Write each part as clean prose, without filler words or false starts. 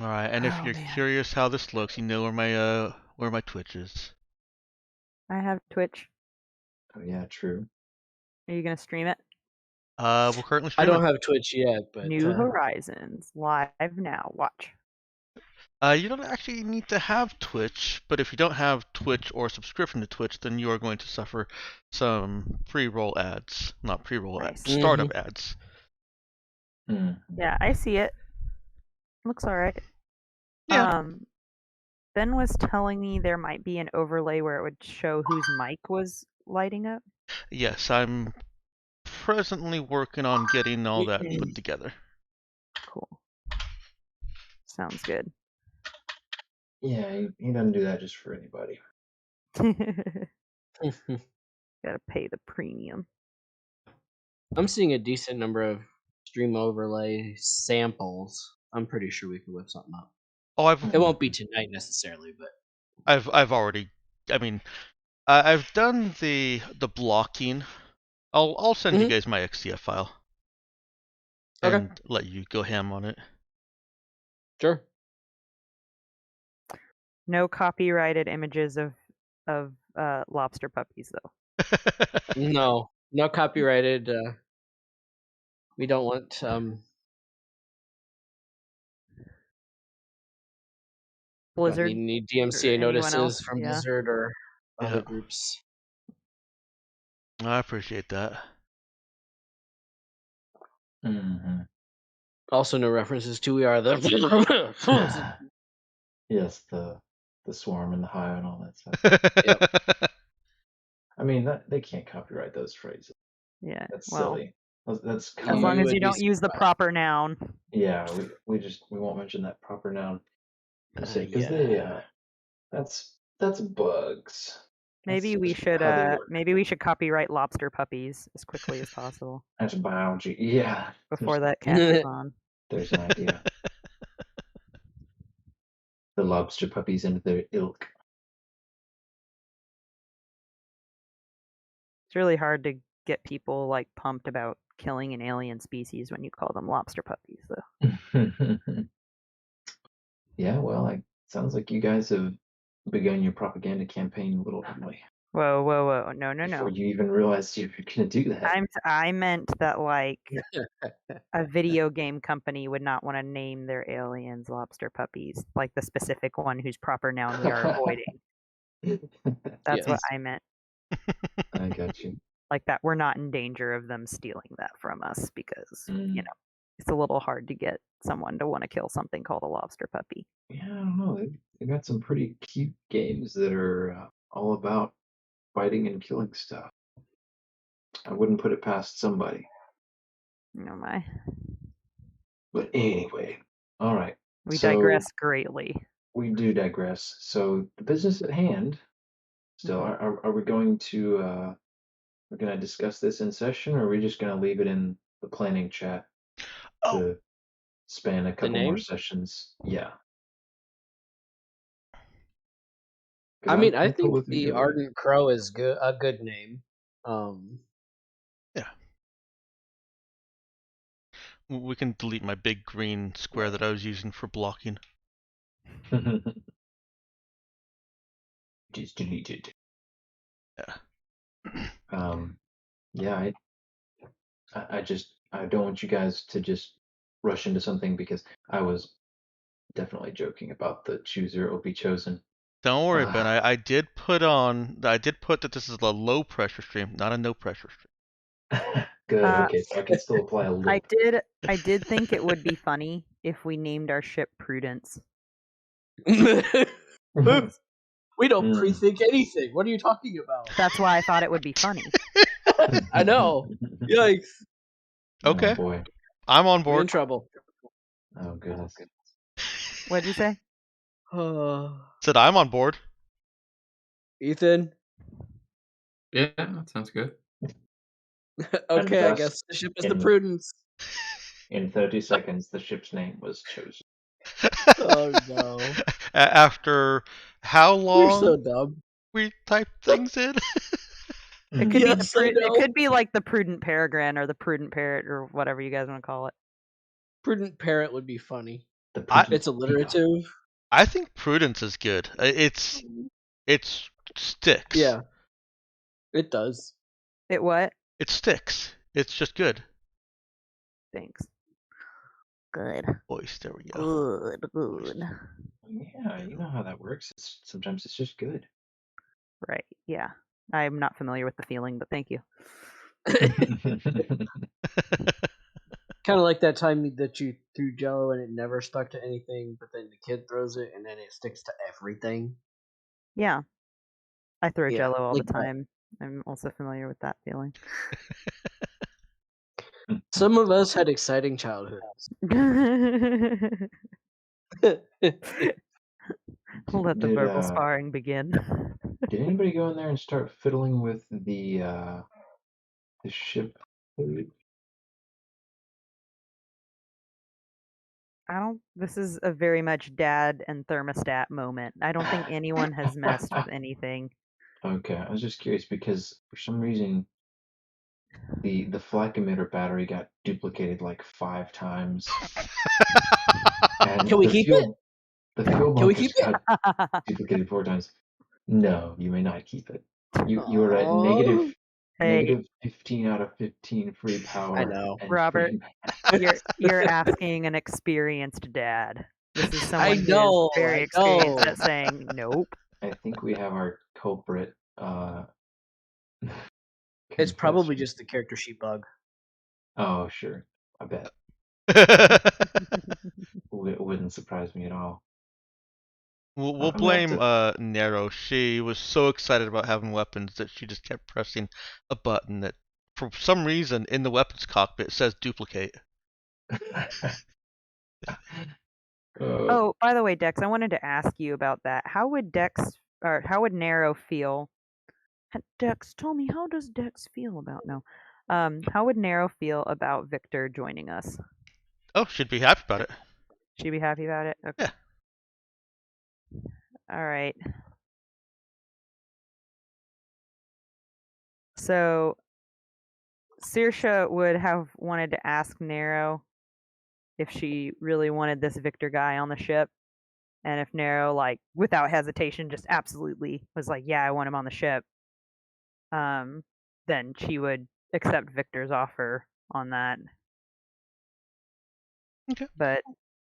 All right, and if Oh you're man, curious how this looks, you know where my Twitch is. I have Twitch. Oh yeah, true. Are you gonna stream it? We're currently I don't streaming. have Twitch yet, but New Horizons live now. Watch. You don't actually need to have Twitch, but if you don't have Twitch or subscription to Twitch, then you are going to suffer some pre-roll ads. Not pre-roll ads, Nice. startup ads. Yeah, I see it. Looks alright. Yeah. Ben was telling me there might be an overlay where it would show whose mic was lighting up. Yes, I'm presently working on getting all that put together. Cool. Sounds good. Yeah, he doesn't do that just for anybody. Gotta pay the premium. I'm seeing a decent number of stream overlay samples. I'm pretty sure we can whip something up. Oh, It won't be tonight necessarily, but I've already. I mean, I've done the blocking. I'll send you guys my XCF file. Okay. And let you go ham on it. Sure. No copyrighted images of lobster puppies though. No copyrighted. We don't want Blizzard. need or DMCA anyone notices else, from yeah. Blizzard or other Yeah. groups. I appreciate that. Also, no references to we are the. Yes, the swarm and the hive and all that stuff. I mean, they can't copyright those phrases. Yeah, That's well, silly. That's as common. long You as would you be don't use the surprised. proper noun. Yeah, we won't mention that proper noun because Yeah. that's bugs. Maybe That's we just should how they work. maybe we should copyright lobster puppies as quickly as possible That's biology. Yeah. before that catches on. There's an idea. The lobster puppies and their ilk. It's really hard to get people like pumped about killing an alien species when you call them lobster puppies, though. Yeah, well, it sounds like you guys have begun your propaganda campaign a little early. Whoa! No! Before you even realized you were gonna do that. I meant that like a video game company would not want to name their aliens lobster puppies, like the specific one whose proper noun we are avoiding. That's what I meant. I got you. Like that we're not in danger of them stealing that from us because, you know, it's a little hard to get someone to want to kill something called a lobster puppy. Yeah, I don't know. They got some pretty cute games that are all about fighting and killing stuff. I wouldn't put it past somebody. Oh my. But anyway, all right. We So digress greatly. we do digress. So the business at hand. Still, are we going to we're going to discuss this in session, or are we just going to leave it in the planning chat to span a couple more sessions? Yeah. I mean, I think the Ardent Crow is a good name. Yeah. We can delete my big green square that I was using for blocking. Just deleted. Yeah. Yeah, I don't want you guys to just rush into something because I was definitely joking about the chooser will be chosen. Don't worry, Ben. I did put that this is a low pressure stream, not a no pressure stream. Good. Okay, so I can still apply a little. I did think it would be funny if we named our ship Prudence. We don't pre-think anything. What are you talking about? That's why I thought it would be funny. I know. Yikes. Okay. Oh boy. I'm on board. We're in trouble. Oh goodness. What'd you say? Said I'm on board. Ethan? Yeah, that sounds good. Okay, I guess the ship is the Prudence. In 30 seconds, the ship's name was chosen. Oh no. After how long? You're so dumb. We type things in. It could it could be like the Prudent Peregrine or the Prudent Parrot or whatever you guys want to call it. Prudent Parrot would be funny. The I- Prudent It's alliterative. I think Prudence is good. It's sticks. Yeah, it does. It what? It sticks. It's just good. Thanks. Good. Voice. There we go. Good. Yeah, you know how that works. Sometimes it's just good. Right. Yeah. I'm not familiar with the feeling, but thank you. Kind of like that time that you threw Jello and it never stuck to anything, but then the kid throws it and then it sticks to everything. Yeah. I throw Yeah, Jello all like the that. time. I'm also familiar with that feeling. Some of us had exciting childhoods. Let the Did, verbal sparring begin. Did anybody go in there and start fiddling with the ship food? This is a very much dad and thermostat moment. I don't think anyone has messed with anything. Okay, I was just curious because for some reason the flak emitter battery got duplicated like 5 times, and Can we the keep fuel the fuel Can we bunkers keep it? got duplicated 4 times. No, you may not keep it. You are at Aw. Hey, negative 15 out of 15 free power. I know. And Robert, free you're asking an experienced dad. This is someone I who know. is very I experienced know. at saying nope. I think we have our culprit. It's probably confession. just the character sheet bug. Oh, sure. I bet. Wouldn't surprise me at all. We'll I'm gonna have blame to- Nero. She was so excited about having weapons that she just kept pressing a button that, for some reason, in the weapons cockpit says duplicate. Oh, by the way, Dex, I wanted to ask you about that. How would Nero feel? Dex, tell me, how does Dex feel about no? How would Nero feel about Victor joining us? Oh, she'd be happy about it. She'd be happy about it? Okay. Yeah. All right. So, Saoirse would have wanted to ask Nero if she really wanted this Victor guy on the ship. And if Nero, like, without hesitation, just absolutely was like, yeah, I want him on the ship, then she would accept Victor's offer on that. Okay. But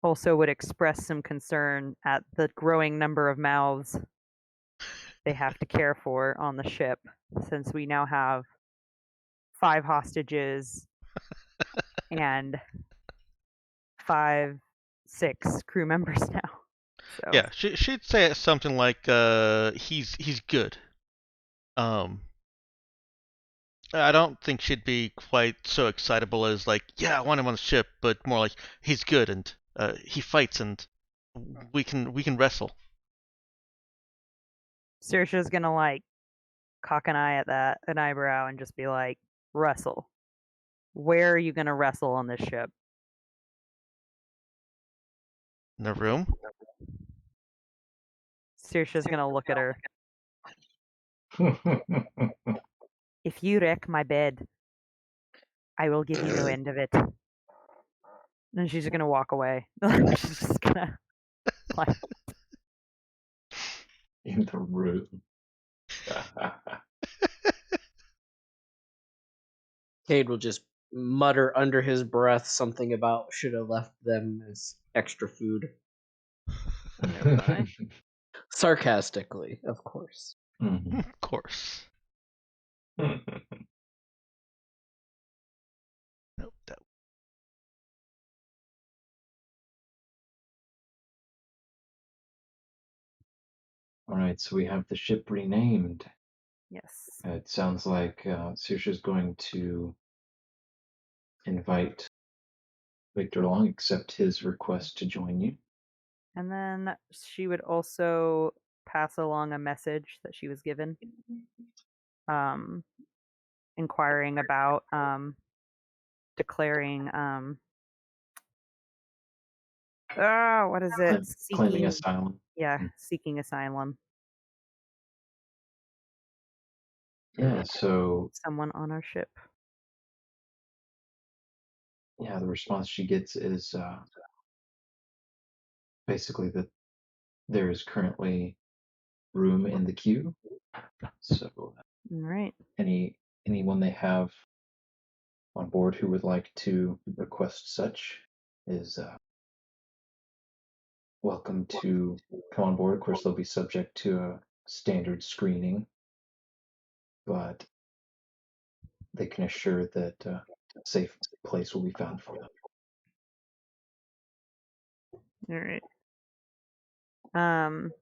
also would express some concern at the growing number of mouths they have to care for on the ship, since we now have 5 hostages and 6 crew members now. So. Yeah, she'd say something like, he's good. I don't think she'd be quite so excitable as like, yeah, I want him on the ship, but more like he's good and he fights and we can wrestle. Saoirse's gonna like cock an eyebrow, and just be like, "Wrestle. Where are you gonna wrestle on this ship?" In the room. Saoirse's gonna look at her. If you wreck my bed, I will give you no end of it. And she's gonna walk away. She's just gonna like, in the room. Cade will just mutter under his breath something about should have left them as extra food. Sarcastically, of course. Mhm. Of course. Nope, that All right, so we have the ship renamed. yes. It sounds like Saoirse's going to invite Victor along, accept his request to join you. And then she would also pass along a message that she was given, inquiring about declaring what is it? Claiming asylum. Yeah, seeking asylum. Yeah, so Someone on our ship. yeah, the response she gets is basically that there is currently room in the queue. So All right. anyone they have on board who would like to request such is welcome to come on board. Of course, they'll be subject to a standard screening, but they can assure that a safe place will be found for them. All right.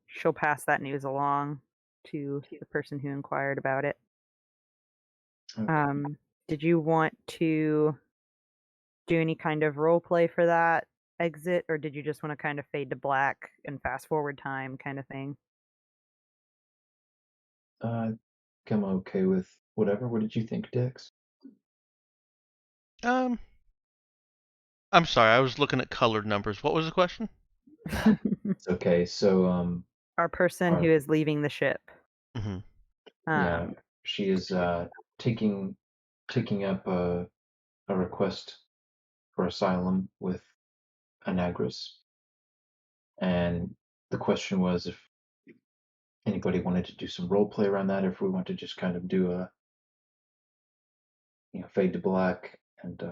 She'll pass that news along to the person who inquired about it. Okay. Did you want to do any kind of role play for that exit, or did you just want to kind of fade to black and fast forward time kind of thing? I'm okay with whatever. What did you think, Dex? I'm sorry, I was looking at colored numbers. What was the question? It's okay. So Our person Our- who is leaving the ship. hmm yeah, she is taking up a request for asylum with Anagris, and the question was if anybody wanted to do some role play around that, or if we want to just kind of do a fade to black and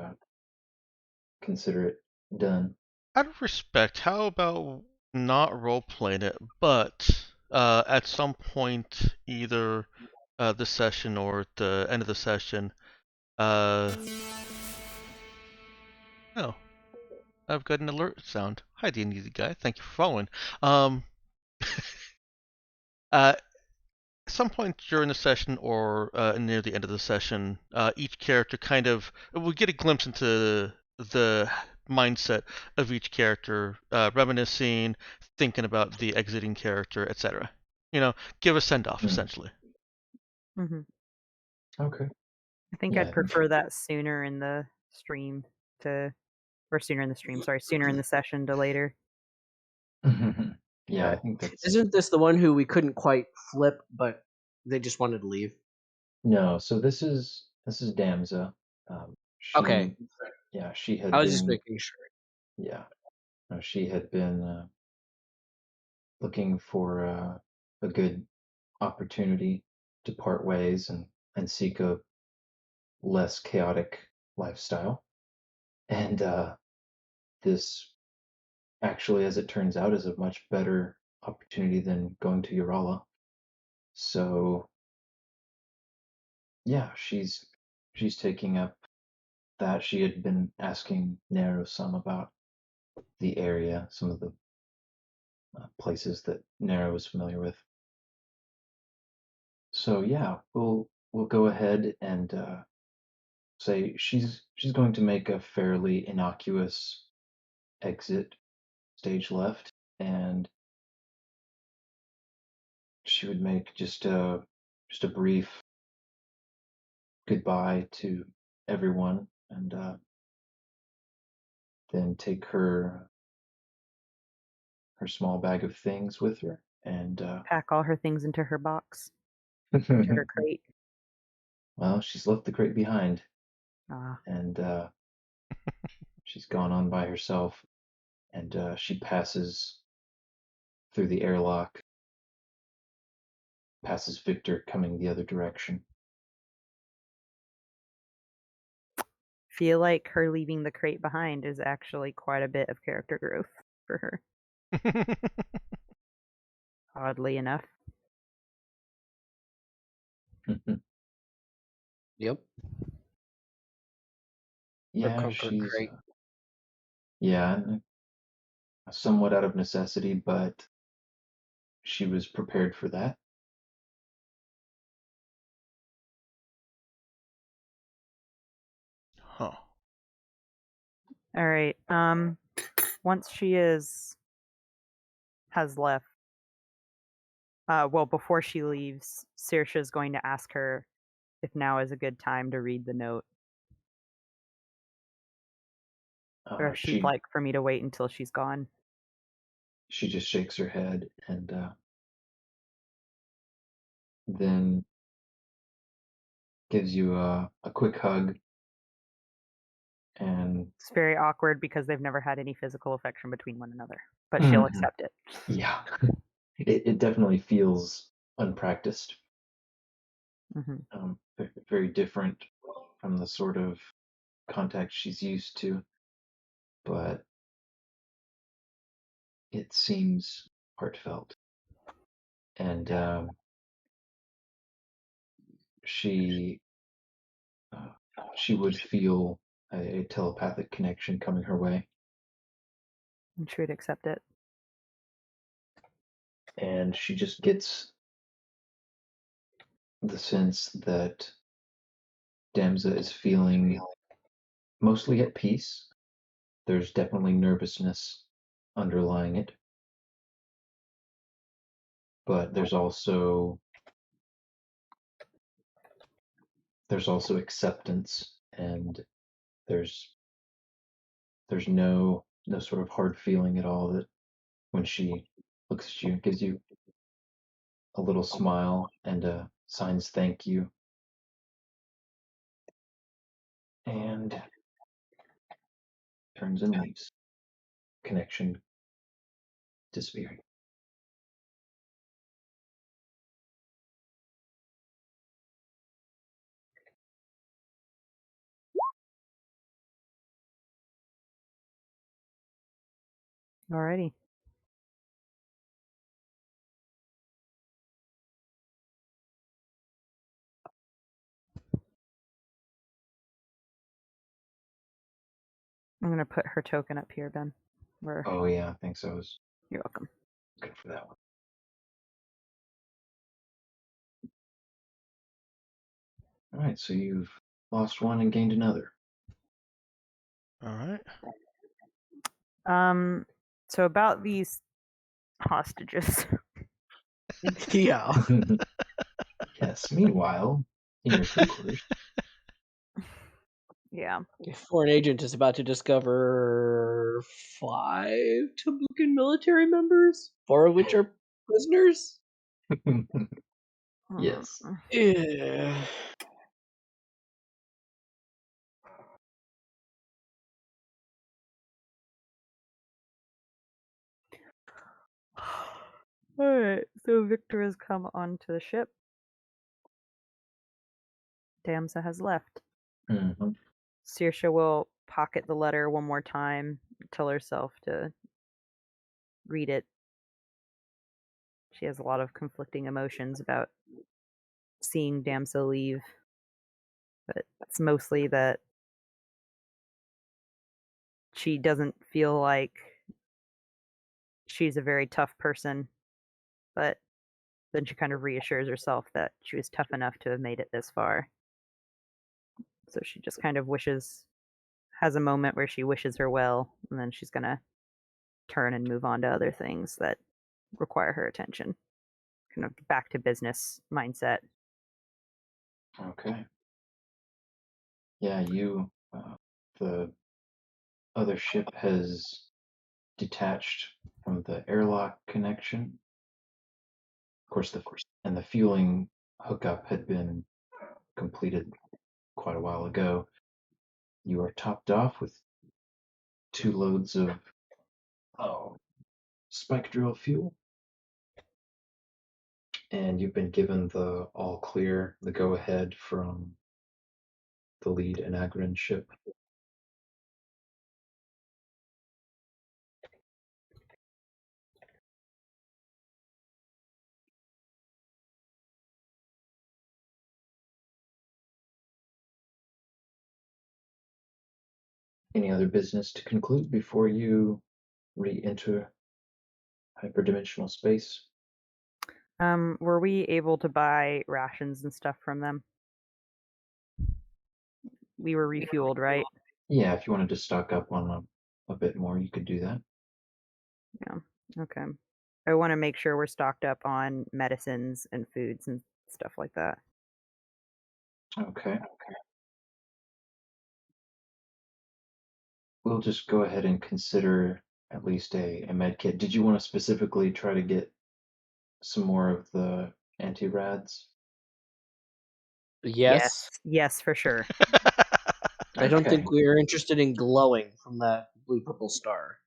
consider it done. Out of respect, how about not role playing it, but at some point, either this session or at the end of the session, oh, I've got an alert sound. Hi, D&D guy. Thank you for following. At some point during the session or near the end of the session, each character we get a glimpse into the mindset of each character, reminiscing, thinking about the exiting character, etc. Give a send off essentially. Mm-hmm. Okay. I think Yeah, I'd prefer that sooner in the stream sooner in the stream. Sorry, sooner in the session to later. Yeah, I think that's Isn't this the one who we couldn't quite flip, but they just wanted to leave? no. So this is Damsa. She, Okay. Yeah, she had I was been. just making sure. Yeah, no, she had been looking for a good opportunity to part ways and seek a less chaotic lifestyle. And this actually, as it turns out, is a much better opportunity than going to Urala. So yeah, she's taking up that. She had been asking Nero some about the area, some of the places that Nero was familiar with. So yeah, we'll go ahead and say she's going to make a fairly innocuous exit, stage left, and she would make just a brief goodbye to everyone, and then take her small bag of things with her, and Pack all her things into her box, into her crate. well, she's left the crate behind, Ah, and she's gone on by herself, and she passes through the airlock, passes Victor coming the other direction. feel like her leaving the crate behind is actually quite a bit of character growth for her, oddly enough. Yep. Yeah, comfort she's crate. yeah, somewhat out of necessity, but she was prepared for that. Huh. All right. Once she has left, well, before she leaves, Saoirse is going to ask her if now is a good time to read the note, or if she'd like for me to wait until she's gone. She just shakes her head and then gives you a quick hug And It's very awkward because they've never had any physical affection between one another, but she'll accept it. yeah, it definitely feels unpracticed. Mm-hmm. Very different from the sort of contact she's used to, but it seems heartfelt. And she would feel a telepathic connection coming her way, And she would accept it. and she just gets the sense that Damsa is feeling mostly at peace. There's definitely nervousness underlying it, but there's also acceptance, and there's no sort of hard feeling at all, that when she looks at you, gives you a little smile and signs thank you, and turns and leaves. Connection disappearing. Alrighty. I'm gonna put her token up here, Ben. Oh yeah, thanks. I was You're welcome. good for that one. All right, so you've lost one and gained another. All right. So about these hostages. Yeah. Yes. Meanwhile, in your crew quarters. Yeah. A foreign agent is about to discover 5 Tabukan military members, 4 of which are prisoners. Yes. Yeah. Alright, so Victor has come onto the ship. Damsa has left. Mhm. Saoirse will pocket the letter one more time, tell herself to read it. She has a lot of conflicting emotions about seeing Damsa leave, but it's mostly that she doesn't feel like she's a very tough person, but then she kind of reassures herself that she was tough enough to have made it this far. So she just kind of has a moment where she wishes her well, and then she's gonna turn and move on to other things that require her attention. Kind of back to business mindset. Okay. Yeah, the other ship has detached from the airlock connection. Of course, the fueling hookup had been completed quite a while ago. You are topped off with 2 loads of spike drill fuel, and you've been given the all clear, the go ahead from the lead Anagran ship. Any other business to conclude before you re-enter hyperdimensional space? Were we able to buy rations and stuff from them? We were refueled, right? Yeah, if you wanted to stock up on a bit more, you could do that. Yeah. Okay. I want to make sure we're stocked up on medicines and foods and stuff like that. Okay. We'll just go ahead and consider at least a med kit. Did you want to specifically try to get some more of the anti-rads? Yes. Yes, for sure. I don't Okay. think we're interested in glowing from that blue purple star.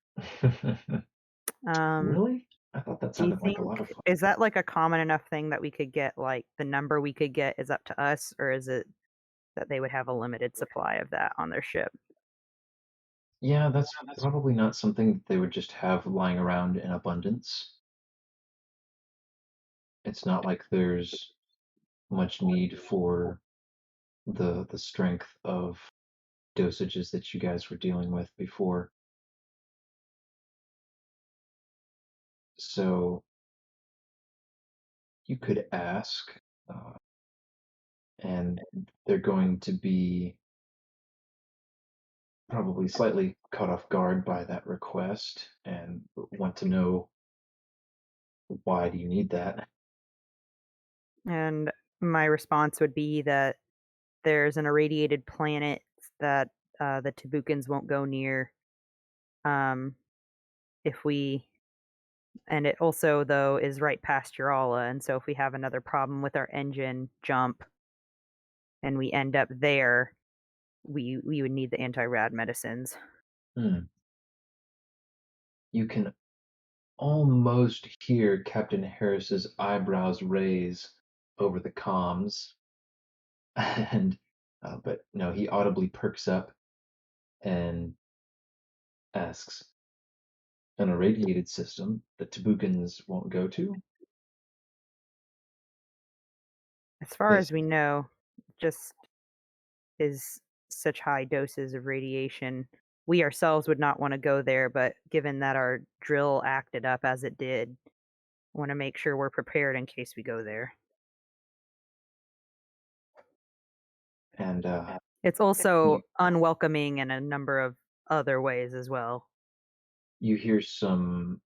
Really? I thought that Do you sounded like think a lot of fun. is that like a common enough thing that we could get? Like the number we could get is up to us, or is it that they would have a limited supply of that on their ship? Yeah, that's probably not something that they would just have lying around in abundance. It's not like there's much need for the strength of dosages that you guys were dealing with before. So you could ask, and they're going to be probably slightly caught off guard by that request and want to know, why do you need that? And my response would be that there's an irradiated planet that the Tabukans won't go near. If we and it also though is right past Urala, and so if we have another problem with our engine jump and we end up there, we would need the anti-rad medicines. Hmm. You can almost hear Captain Harris's eyebrows raise over the comms, and but no, he audibly perks up and asks, "An irradiated system the Tabukans won't go to?" As far Yes. as we know, just is such high doses of radiation. We ourselves would not want to go there, but given that our drill acted up as it did, want to make sure we're prepared in case we go there. And It's also unwelcoming in a number of other ways as well. you hear some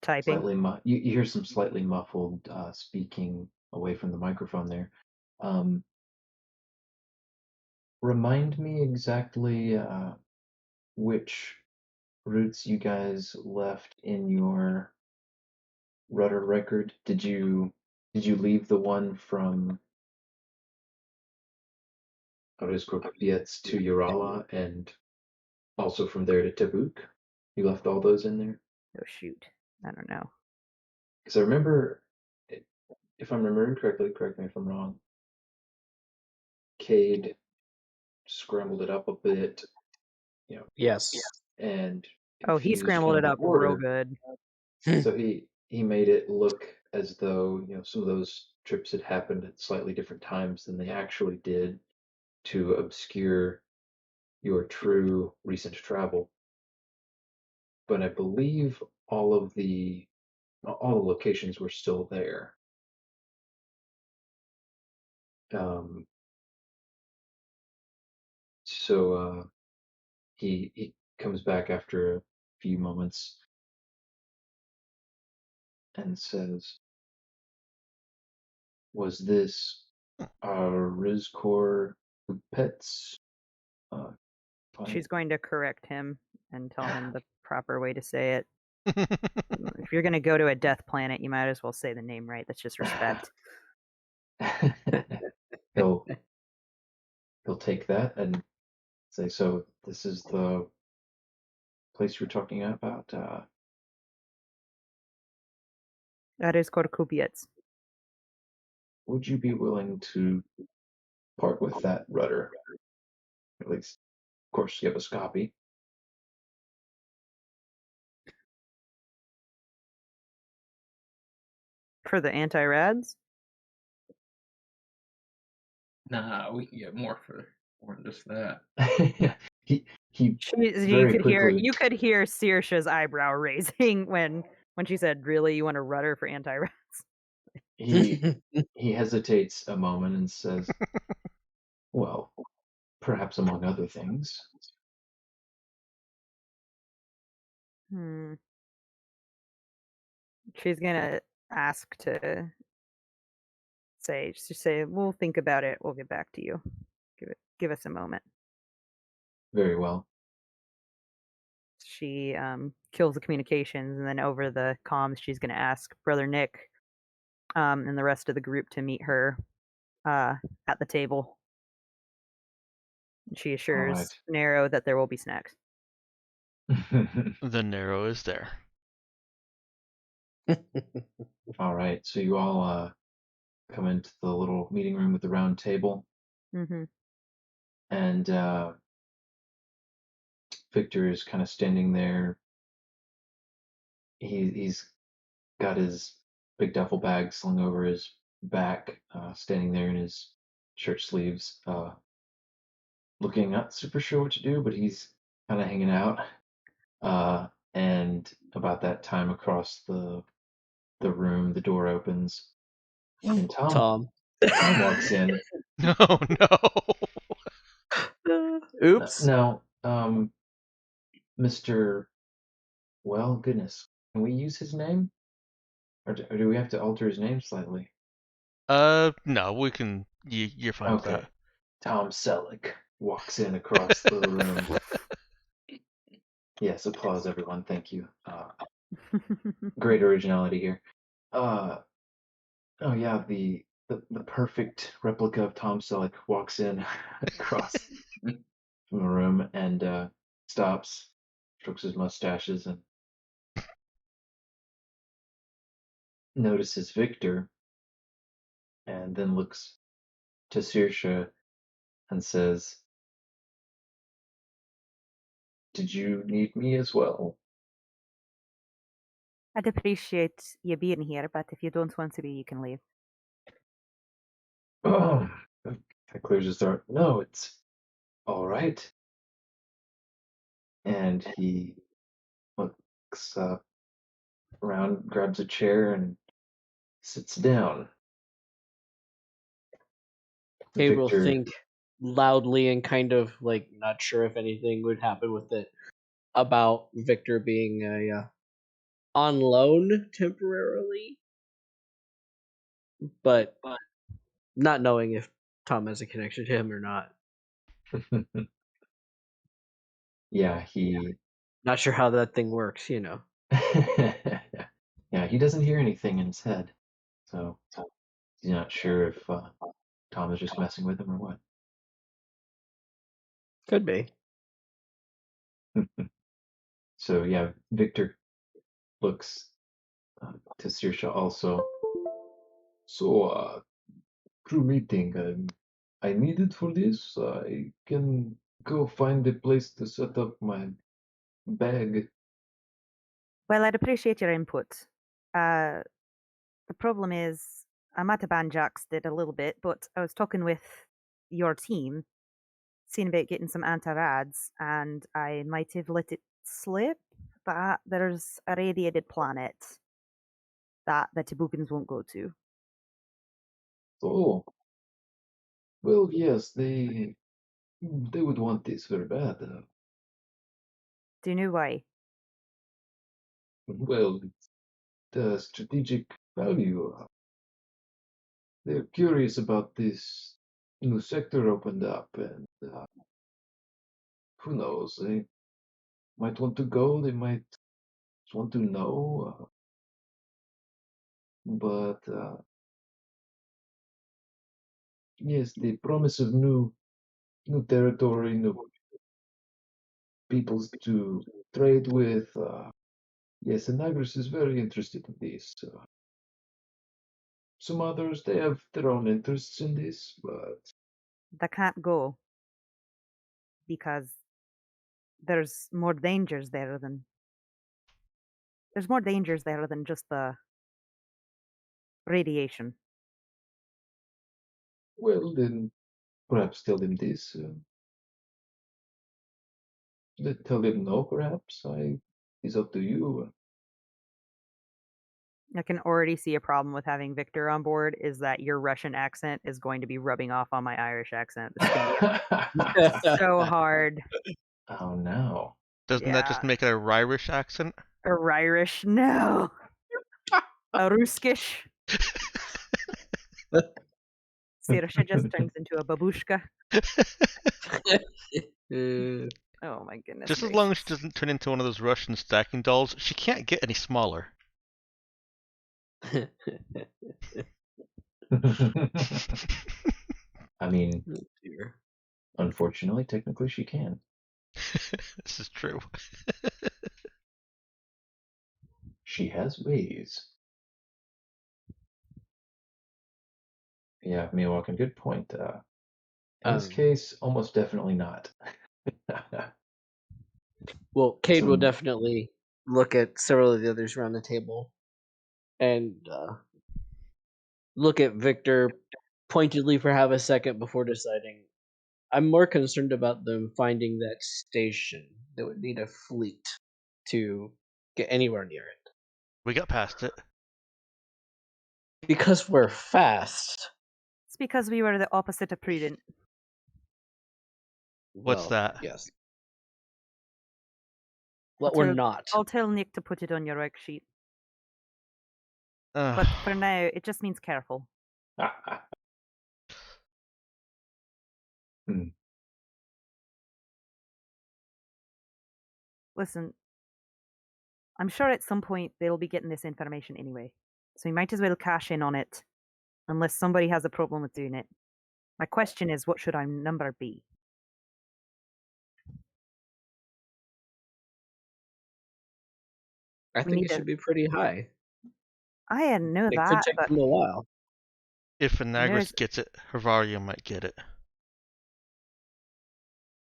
Typing. you hear some slightly muffled speaking away from the microphone there. Remind me exactly which routes you guys left in your rudder record. Did you leave the one from Arizkorpiets to Urala and also from there to Tabuk? You left all those in there? Oh shoot. I don't know. Because I remember, if I'm remembering correctly, correct me if I'm wrong, Cade scrambled it up a bit, Yes. and Oh, he confused scrambled some it of up the real order. good. So he made it look as though, some of those trips had happened at slightly different times than they actually did, to obscure your true recent travel. But I believe all the locations were still there. Um, so he comes back after a few moments and says, "Was this Rizkor Pets?" Uh, She's going to correct him and tell him the proper way to say it. If you're going to go to a death planet, you might as well say the name right. That's just respect. he'll take that and say, "So this is the place you were talking about? That is Korkupiets. Would you be willing to part with that rudder? At least, of course, give us a copy." For the anti-rads? Nah, we can get more than just that. he You could hear Saoirse's eyebrow raising when she said, "Really, you want a rudder for anti-rads?" he hesitates a moment and says, "Well, perhaps among other things." She's gonna ask to say, "We'll think about it. We'll get back to you. Give us a moment." Very well. She kills the communications, and then over the comms, she's gonna ask Brother Nick and the rest of the group to meet her at the table. She assures right. Nero that there will be snacks. The Nero is there. All right. So you all come into the little meeting room with the round table, Mm-hmm. and Victor is kind of standing there. He's got his big duffel bag slung over his back, standing there in his shirt sleeves, looking not super sure what to do, but he's kind of hanging out. And about that time, across the room, the door opens, and Tom walks in. No, no. Oops. Now, Mr. Well, goodness, can we use his name, or do we have to alter his name slightly? No, we can. You're fine with Okay. that. Tom Selleck walks in across the room. Yes, applause, everyone. Thank you. Great originality here. Oh yeah, the perfect replica of Tom Selleck walks in across from the room and stops, strokes his mustaches, and notices Victor, and then looks to Saoirse and says, "Did you need me as well?" I'd appreciate you being here, but if you don't want to be, you can leave. Oh, that clears his throat. No, it's all right. And he looks around, grabs a chair, and sits down. Gabriel Victor, think loudly and kind of like not sure if anything would happen with it about Victor being on loan temporarily, but not knowing if Tom has a connection to him or not. yeah, he Not sure how that thing works, you know. yeah, he doesn't hear anything in his head, so he's not sure if Tom is just messing with him or what. Could be. So yeah, Victor looks to Saoirse also. So, crew meeting. I need it for this. I can go find a place to set up my bag. Well, I'd appreciate your input. The problem is, Amataban Jax did a little bit, but I was talking with your team, seeing about getting some anti-rads, and I might have let it slip that there's a radiated planet that the Tabukans won't go to. Oh, well, yes, they would want this very bad. Do you know why? Well, the strategic value. They're curious about this new sector opened up, and who knows? They might want to go. They might want to know. But yes, the promise of new territory, new peoples to trade with. Yes, and Nagris is very interested in this. Some others, they have their own interests in this, but They can't go because there's more dangers there than just the radiation. well, then perhaps tell them this. Tell them no, perhaps. It's up to you. I can already see a problem with having Victor on board is that your Russian accent is going to be rubbing off on my Irish accent. It's going to be so hard. Oh no. Doesn't that just Yeah. make it a Irish accent? A Irish? No. A Ruskish? Saoirse just turns into a babushka. Oh my goodness. Just as long as she doesn't turn into one of those Russian stacking dolls, she can't get any smaller. I mean, Unfortunately, technically she can. This is true. She has ways. Yeah, Miyawaki, good point. In this case, almost definitely not. Well, Cade will So- definitely look at several of the others around the table and look at Victor pointedly for half a second before deciding. I'm more concerned about them finding that station. They would need a fleet to get anywhere near it. We got past it. Because we're fast. It's because we were the opposite of prudent. What's Well, that? Yes. What we're not. I'll tell Nick to put it on your worksheet. Ugh. But for now, it just means careful. Hmm. Listen, I'm sure at some point they'll be getting this information anyway. So we might as well cash in on it, unless somebody has a problem with doing it. My question is, what should our number be? I We think need it to- should be pretty high. I know It that, could take but them a while. If Anagris There's- gets it, Havario might get it.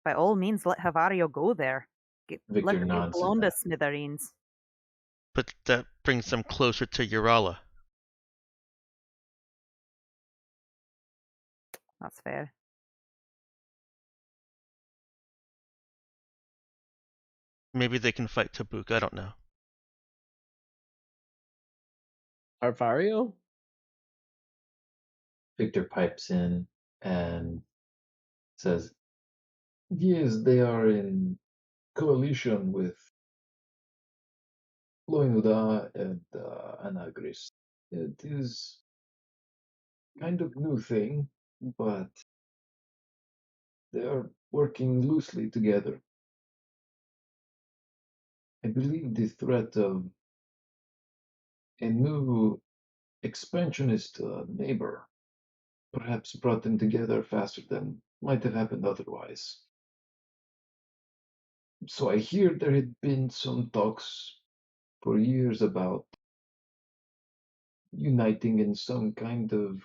by all means, let Havario go there. Victor Let her get nods at blown to that. smithereens. But that brings them closer to Urala. That's fair. Maybe they can fight Tabuk. I don't know. Arvario? Victor pipes in and says, yes, they are in coalition with Loinuda and Anagris. It is kind of new thing, but they are working loosely together. I believe the threat of a new expansionist neighbor perhaps brought them together faster than might have happened otherwise. So I hear there had been some talks for years about uniting in some kind of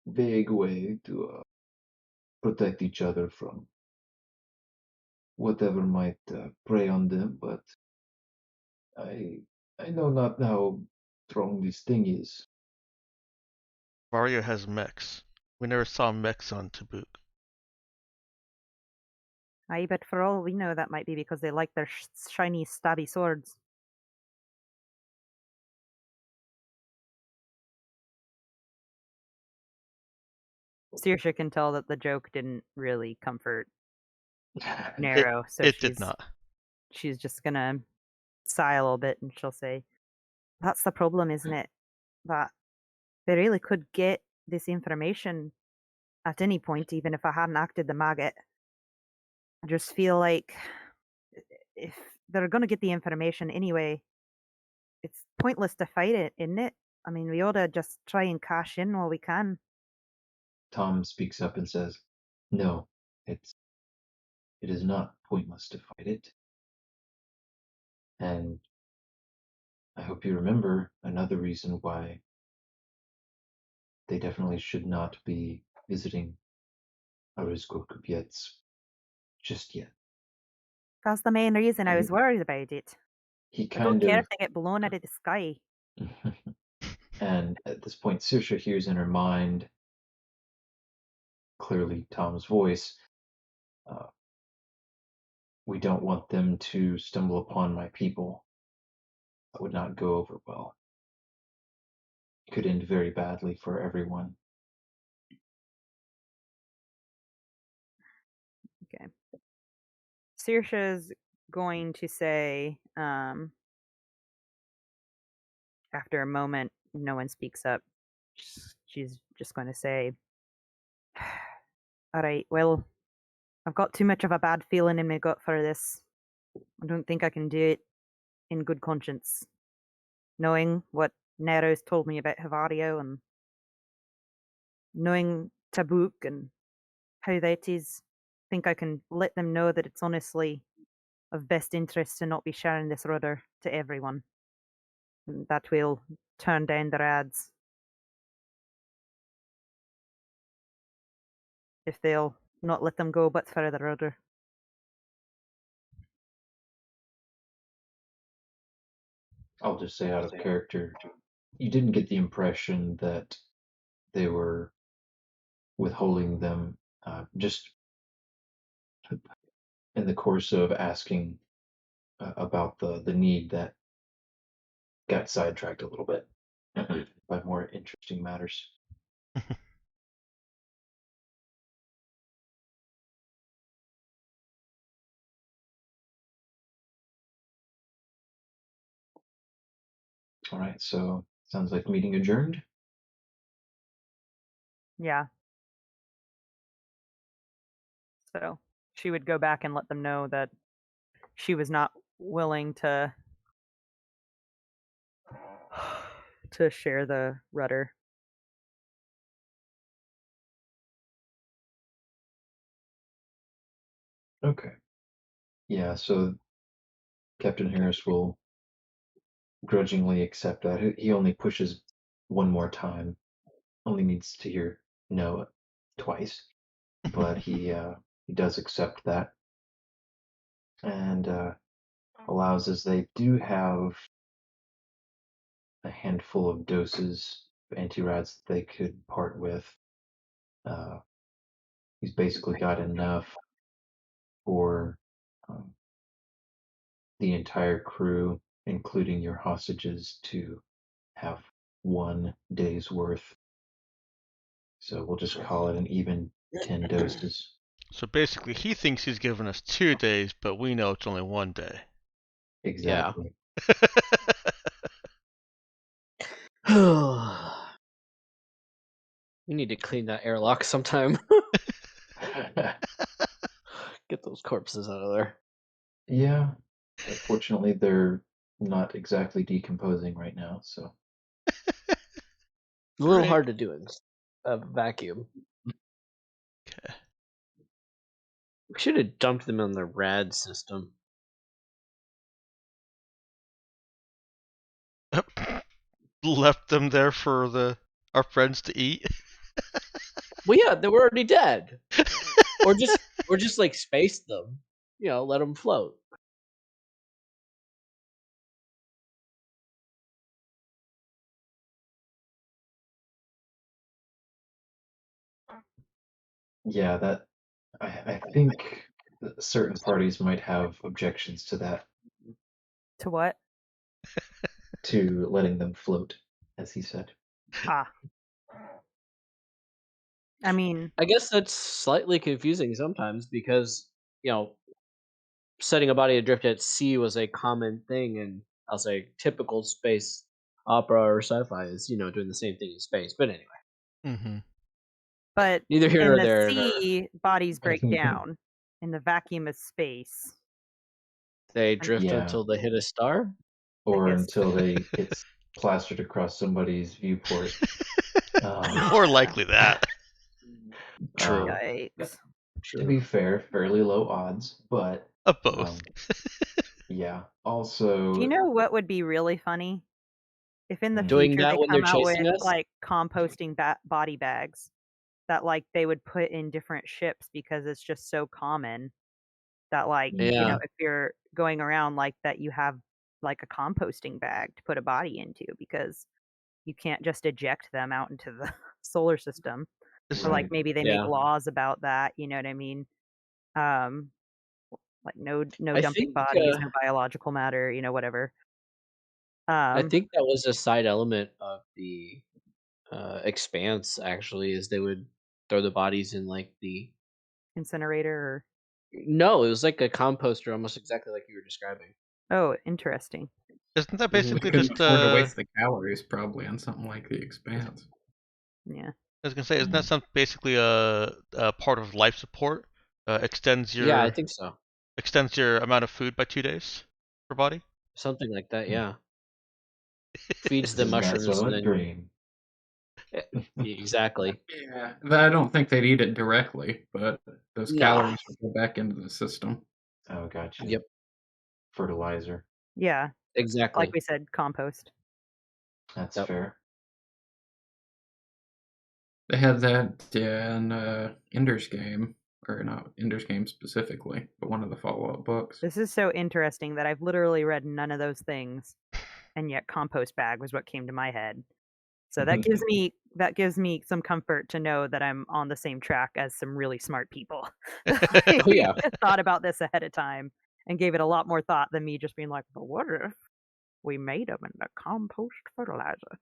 vague way to protect each other from whatever might prey on them, but I know not how strong this thing is. Havario has mechs. We never saw mechs on Tabuk. Aye, but for all we know, that might be because they like their shiny, stabby swords. Saoirse can tell that the joke didn't really comfort Nero, so It did not. she's just gonna sigh a little bit and she'll say, "That's the problem, isn't it? That they really could get this information at any point, even if I hadn't acted the maggot. I just feel like if they're gonna get the information anyway, it's pointless to fight it, isn't it? I mean, we ought to just try and cash in while we can." Tom speaks up and says, "No, it is not pointless to fight it. And I hope you remember another reason why they definitely should not be visiting Arizgo Kupiets just yet." That's the main reason I was And worried about it. he I don't kind care of if they get blown out of the sky. and at this point, Saoirse hears in her mind clearly Tom's voice. We don't want them to stumble upon my people. That would not go over well. It could end very badly for everyone. Okay. Saoirse's going to say, after a moment, no one speaks up. She's just going to say, "All right, well, I've got too much of a bad feeling in my gut for this. I don't think I can do it in good conscience. Knowing what Nero's told me about Havario and knowing Tabuk and how that is, think I can let them know that it's honestly of best interest to not be sharing this rudder to everyone. And that will turn down their ads. If they'll not let them go but for the rudder. I'll just say out of character, you didn't get the impression that they were withholding them just in the course of asking about the need that got sidetracked a little bit by more interesting matters. All right, so sounds like meeting adjourned. Yeah. So she would go back and let them know that she was not willing to share the rudder. Okay. Yeah, so Captain Harris will grudgingly accept that. He only pushes one more time. Only needs to hear no twice, but he does accept that, and allows, as they do have a handful of doses of anti-rads that they could part with. He's basically got enough for the entire crew, including your hostages, to have 1 day's worth. So we'll just call it an even 10 doses. So basically, he thinks he's given us 2 days, but we know it's only 1 day. Exactly. We need to clean that airlock sometime. Get those corpses out of there. Yeah. Fortunately, they're not exactly decomposing right now, so. It's a little Great. hard to do in a vacuum. Okay. We should have dumped them on the rad system. Left them there for our friends to eat. Well, yeah, they were already dead. or just like space them. You know, let them float. Yeah, that I think certain parties might have objections to that, To what? to letting them float, as he said. Ah. I mean, I guess that's slightly confusing sometimes because, you know, setting a body adrift at sea was a common thing, and I'll say typical space opera or sci-fi is, you know, doing the same thing in space. But anyway, Mm-hmm. but neither here in nor the there. sea, bodies break down. In the vacuum of space. They drift Yeah. until they hit a star? Or guess. until they it's plastered across somebody's viewport. More likely that. True. Yikes. To be fair, fairly low odds, but Of both. yeah. Also, Do you know what would be really funny? If in the Doing future that they when they're come out chasing with us? like composting body bags that like they would put in different ships because it's just so common that like you Yeah. know if you're going around like that you have like a composting bag to put a body into because you can't just eject them out into the solar system. Or like Right. maybe they make Yeah. laws about that, you know what I mean? Like no I dumping think, bodies, no biological matter, you know, whatever. I think that was a side element of the Expanse. Actually, is they would throw the bodies in like the. Incinerator No, it was like a composter, almost exactly like you were describing. Oh, interesting. Isn't that Mhm. basically Couldn't just afford to waste the calories probably on something like the Expanse. Yeah. I was gonna say, isn't that some basically a part of life support? Extends Yeah, I your think so. extends your amount of food by 2 days per body. Something like that, yeah. Feeds the Isn't that mushrooms so and a then dream? Exactly. Yeah, but I don't think they'd eat it directly, but those No. calories would go back into the system. Oh, gotcha. Yep. Fertilizer. Yeah, Exactly. like we said, compost. That's Yep. fair. They had that in Ender's Game, or not Ender's Game specifically, but one of the follow-up books. This is so interesting that I've literally read none of those things, and yet compost bag was what came to my head. So that gives me some comfort to know that I'm on the same track as some really smart people. Oh yeah. Thought about this ahead of time and gave it a lot more thought than me just being like, "But what if we made them into compost fertilizer?"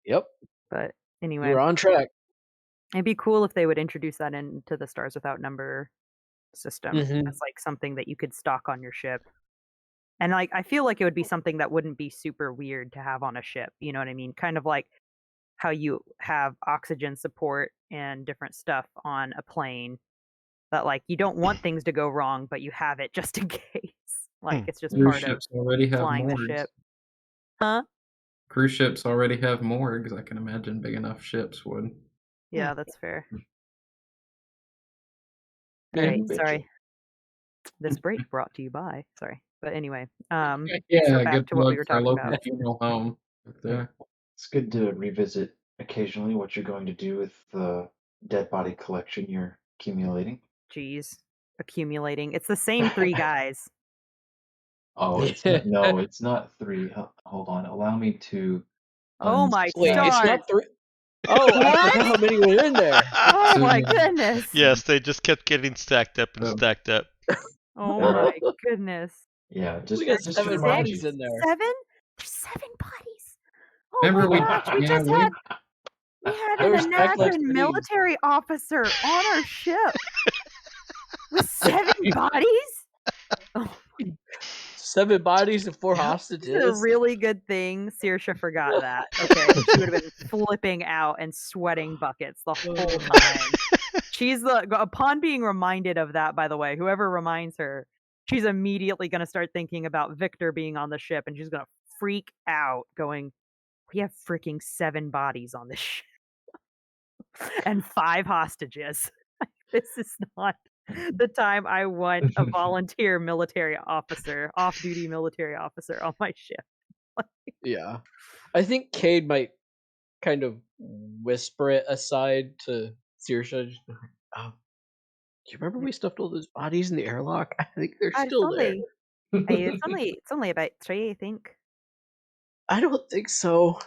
Yep. But anyway, You're on track. it'd be cool if they would introduce that into the Stars Without Number system Mhm. as like something that you could stock on your ship. And like I feel like it would be something that wouldn't be super weird to have on a ship. You know what I mean? Kind of like how you have oxygen support and different stuff on a plane that like you don't want things to go wrong, but you have it just in case. Like it's just Cruise part of ships already have flying the morgues. ship. Huh? Cruise ships already have morgues. I can imagine big enough ships would. Yeah, that's fair. Yeah, All right, betcha. sorry. This break brought to you by. Sorry. But anyway, Yeah, so back good to what we plug were for our talking local about. funeral home. But, It's good to revisit occasionally what you're going to do with the dead body collection you're accumulating. Jeez. Accumulating. It's the same 3 guys. Oh, it's not, no, it's not 3. Hold on. Allow me to. Oh my Wait, it's stars. not 3. Oh, I What? forgot how many were in there. Oh my So- goodness. Yes, they just kept getting stacked up and Oh. stacked up. Oh my goodness. Yeah, just We got just to 7 remind bodies you. in there. 7? There's 7 bodies. Oh Remember my we- gosh, we yeah, just we- had There was an back like Anacron cities. military officer on our ship with 7 bodies. 7 bodies and 4 This is a hostages. really good thing Saoirse forgot that. Okay, she would have been flipping out and sweating buckets the whole time. She's upon being reminded of that, by the way, whoever reminds her, she's immediately going to start thinking about Victor being on the ship, and she's going to freak out, going, "We have freaking 7 bodies on this ship and 5 hostages. This is not the time I want a volunteer military officer, off-duty military officer on my ship." Yeah. I think Cade might kind of whisper it aside to Saoirse. Just be like, "Oh, do you remember we stuffed all those bodies in the airlock? I think they're still there." It's only about 3, I think. I don't think so.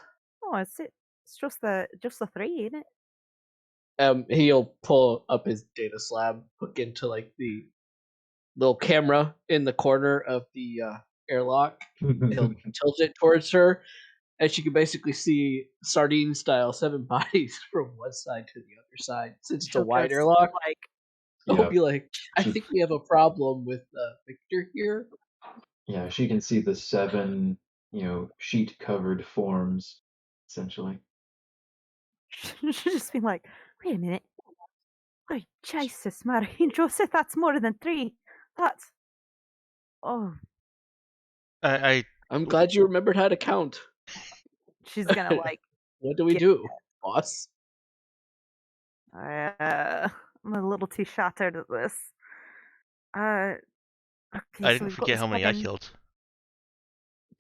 Oh, it's just the 3, isn't it? He'll pull up his data slab, hook into like the little camera in the corner of the airlock. He'll tilt it towards her, and she can basically see sardine style 7 bodies from one side to the other side. Since it's a She'll wide just, airlock, like, he'll Yeah, be like, "I She- think we have a problem with Victor here." yeah, she can see the 7, sheet covered forms, essentially. she'll just be like, "Wait a minute. Oh, Jesus, Mary Joseph, that's more than 3. That's... Oh, I I'm glad you remembered how to count. she's gonna, like, What do we Get- do, boss? I'm a little too shattered at this. Okay, I so didn't we've got forget the how many I 7. killed.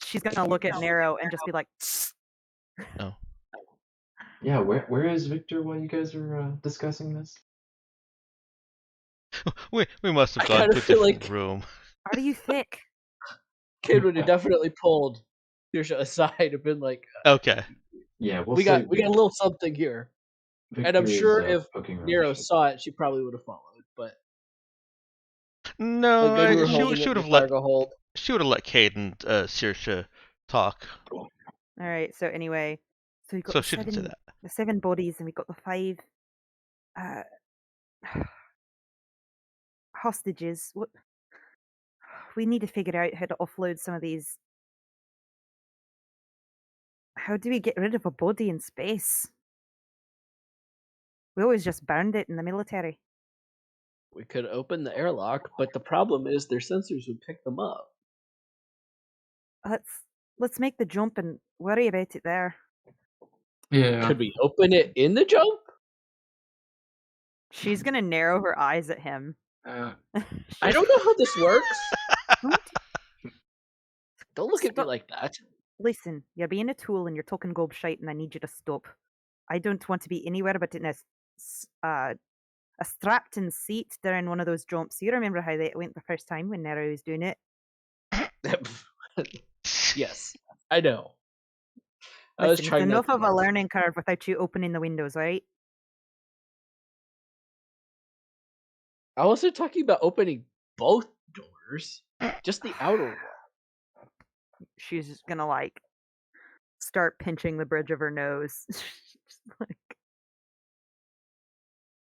She's gonna look at Nero and just be like, Oh, Yeah, where is Victor while you guys are discussing this? we must have I gone kinda to a feel different like- room. "Are you thick?" Kid would have definitely pulled Saoirse aside and been like, Okay. Yeah, we'll we say got a little something here. Victor And I'm is, sure if poking around Nero the ship. saw it, she probably would have followed. But No, like maybe we're she holding it would in have the let cargo hold. Cade and Saoirse talk. All right. So anyway, so we've got So the she didn't say 7, that. the 7 bodies, and we've got the 5 hostages. What? We need to figure out how to offload some of these. How do we get rid of a body in space? We always just burned it in the military. We could open the airlock, but the problem is their sensors would pick them up. Let's make the jump and worry about it there. Yeah. Could we open it in the jump? She's gonna narrow her eyes at him. Uh, I don't know how this works. Don't Don't look at me Stop. like that. Listen, you're being a tool and you're talking gobshite, and I need you to stop. I don't want to be anywhere but in a strapped-in seat during one of those jumps. You remember how they went the first time when Nero was doing it? Yes, I know. I was Listen, it's trying not enough to of a laugh. learning curve without you opening the windows, right? I wasn't talking about opening both doors, just the outer one. She's just gonna like start pinching the bridge of her nose. Just like,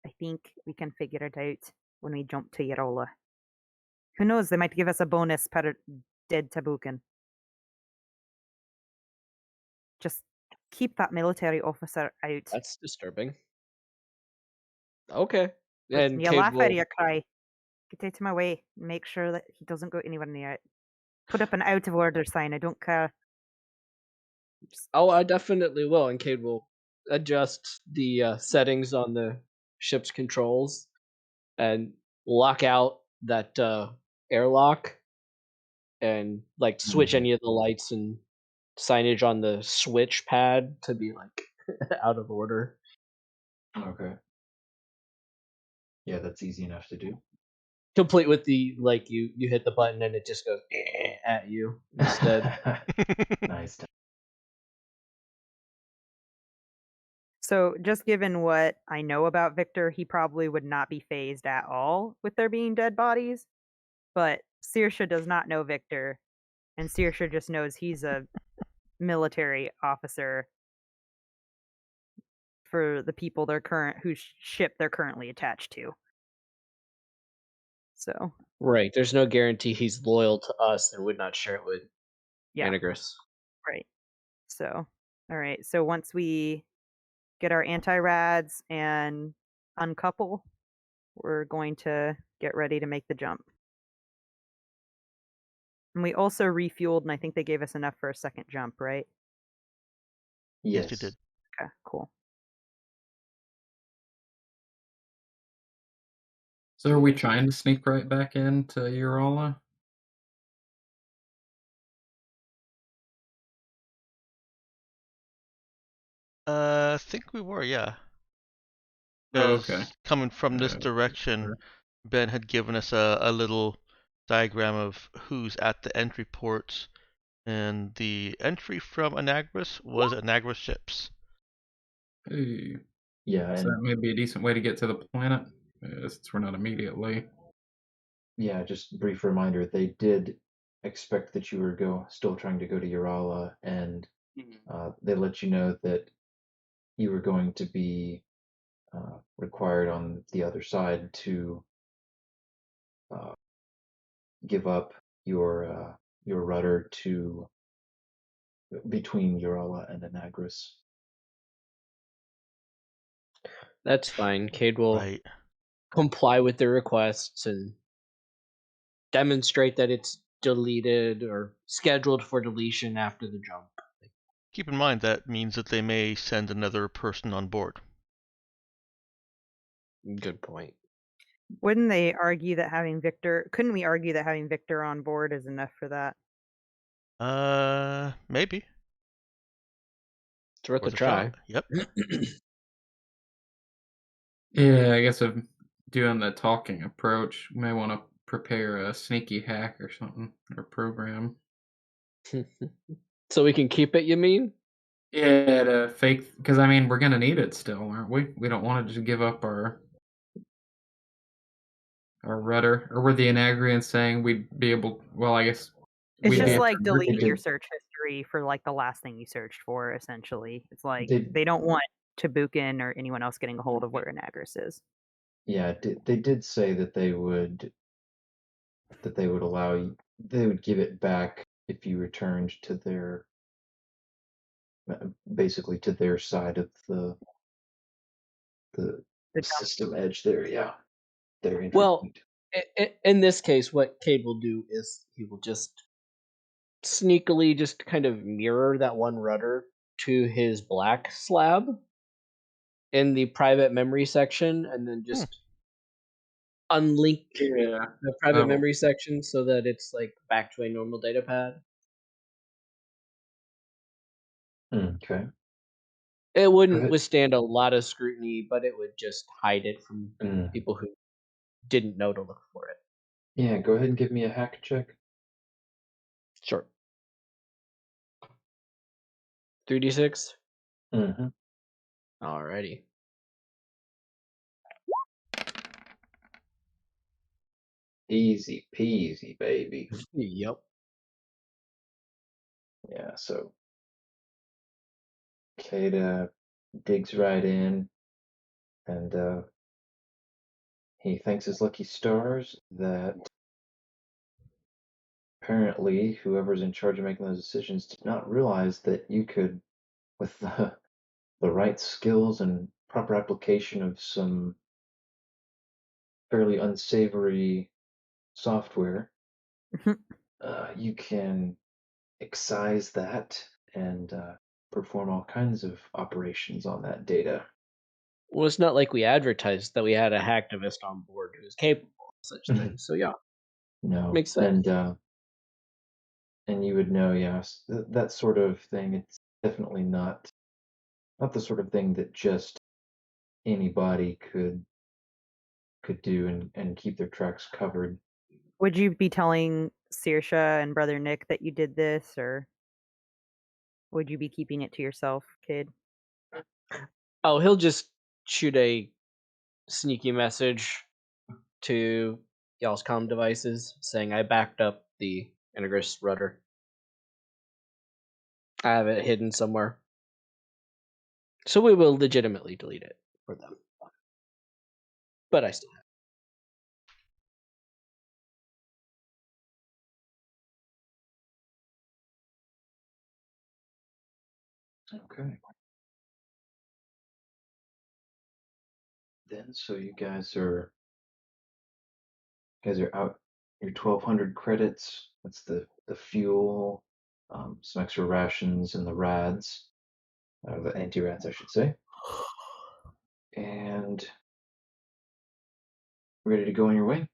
I think we can figure it out when we jump to Yarola. Who knows? They might give us a bonus per dead Tabukan. Just keep that military officer out. That's disturbing. Okay. Listen, And you Cade laugh out will. of your cry. Get out of my way and make sure that he doesn't go anywhere near it. Put up an out of order sign. I don't care. Oh, I definitely will. And Cade will adjust the settings on the ship's controls and lock out that airlock and like switch Mhm. any of the lights and signage on the switch pad to be like out of order. Okay. Yeah, that's easy enough to do. Complete with the like you hit the button and it just goes at you instead. Nice. So, just given what I know about Victor, he probably would not be phased at all with there being dead bodies. But Saoirse does not know Victor, and Saoirse just knows he's a military officer for the people whose ship they're currently attached to. So, Right. There's no guarantee he's loyal to us and would not share it with yeah, Anagris. right. So, all right. So once we get our anti-rads and uncouple, we're going to get ready to make the jump. And we also refueled, and I think they gave us enough for a second jump, right? Yes, you Yes. did. Okay, cool. so are we trying to sneak right back into Uraula? I think we were, yeah. Oh, Because okay. coming from this direction, Sure. Ben had given us a little diagram of who's at the entry ports, and the entry from Anagras was Anagras ships. Hey, Yeah, so that and may be a decent way to get to the planet, since we're not immediately. yeah, just brief reminder, they did expect that you were still trying to go to Urala, and they let you know that you were going to be required on the other side to uh, give up your rudder to between Urala and Anagras. That's fine. Cade will Right. comply with their requests and demonstrate that it's deleted or scheduled for deletion after the jump. Keep in mind that means that they may send another person on board. Good point. Wouldn't they argue that having Victor? Couldn't we argue that having Victor on board is enough for that? Maybe. It's worth a Worth a try. shot. Yep. Yeah, I guess of doing the talking approach, we may want to prepare a sneaky hack or something, or program. So we can keep it, you mean? Yeah, to fake, because I mean, we're gonna need it still, aren't we? We don't want to just give up our rudder, or were the Anagrians saying we'd be able? Well, I guess It's we'd be just able like to deleting did- your search history for like the last thing you searched for. Essentially, it's like They- they don't want Tabukan or anyone else getting a hold of where Anagras is. Yeah, they did say that they would allow you, they would give it back if you returned to their basically to their side of the The dump. system edge there. Yeah, their entry Well, point. in this case, what Cade will do is he will just sneakily just kind of mirror that one rudder to his black slab in the private memory section, and then just unlink Yeah. the private Oh. memory section so that it's like back to a normal data pad. Okay. It wouldn't ahead. withstand a lot of scrutiny, but it would just hide it from Mm. people who didn't know to look for it. Yeah, go ahead and give me a hack check. Sure. 3d6. Mm-hmm. Alrighty. Easy peasy, baby. Yep. Yeah, so Kada digs right in, and he thanks his lucky stars that apparently whoever's in charge of making those decisions did not realize that you could, with the right skills and proper application of some fairly unsavory software, you can excise that and perform all kinds of operations on that data. Well, it's not like we advertised that we had a hacktivist on board who is capable of such Mhm. things. So yeah, No, makes sense. And you would know, yes, that sort of thing. It's definitely not the sort of thing that just anybody could do and keep their tracks covered. Would you be telling Saoirse and Brother Nick that you did this, or would you be keeping it to yourself, kid? Oh, he'll just shoot a sneaky message to y'all's comm devices saying I backed up the Integris rudder. I have it hidden somewhere. So we will legitimately delete it for them. But I still have Okay. Then, so you guys are out your 1,200 credits. That's the fuel, some extra rations, and the rads, the anti-rads, I should say, and ready to go on your way.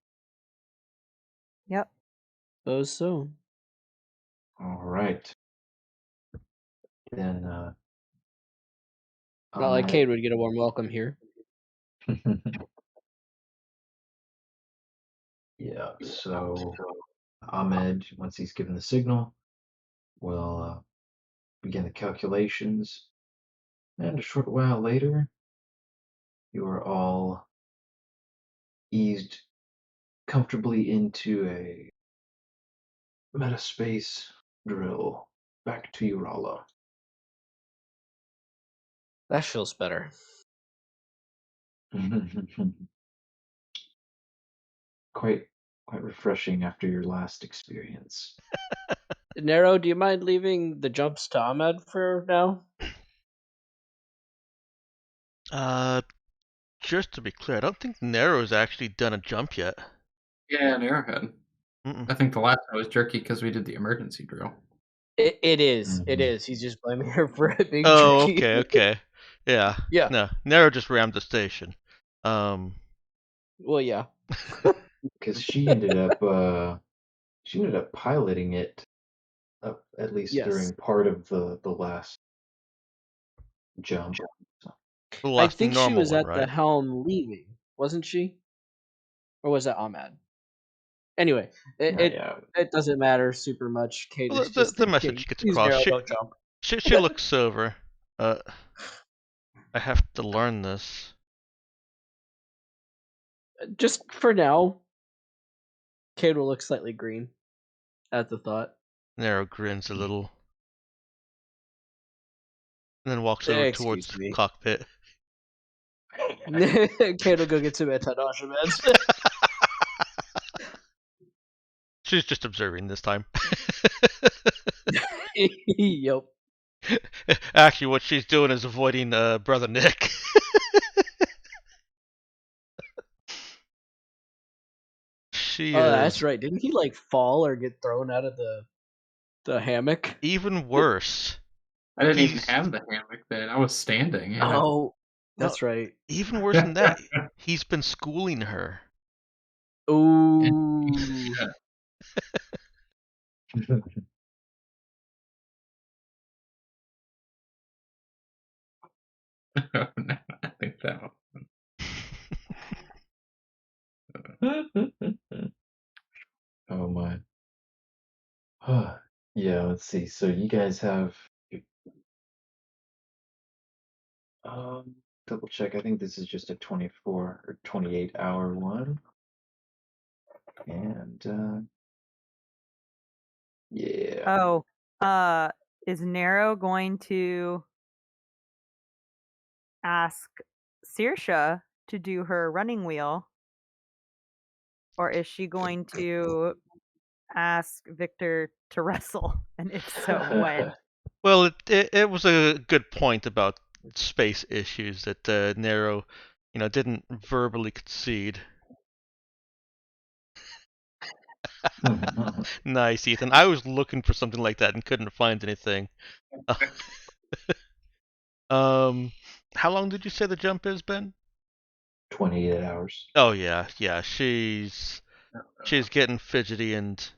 Yep. suppose so. All right. Then, Not like Ahmed. Cade would get a warm welcome here. Yeah. So Ahmed, once he's given the signal, will begin the calculations, and a short while later, you are all eased comfortably into a metaspace drill back to Urala. That feels better. quite refreshing after your last experience. Nero, do you mind leaving the jumps to Ahmed for now? Just to be clear, I don't think Nero's actually done a jump yet. Yeah, an arrowhead. Mm-mm. I think the last one was jerky because we did the emergency drill. It is. Mhm. It is. He's just blaming her for it being Oh, tricky. okay. Yeah. Yeah. No, Nero just rammed the station. Well, yeah. Because she ended up piloting it up at least Yes. during part of the last jump. The I last think she normal was one, at the right? helm leaving, wasn't she? Or was that Ahmed? Anyway, Yeah. it doesn't matter super much. Kate Well, is just the thinking, message gets "Please, across. Nero, don't jump." She looks over. I have to learn this. Just for now, Kate will look slightly green at the thought. Nero grins a little, and then walks over towards Excuse the me. cockpit. Kate will go get some anti-nausea meds. She's just observing this time. Yep. Actually, what she's doing is avoiding Brother Nick. She Oh, is that's right. Didn't he like fall or get thrown out of the hammock? even worse. I didn't even He's have the hammock then. I was standing. Yeah. Oh, well, that's right. even worse than that. He's been schooling her. Ooh. Yeah. Oh, no, I think that one. Oh my. Yeah, let's see. So you guys have double check. I think this is just a 24 or 28-hour one. And yeah. Oh, is Nero going to ask Saoirse to do her running wheel, or is she going to ask Victor to wrestle? And if so, when? Well, it was a good point about space issues that Nero, didn't verbally concede. Nice, Ethan. I was looking for something like that and couldn't find anything. How long did you say the jump is, Ben? 28 hours. Oh yeah, yeah. She's getting fidgety and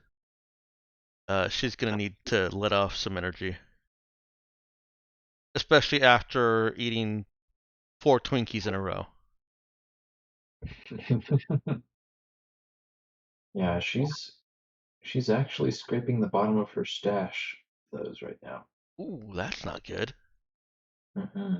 she's gonna need to let off some energy, especially after eating 4 Twinkies in a row. Yeah, she's actually scraping the bottom of her stash of those right now. Ooh, that's not good. Hmm.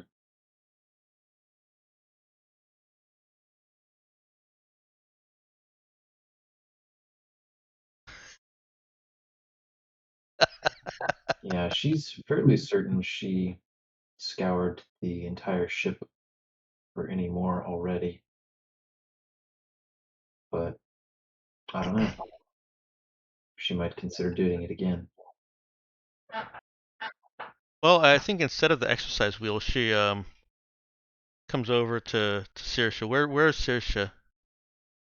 Yeah, she's fairly certain she scoured the entire ship for any more already, but I don't know. She might consider doing it again. Well, I think instead of the exercise wheel, she comes over to Saoirse. Where's Saoirse?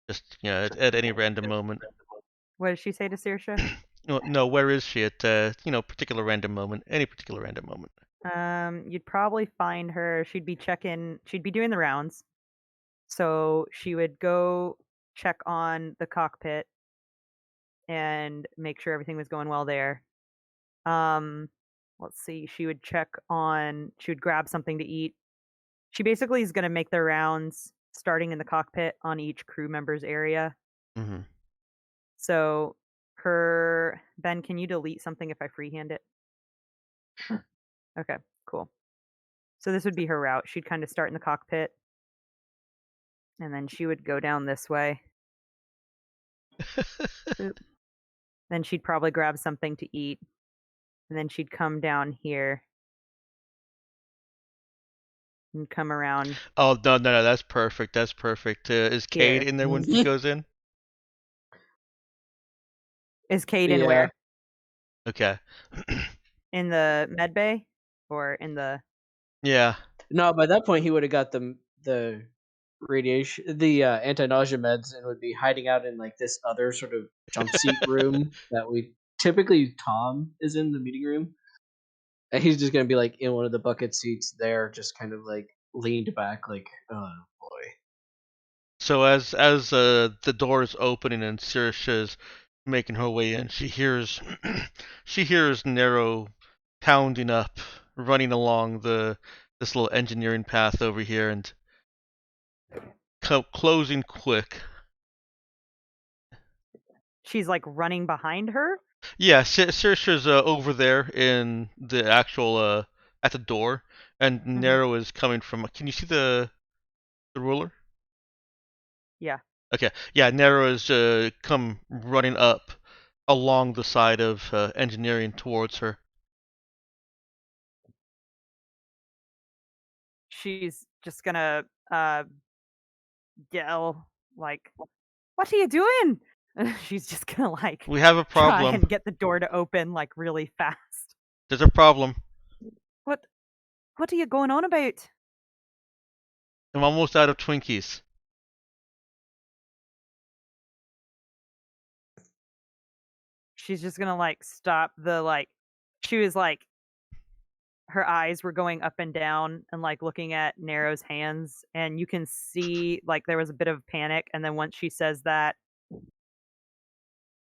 Just at any random moment. What did she say to Saoirse? No, where is she at particular random moment? Any particular random moment. You'd probably find her. She'd be doing the rounds. So she would go check on the cockpit and make sure everything was going well there. Let's see. She would grab something to eat. She basically is going to make the rounds starting in the cockpit on each crew member's area. Mm-hmm. So Ben, can you delete something if I freehand it? Sure. Okay, cool. So this would be her route. She'd kind of start in the cockpit, and then she would go down this way. Then she'd probably grab something to eat, and then she'd come down here and come around Oh no, that's perfect. That's perfect. Is Cade here. in there when she goes in? Is Cade in Yeah. where? Okay. In the med bay, or in the? Yeah. No, by that point he would have got the radiation, the anti-nausea meds, and would be hiding out in like this other sort of jump seat room that we typically Tom is in the meeting room, and he's just gonna be like in one of the bucket seats there, just kind of like leaned back, like, oh boy. So as the door is opening and Saoirse is making her way in, she hears she hears Nero pounding up, running along this little engineering path over here and closing quick. She's like running behind her. Yeah, Saoirse's over there in the actual at the door, and Nero is coming from. Can you see the ruler? Yeah. Okay, yeah, Nero is come running up along the side of engineering towards her. She's just gonna yell like, "What are you doing?" She's just gonna like We have a try problem. and get the door to open like really fast. There's a problem. What are you going on about? I'm almost out of Twinkies. She's just gonna like stop the like. She was like her eyes were going up and down and like looking at Narrow's hands, and you can see like there was a bit of panic, and then once she says that,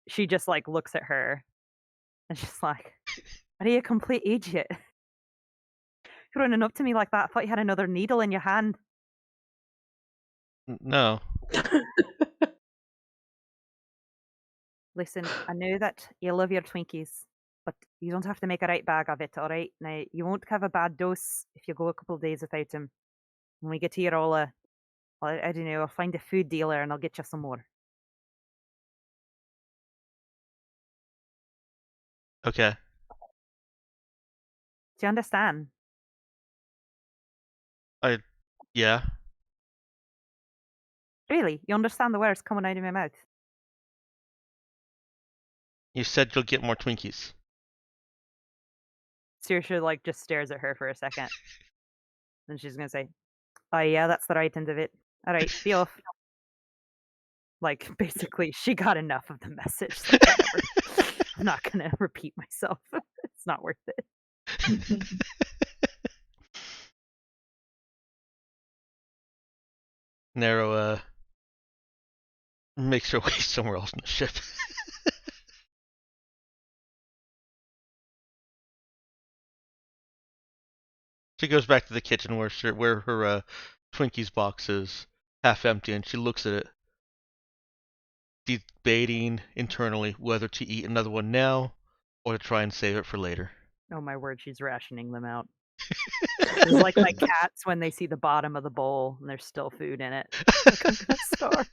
she just like looks at her and she's like, "Are you a complete idiot? You're running up to me like that. I thought you had another needle in your hand." No. Listen, I know that you love your Twinkies, but you don't have to make a right bag of it, alright? Now, you won't have a bad dose if you go a couple of days without them. When we get to Eurola, I don't know, I'll find a food dealer and I'll get you some more. Okay. Do you understand? Yeah. Really? You understand the words coming out of my mouth? You said you'll get more Twinkies. Saoirse, like, just stares at her for a second. Then she's gonna say, "Oh yeah, that's the right end of it. Alright, be off." Like, basically, she got enough of the message. Like, whatever. I'm not gonna repeat myself. It's not worth it. Narrow makes her way somewhere else in the ship. She goes back to the kitchen where her Twinkies box is half empty, and she looks at it, debating internally whether to eat another one now or to try and save it for later. Oh my word, she's rationing them out. It's like my cats when they see the bottom of the bowl and there's still food in it. Like, I'm gonna starve.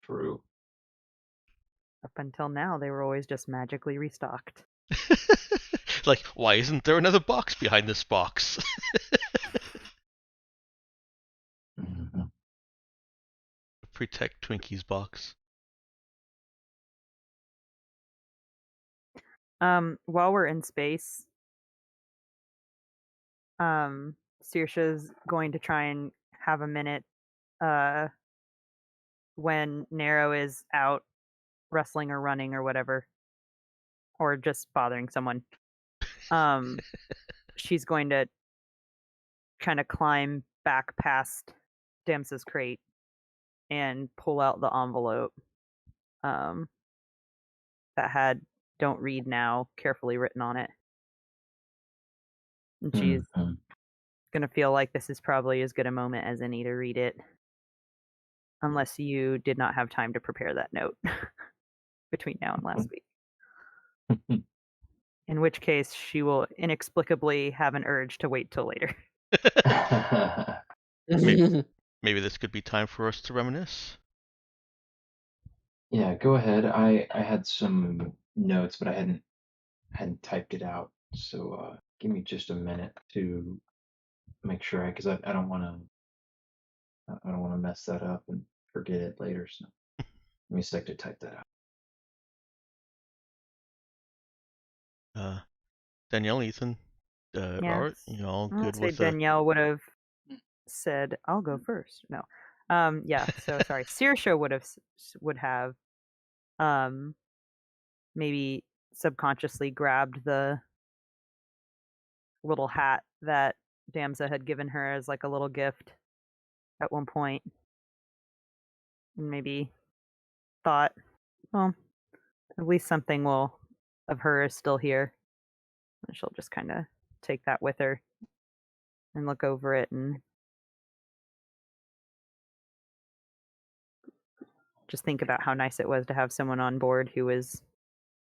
True. Up until now, they were always just magically restocked. Like, why isn't there another box behind this box? Mhm. Protect Twinkies box. While we're in space, Saoirse's going to try and have a minute when Narrow is out wrestling or running or whatever, or just bothering someone. She's going to kind of climb back past Damsa's crate and pull out the envelope that had "Don't read now" carefully written on it. And she's Mhm. going to feel like this is probably as good a moment as any to read it. Unless you did not have time to prepare that note between now and last week. In which case, she will inexplicably have an urge to wait till later. Maybe this could be time for us to reminisce. Yeah, go ahead. I had some notes, but I hadn't typed it out. So give me just a minute to make sure because I don't want to mess that up and forget it later. So give me a sec to type that out. Danielle, Ethan, Robert, you all I would good say with Danielle would have said, "I'll go first." No. Yeah, so sorry. Saoirse would have maybe subconsciously grabbed the little hat that Damsa had given her as like a little gift at one point. And maybe thought, well, at least something of her is still here. And she'll just kind of take that with her and look over it and just think about how nice it was to have someone on board who was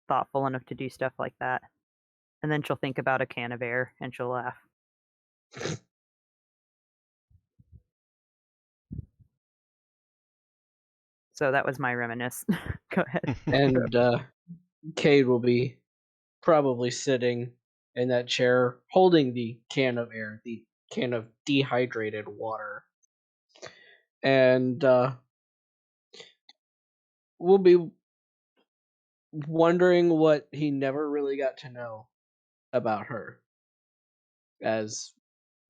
thoughtful enough to do stuff like that. And then she'll think about a can of air and she'll laugh. So that was my reminisce. Go ahead. And Cade will be probably sitting in that chair holding the can of air, the can of dehydrated water. And we'll be wondering what he never really got to know about her, as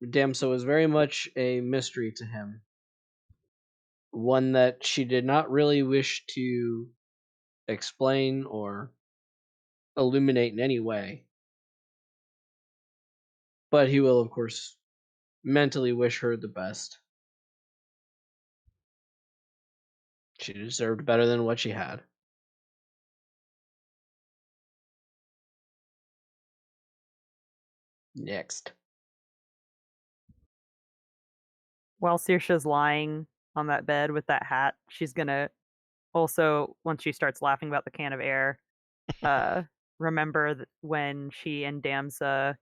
Damso is very much a mystery to him. one that she did not really wish to explain or illuminate in any way. But he will, of course, mentally wish her the best. She deserved better than what she had. Next. While Saoirse's lying on that bed with that hat, she's gonna also, once she starts laughing about the can of air, remember when she and Damsa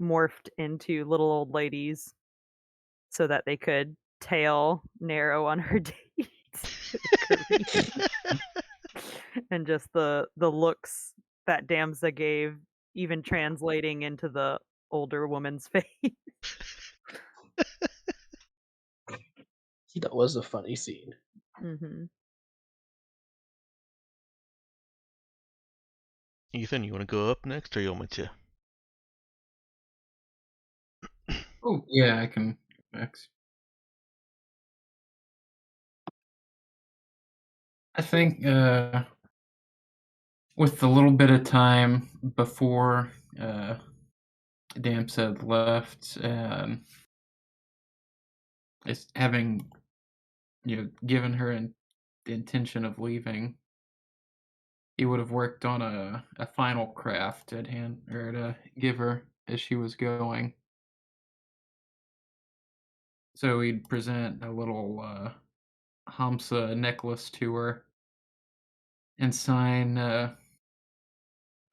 morphed into little old ladies so that they could tail Nero on her dates. And just the looks that Damsa gave, even translating into the older woman's face. That was a funny scene. Mm-hmm. Ethan, you want to go up next, or you want me to? Oh, yeah, I can next. I think with the little bit of time before Damsa had left, it's having given her the intention of leaving, he would have worked on a final craft at hand or to give her as she was going. So he'd present a little Hamsa necklace to her and sign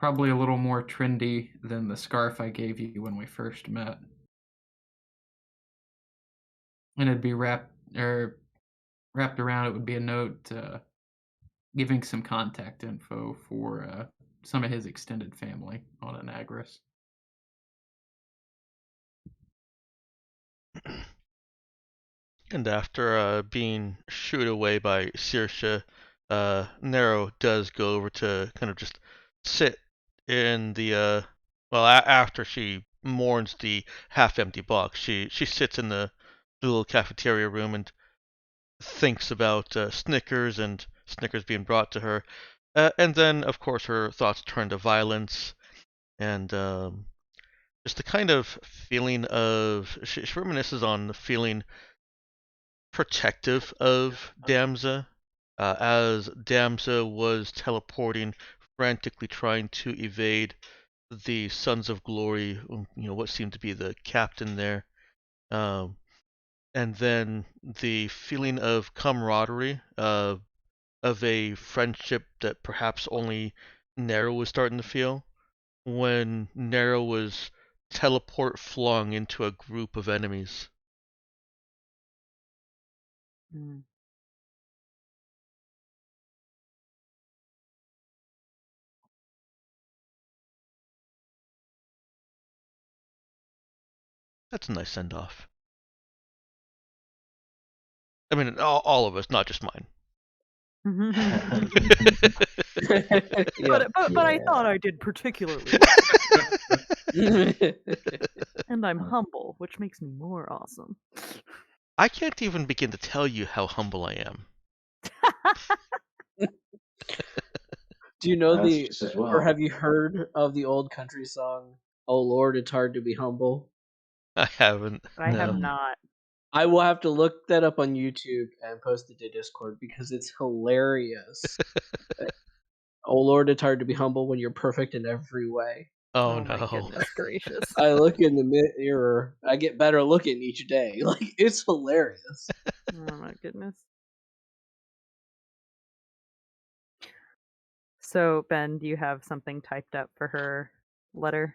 probably a little more trendy than the scarf I gave you when we first met. And it'd be wrapped around. It would be a note giving some contact info for some of his extended family on Anagris. And after being shooed away by Saoirse, Nero does go over to kind of just sit in the after she mourns the half-empty box, she sits in the little cafeteria room and thinks about Snickers and Snickers being brought to her, and then of course her thoughts turn to violence and just the kind of feeling of she reminisces on the feeling protective of Damsa, as Damsa was teleporting, frantically trying to evade the Sons of Glory, what seemed to be the captain there. Um, and then the feeling of camaraderie, of a friendship that perhaps only Nero was starting to feel when Nero was teleport flung into a group of enemies. Mm. That's a nice send off. I mean, all of us, not just mine. But I thought I did particularly well. And I'm humble, which makes me more awesome. I can't even begin to tell you how humble I am. Do you know That's just as well. or have you heard of the old country song, "Oh Lord, it's hard to be humble"? I haven't. I have No. not. I will have to look that up on YouTube and post it to Discord because it's hilarious. Oh Lord, it's hard to be humble when you're perfect in every way. Oh, my no. goodness gracious. I look in the mirror. I get better looking each day. Like, it's hilarious. Oh my goodness. So, Ben, do you have something typed up for her letter?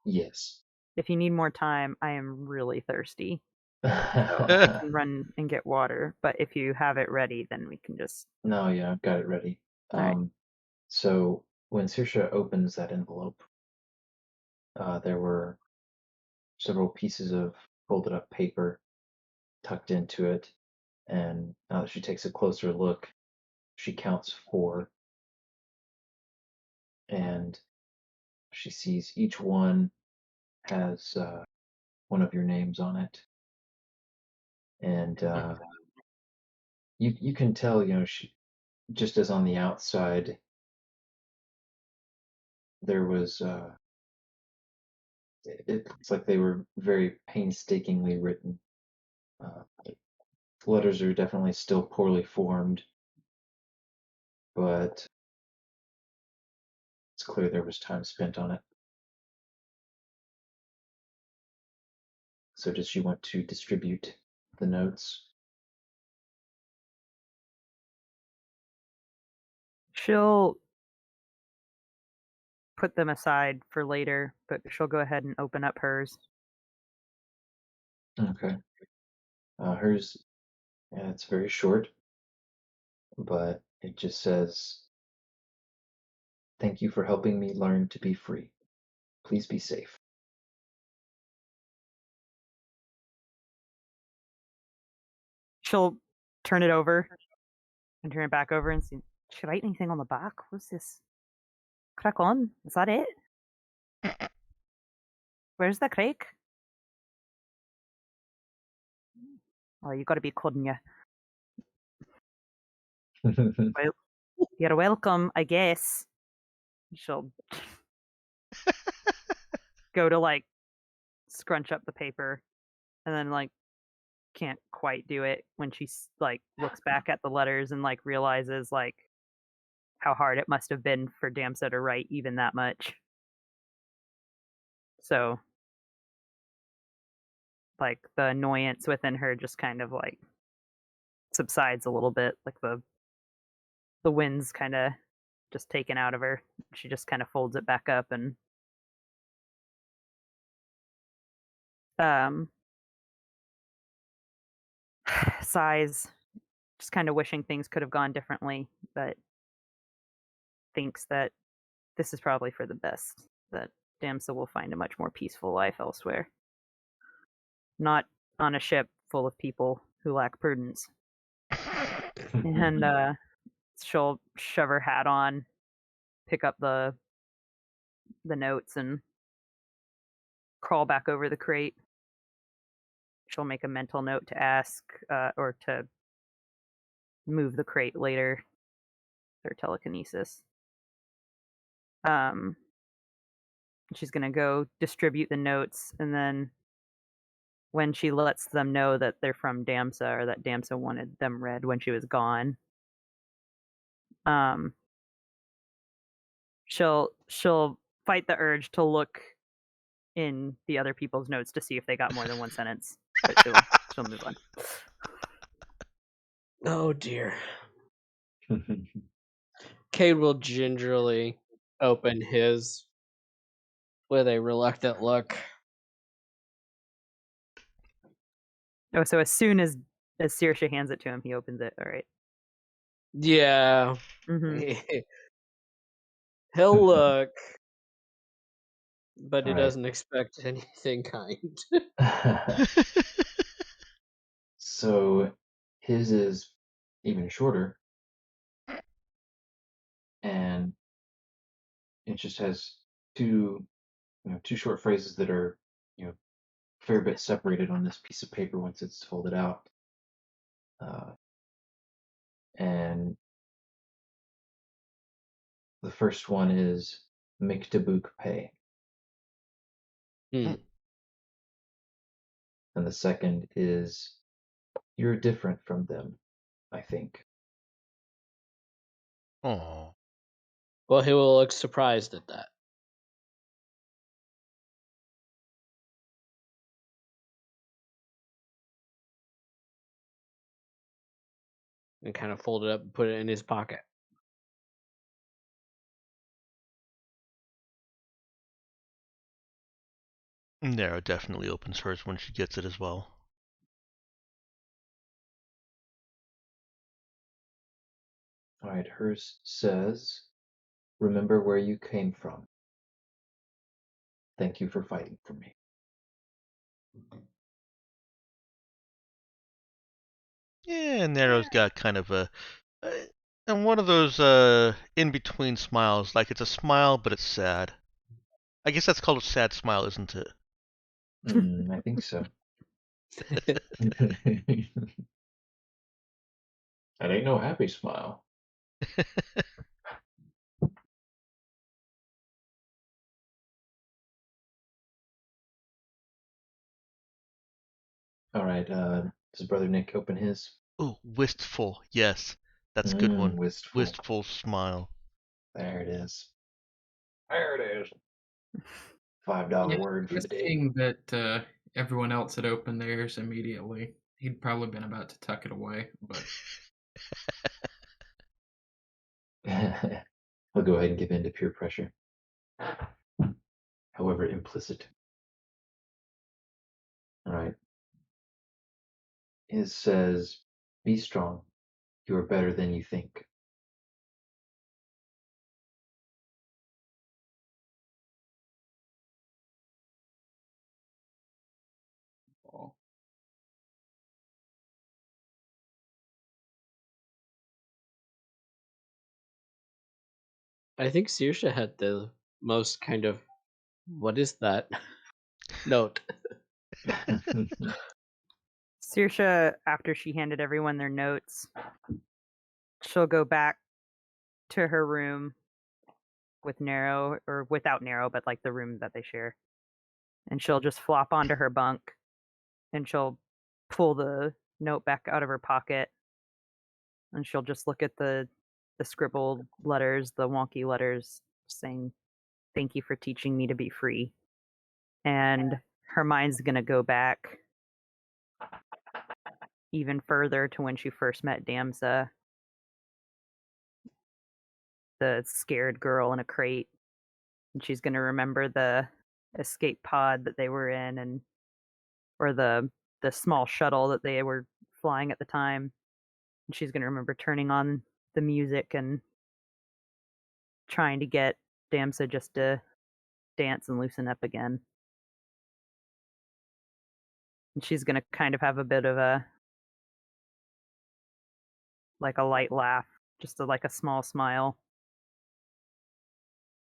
Yes. If you need more time, I am really thirsty. I can run and get water, but if you have it ready, then we can just. No, yeah, I've got it ready. All right. So when Saoirse opens that envelope, there were several pieces of folded up paper tucked into it, and now that she takes a closer look, she counts 4, and she sees each one has one of your names on it, and you can tell, she just as on the outside there was it looks like they were very painstakingly written. The letters are definitely still poorly formed, but it's clear there was time spent on it. So does she want to distribute the notes? She'll put them aside for later, but she'll go ahead and open up hers. Okay. Hers, yeah, it's very short, but it just says, "Thank you for helping me learn to be free. Please be safe." She'll turn it over and turn it back over and see. Did she write anything on the back? What's this? Crack on? Is that it? Where's the crack? Oh, you gotta be kidding you. Well, you're welcome, I guess. She'll go to like scrunch up the paper and then like can't quite do it when she like looks back at the letters and like realizes like how hard it must have been for Damsa to write even that much. So like the annoyance within her just kind of like subsides a little bit, like the wind's kind of just taken out of her. She just kind of folds it back up and sighs, just kind of wishing things could have gone differently, but thinks that this is probably for the best, that Damsa will find a much more peaceful life elsewhere. Not on a ship full of people who lack prudence. And she'll shove her hat on, pick up the notes, and crawl back over the crate. She'll make a mental note to ask or to move the crate later. Their telekinesis. She's gonna go distribute the notes, and then when she lets them know that they're from Damsa or that Damsa wanted them read when she was gone, she'll fight the urge to look in the other people's notes to see if they got more than one sentence. But she'll move on. Oh dear. Cade will gingerly open his with a reluctant look. Oh, so as soon as Saoirse hands it to him, he opens it. All right. Yeah. Mm-hmm. He'll look, but he All right. doesn't expect anything kind. So his is even shorter, and it just has two short phrases that are a fair bit separated on this piece of paper once it's folded out. And the first one is Miktabuk Pay. Hmm. And the second is, "You're different from them, I think." Oh. Well, he will look surprised at that. And kind of fold it up and put it in his pocket. Nero definitely opens hers when she gets it as well. All right, hers says, "Remember where you came from. Thank you for fighting for me." Yeah, Nero's got kind of and one of those in-between smiles, like it's a smile but it's sad. I guess that's called a sad smile, isn't it? I think so. That ain't no happy smile. All right. Does Brother Nick open his? Ooh, wistful. Yes, that's a good one. Wistful. Wistful smile. There it is. There it is. $5 word for the day. Seeing that everyone else had opened theirs immediately, he'd probably been about to tuck it away, but I'll go ahead and give in to peer pressure. However implicit. All right. It says, be strong. You are better than you think. oh, I think Saoirse had the most kind of what is that note. Saoirse, after she handed everyone their notes, she'll go back to her room with Nero, or without Nero, but like the room that they share. And she'll just flop onto her bunk and she'll pull the note back out of her pocket and she'll just look at the scribbled letters, the wonky letters saying, "Thank you for teaching me to be free." And her mind's going to go back even further to when she first met Damsa, the scared girl in a crate. And she's going to remember the escape pod that they were in, and or the small shuttle that they were flying at the time. And she's going to remember turning on the music and trying to get Damsa just to dance and loosen up again. And she's going to kind of have a bit of a light laugh, just like a small smile.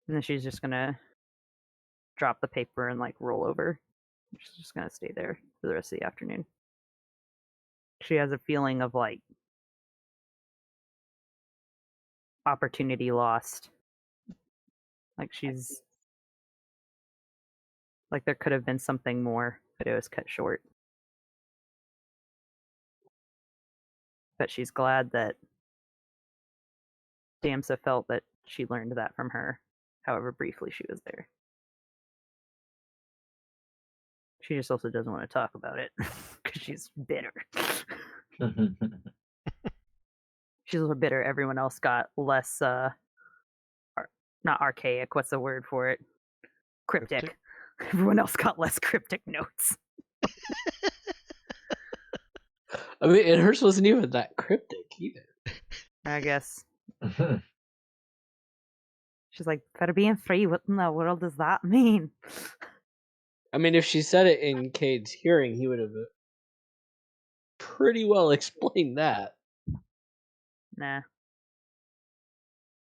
And then she's just going to drop the paper and like roll over. She's just going to stay there for the rest of the afternoon. She has a feeling of like opportunity lost. Like she's like there could have been something more, but it was cut short. But she's glad that Damsa felt that she learned that from her, however briefly she was there. She just also doesn't want to talk about it because she's bitter. She's a little bitter. Everyone else got less, not archaic. What's the word for it? Cryptic. Everyone else got less cryptic notes. I mean, and hers wasn't even that cryptic either. I guess. She's like, for being free, what in the world does that mean? I mean, if she said it in Cade's hearing, he would have pretty well explained that. Nah.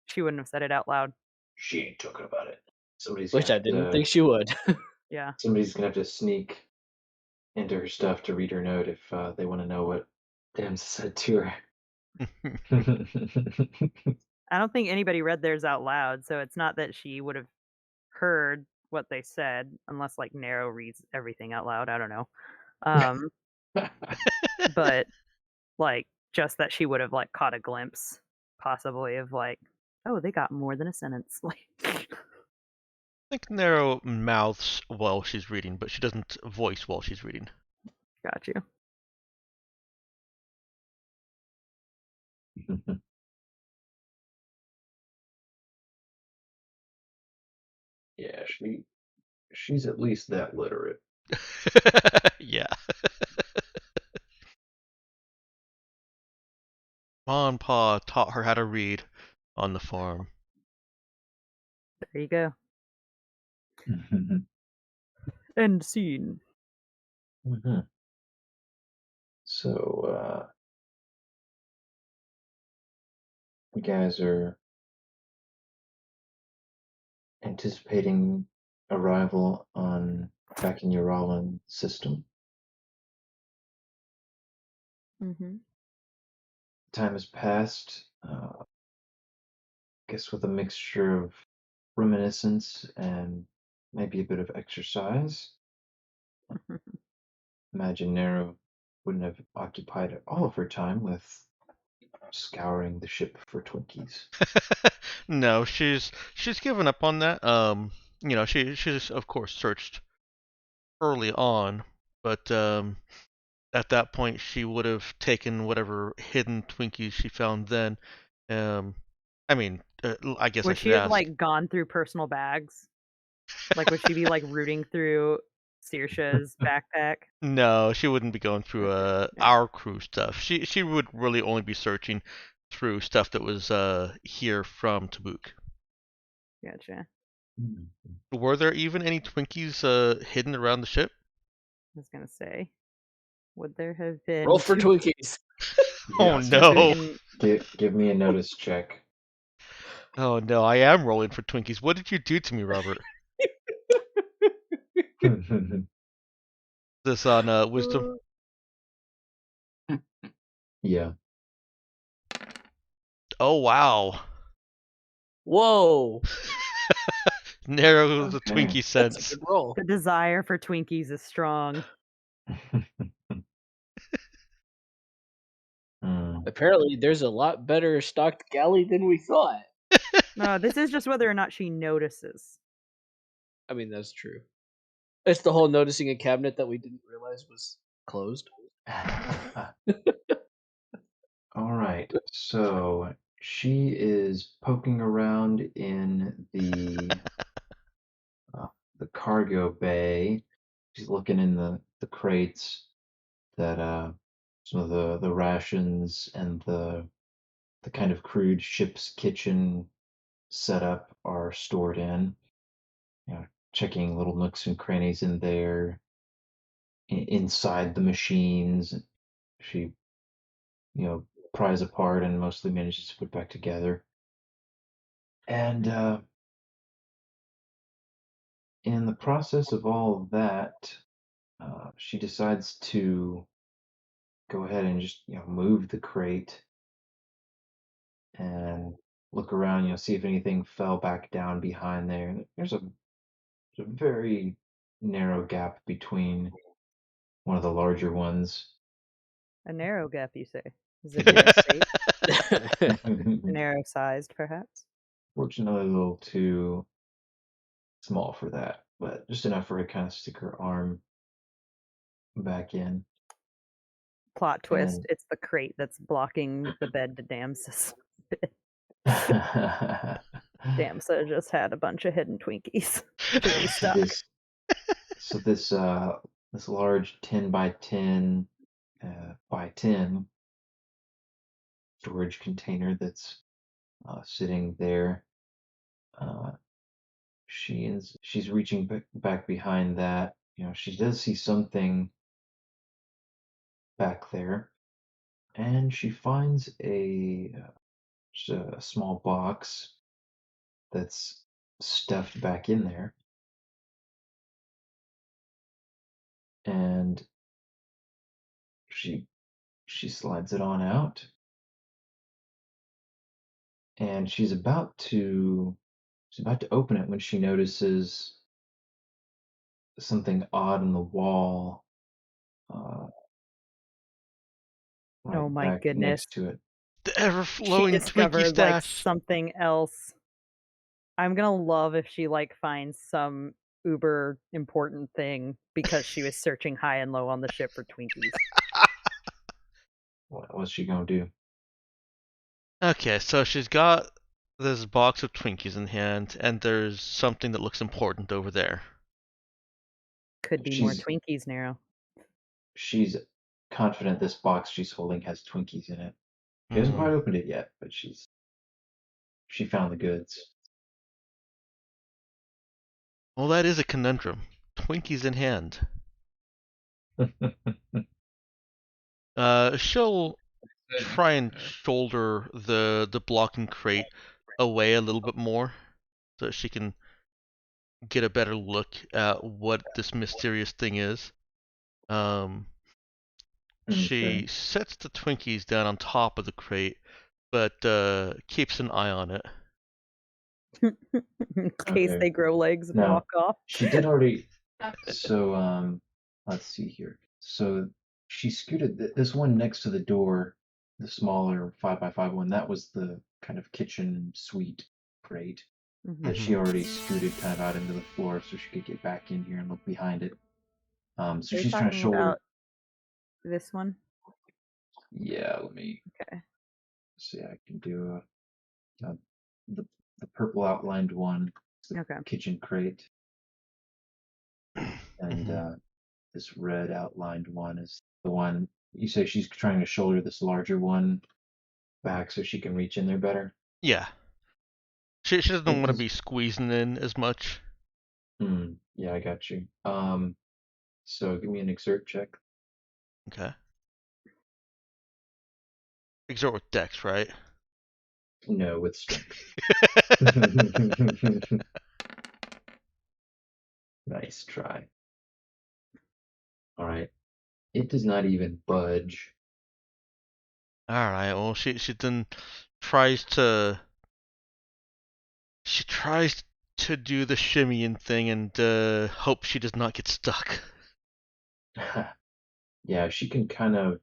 She wouldn't have said it out loud. She ain't talking about it. Which I didn't think she would. Yeah. Somebody's gonna have to sneak into her stuff to read her note if they want to know what Damsa said to her. I don't think anybody read theirs out loud, so it's not that she would have heard what they said, unless like Nero reads everything out loud. I don't know. But like just that she would have like caught a glimpse, possibly, of like, oh, they got more than a sentence. Like, I think Nero mouths while she's reading, but she doesn't voice while she's reading. got you. Yeah, she's at least that literate. Yeah. Ma and Pa taught her how to read on the farm. There you go. End scene. So, you guys are anticipating arrival back in time has passed, I guess with a mixture of reminiscence and maybe a bit of exercise, imagine Nero wouldn't have occupied all of her time with scouring the ship for Twinkies. No, she's given up on that. She's of course searched early on, but at that point she would have taken whatever hidden Twinkies she found then. I mean, I guess I Would should she have ask. like gone through personal bags? Like, would she be like rooting through Saoirse's backpack? No, she wouldn't be going through our crew stuff. She would really only be searching through stuff that was here from Tabuk. Gotcha. Were there even any Twinkies hidden around the ship? I was gonna say, would there have been? Roll for Twinkies. Oh Yes. no! Give me a notice check. Oh no! I am rolling for Twinkies. What did you do to me, Robert? This on wisdom? Yeah. Oh wow! Whoa. Narrow the Okay. Twinkie That's sense. a good roll. The desire for Twinkies is strong. Apparently, there's a lot better stocked galley than we thought. No, this is just whether or not she notices. I mean, that's true. It's the whole noticing a cabinet that we didn't realize was closed. All right. So she is poking around in the cargo bay. She's looking in the crates that some of the rations and the kind of crude ship's kitchen setup are stored in. You know, checking little nooks and crannies in there. Inside the machines, she, pries apart and mostly manages to put back together. And in the process of all of that, she decides to go ahead and just move the crate and look around, see if anything fell back down behind there. There's a very narrow gap between one of the larger ones. A narrow gap, you say? Is it near a safe? Narrow-sized, perhaps? Fortunately, a little too small for that, but just enough for her to kind of stick her arm back in. Plot twist, And it's the crate that's blocking the bed to Damsa's bed. Damsa just had a bunch of hidden Twinkies to restock. This large 10 by 10 by 10 storage container that's sitting there. She's reaching back behind that. She does see something back there, and she finds just a small box that's stuffed back in there. And she slides it on out, and she's about to open it when she notices something odd in the wall. Right Oh my back goodness. next to it. The She ever-flowing Twinkie discovered like stash. something else. I'm gonna love if she like finds some uber important thing because she was searching high and low on the ship for Twinkies. What's she gonna do? Okay, so she's got this box of Twinkies in hand, and there's something that looks important over there. Could be more Twinkies, Nero. She's confident this box she's holding has Twinkies in it. She hasn't quite opened it yet, but she found the goods. Well, that is a conundrum. Twinkies in hand. She'll try and shoulder the blocking crate away a little bit more so she can get a better look at what this mysterious thing is. She Okay. sets the Twinkies down on top of the crate, but keeps an eye on it. In case Okay. they grow legs and Now, walk off. she did already. So, let's see here. So she scooted this one next to the door, the smaller 5x5 one. That was the kind of kitchen suite crate that she already scooted kind of out into the floor so she could get back in here and look behind it. So Are you she's trying to talking shoulder. about this one? Yeah, let me Okay. see. I can do the purple outlined one. It's the Okay. kitchen crate, and this red outlined one is the one you say she's trying to shoulder this larger one back so she can reach in there better. Yeah. She doesn't Yeah, want to 'cause- be squeezing in as much. yeah, I got you. So give me an exert check. Okay. Exert with Dex, right? No, with strength. Nice try. All right. It does not even budge. Alright, well she then tries to do the shimmying thing and hope she does not get stuck. Yeah, she can kind of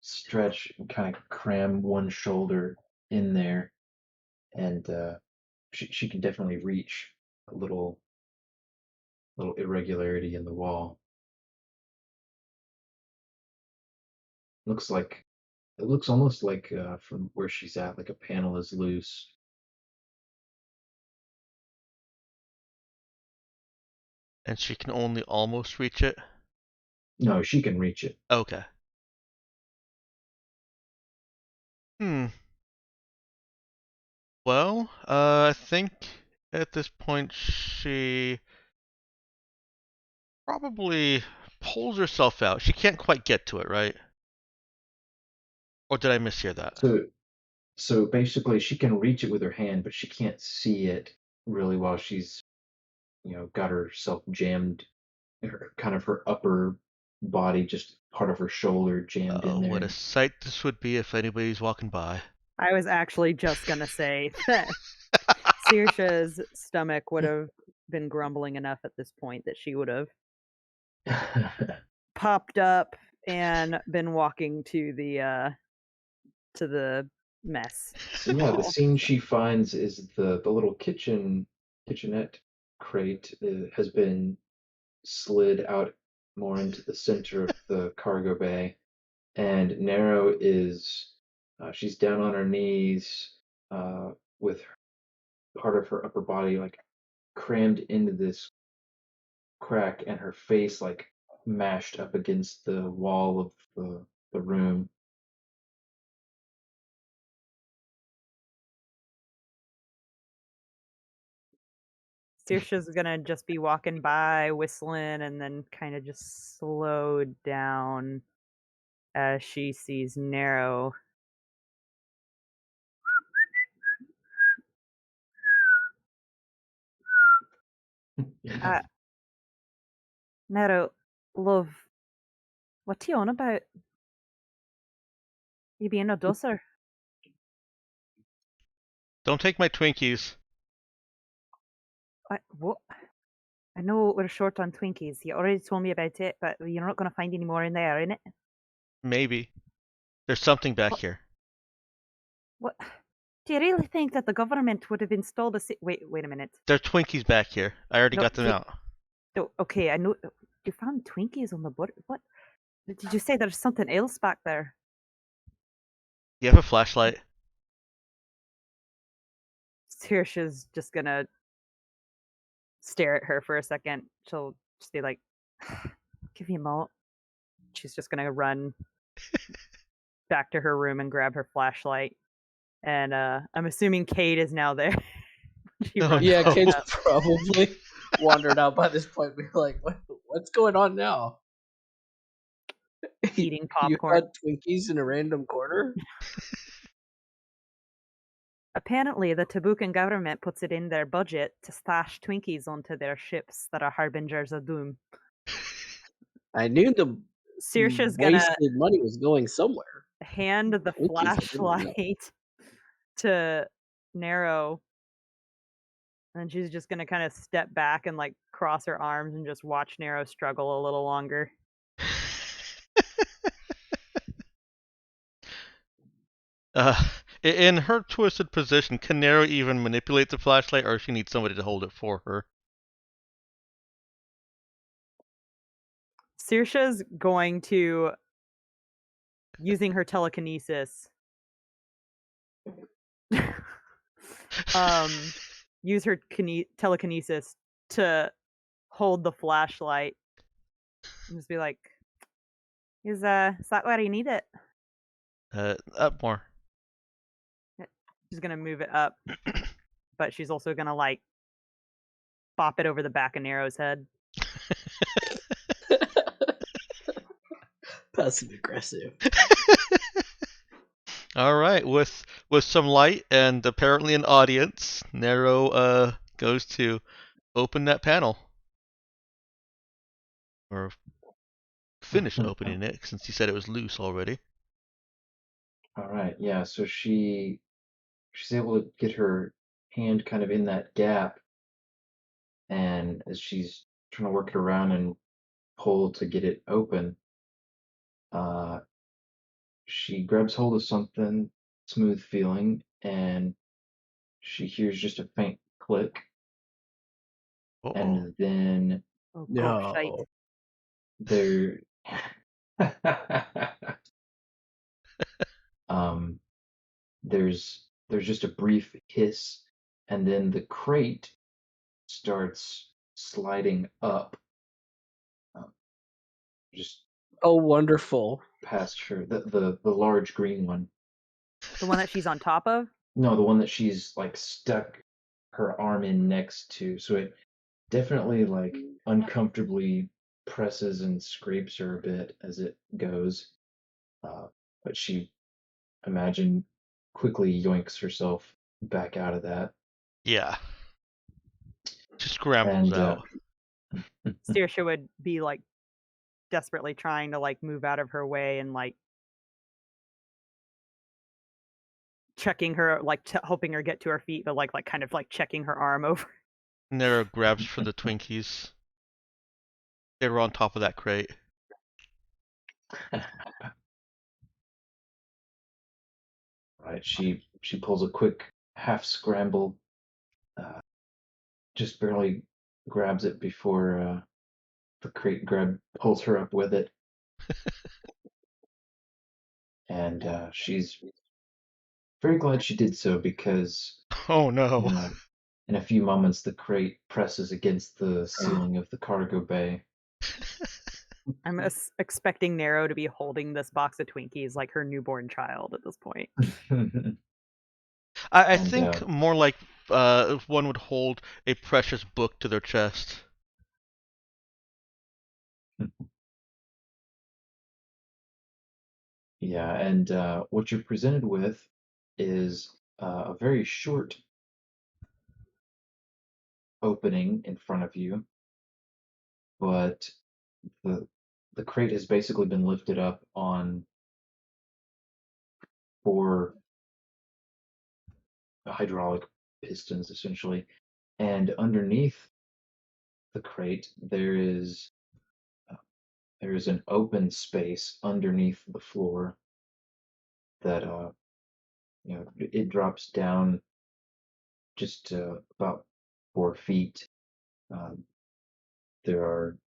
stretch and kind of cram one shoulder in there, and she can definitely reach a little irregularity in the wall. It looks almost like from where she's at, like a panel is loose. And she can only almost reach it. No, she can reach it. Okay. Well, I think at this point she probably pulls herself out. She can't quite get to it, right? Or did I mishear that? So basically, she can reach it with her hand, but she can't see it really while she's, got herself jammed, kind of her upper body, just part of her shoulder jammed in Oh, what there. a sight this would be if anybody's walking by. I was actually just gonna say that Saoirse's stomach would have been grumbling enough at this point that she would have popped up and been walking to the mess. So yeah, the scene she finds is the little kitchenette crate has been slid out more into the center of the cargo bay, and Nero is she's down on her knees with part of her upper body like crammed into this crack, and her face like mashed up against the wall of the room. Saoirse's gonna just be walking by, whistling, and then kind of just slow down as she sees Nero. Nero, love, what are you on about? You being a dosser? Don't take my Twinkies. What? I know we're short on Twinkies. You already told me about it, but you're not going to find any more in there, innit? Maybe. There's something back here. What? Do you really think that the government would have installed a... Wait a minute. There are Twinkies back here. I already got them out. No, okay, I know. You found Twinkies on the board. What? Did you say there's something else back there? You have a flashlight? Saoirse's just gonna stare at her for a second. She'll just be like, give me a moment. She's just gonna run back to her room and grab her flashlight. And I'm assuming Kate is now there. Yeah, Kate's probably wandered out by this point. We're like, what's going on now? Eating popcorn. You got Twinkies in a random corner? Apparently, the Tabukan government puts it in their budget to stash Twinkies onto their ships that are harbingers of doom. I knew the Saoirse's gonna wasted money was going somewhere. hand the Twinkies, I didn't know. flashlight to Nero, and she's just gonna kind of step back and like cross her arms and just watch Nero struggle a little longer. In her twisted position, can Nero even manipulate the flashlight, or she needs somebody to hold it for her? Saoirse's going to, using her telekinesis, use her telekinesis to hold the flashlight and just be like, is that where you need it? Up more. She's gonna move it up, but she's also gonna like bop it over the back of Nero's head. Passive aggressive. All right, with some light and apparently an audience, Nero goes to open that panel, or finish opening it since he said it was loose already. All right, yeah. So she's able to get her hand kind of in that gap, and as she's trying to work it around and pull to get it open, she grabs hold of something smooth feeling, and she hears just a faint click, Uh-oh. and then Oh, No. shite. there there's just a brief hiss, and then the crate starts sliding up, just Oh, wonderful. past her, the large green one. The one that she's on top of? No, the one that she's like stuck her arm in next to. So it definitely like uncomfortably presses and scrapes her a bit as it goes. But she, imagine, quickly yoinks herself back out of that. Yeah. She scrambles And out. Saoirse would be like desperately trying to like move out of her way and like checking her, like helping her get to her feet, but like kind of like checking her arm over. Nero grabs for the Twinkies. They were on top of that crate. right, she pulls a quick half scramble, just barely grabs it before the crate pulls her up with it. And she's very glad she did so, because Oh no. in a few moments the crate presses against the ceiling of the cargo bay. I'm expecting Nero to be holding this box of Twinkies like her newborn child at this point. I And, think more like if one would hold a precious book to their chest. Yeah, and what you're presented with is a very short opening in front of you, but the crate has basically been lifted up on 4 hydraulic pistons, essentially, and underneath the crate there is an open space underneath the floor that it drops down just about 4 feet. Um, there are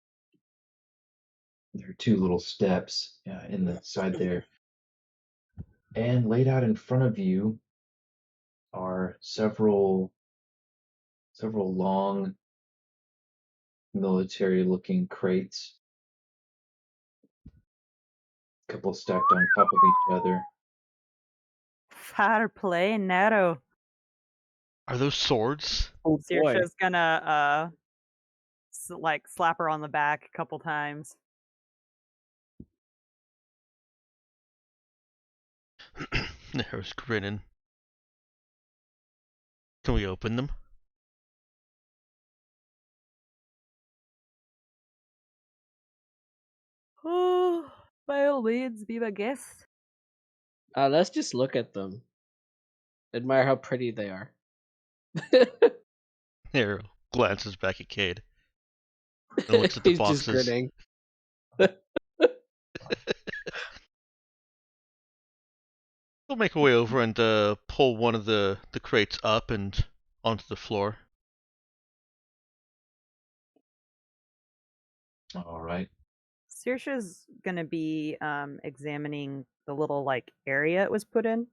2 little steps in the side there, and laid out in front of you are several long military-looking crates, a couple stacked on top of each other. Fair play, Nero. Are those swords? Oh boy. Saoirse's gonna like slap her on the back a couple times. Nero's grinning. Can we open them? Oh, By all means, be my guest. Let's just look at them. Admire how pretty they are. Nero glances back at Cade and looks at the He's just boxes. grinning. He'll make her way over and pull one of the crates up and onto the floor. All right. Saoirse's gonna be examining the little like area it was put in.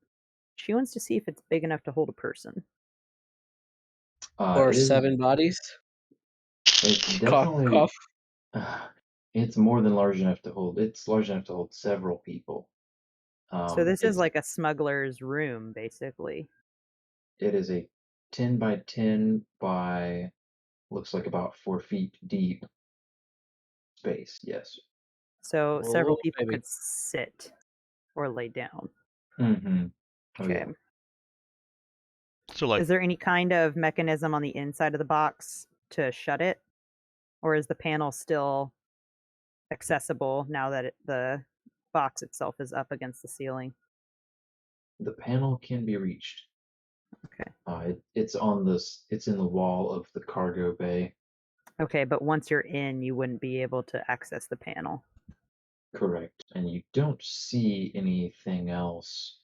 She wants to see if it's big enough to hold a person. Or It is. 7 bodies. It's Cough, definitely. cough. It's more than large enough to hold. It's large enough to hold several people. So this is It's like a smuggler's room, basically. it is a 10 by 10 by looks like about 4 feet deep space. Yes. So several Oh, people baby. could sit or lay down. Mm-hmm. Oh Okay. yeah. So like Is there any kind of mechanism on the inside of the box to shut it? Or is the panel still accessible now that the box itself is up against the ceiling? The panel can be reached. Okay. It's on this. It's in the wall of the cargo bay. Okay, but once you're in, you wouldn't be able to access the panel. Correct. And you don't see anything else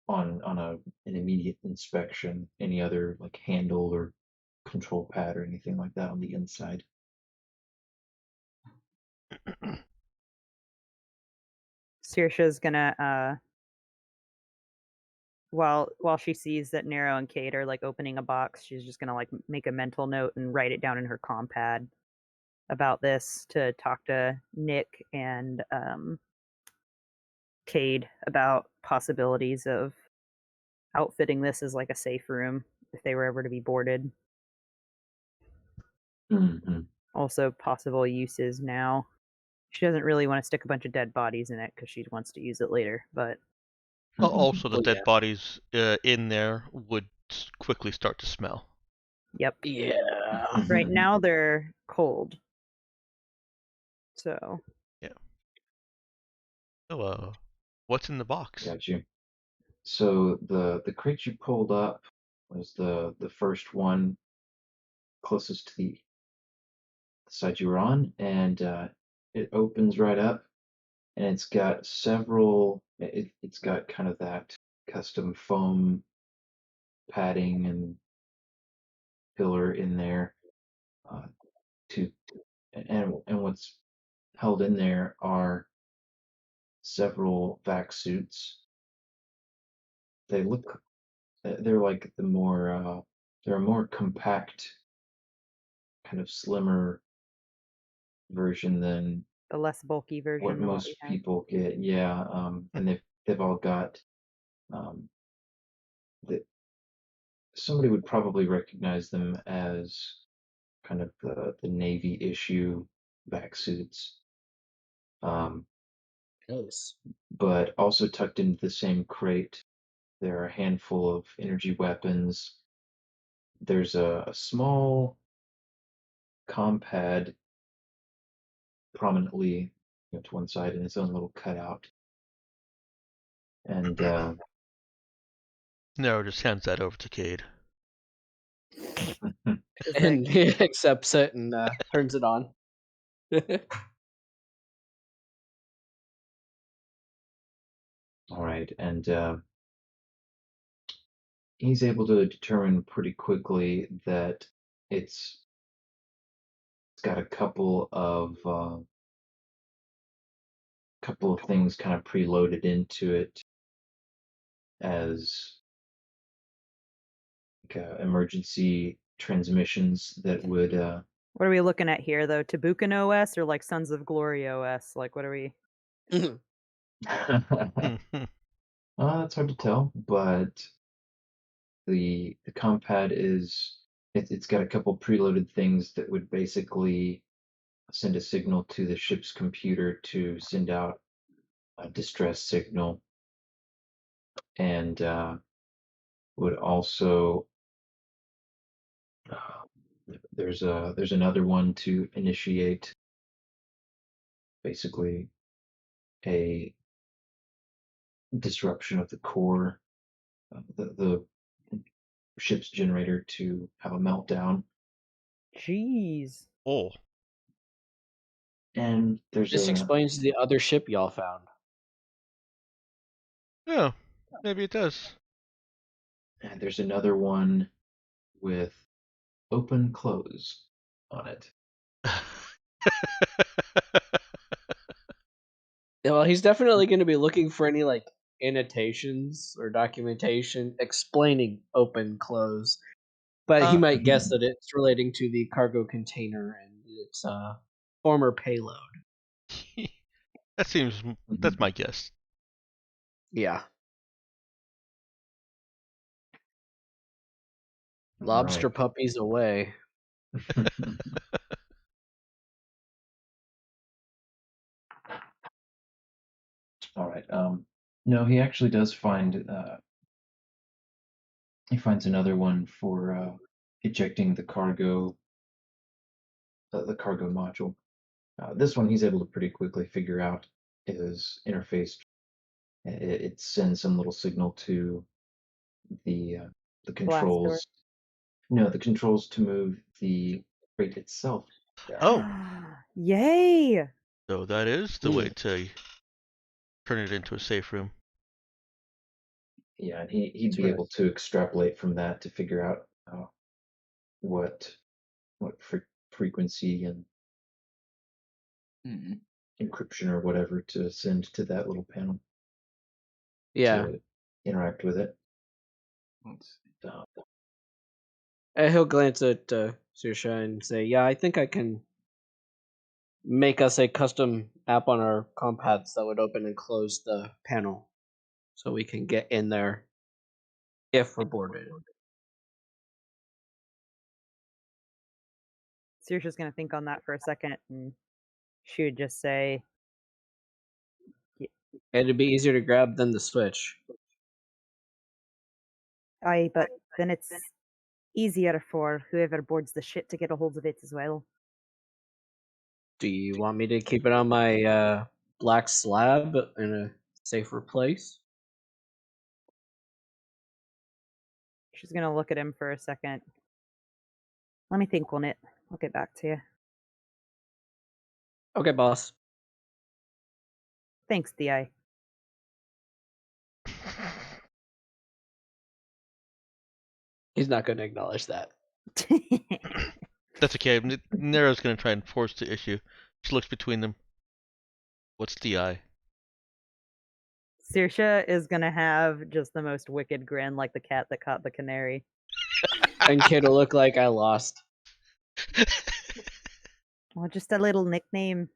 on an immediate inspection. Any other like handle or control pad or anything like that on the inside. Saoirse's gonna while she sees that Nero and Kate are like opening a box, she's just gonna like make a mental note and write it down in her compad about this to talk to Nick and Cade about possibilities of outfitting this as like a safe room if they were ever to be boarded. Mm-hmm. Also, possible uses now. She doesn't really want to stick a bunch of dead bodies in it because she wants to use it later, but also the Well, dead yeah. bodies in there would quickly start to smell. yep. Yeah. Right now they're cold. So So what's in the box? Got you. So the crate you pulled up was the first one closest to the side you were on, and it opens right up, and it's got several. It's got kind of that custom foam padding and pillar in there. To and what's held in there are several vac suits. They look. They're like they're a more compact, kind of slimmer version than the less bulky version what than what we most had. people get. Yeah, and they've all got um, that somebody would probably recognize them as kind of the Navy issue vac suits. Close. But also tucked into the same crate, there are a handful of energy weapons. There's a small compad prominently to one side in its own little cutout. And Nero just hands that over to Cade. And he accepts it and turns it on. all right, and he's able to determine pretty quickly that it's got a couple of things kind of preloaded into it as like emergency transmissions that would What are we looking at here, though? Tabukan OS or like Sons of Glory OS? Like, what are we? That's hard to tell, but the compad it's got a couple preloaded things that would basically send a signal to the ship's computer to send out a distress signal, and would also there's another one to initiate basically a disruption of the core, the ship's generator to have a meltdown. Jeez. Oh. And there's This explains the other ship y'all found. Yeah, maybe it does. and there's another one with open close on it. Yeah, well, he's definitely going to be looking for any like annotations or documentation explaining open close, but he might guess that it's relating to the cargo container and its former payload. That's my guess. Yeah. Lobster Right. puppies away. All right. No, he actually does find. He finds another one for ejecting the cargo module. This one he's able to pretty quickly figure out is interfaced. It sends some little signal to the controls. Blast No, the controls to move the crate itself. Oh, Yay! so that is the way to turn it into a safe room. Yeah, and he'd That's be right. able to extrapolate from that to figure out what frequency and encryption or whatever to send to that little panel. Yeah. To interact with it. He'll glance at Saoirse and say, "Yeah, I think I can make us a custom app on our compads that would open and close the panel, so we can get in there if we're boarded." Saoirse's gonna think on that for a second, and she would just say, It'd be easier to grab than the switch. "Aye, but then it's easier for whoever boards the ship to get a hold of it as well." Do you want me to keep it on my black slab in a safer place? She's gonna look at him for a second. Let me think on it. I'll get back to you. Okay, boss. Thanks, DI. He's not going to acknowledge that. That's okay. Nero's gonna try and force the issue. She looks between them. What's DI? Saoirse is gonna have just the most wicked grin, like the cat that caught the canary. And kid'll look like I lost. Well, just a little nickname.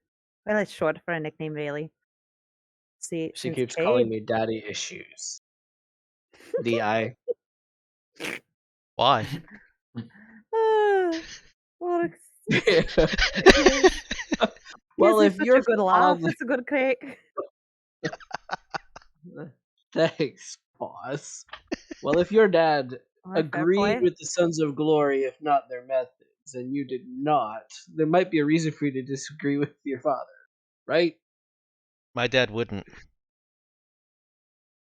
Well, it's short for a nickname, really. See, She since keeps Cade- calling me Daddy Issues. DI. Why? Well, Well, it's if such you're a good laugh, father... it's a good crack. Thanks, boss. Well, if your dad agreed with the Sons of Glory, if not their methods, and you did not, there might be a reason for you to disagree with your father, right? My dad wouldn't.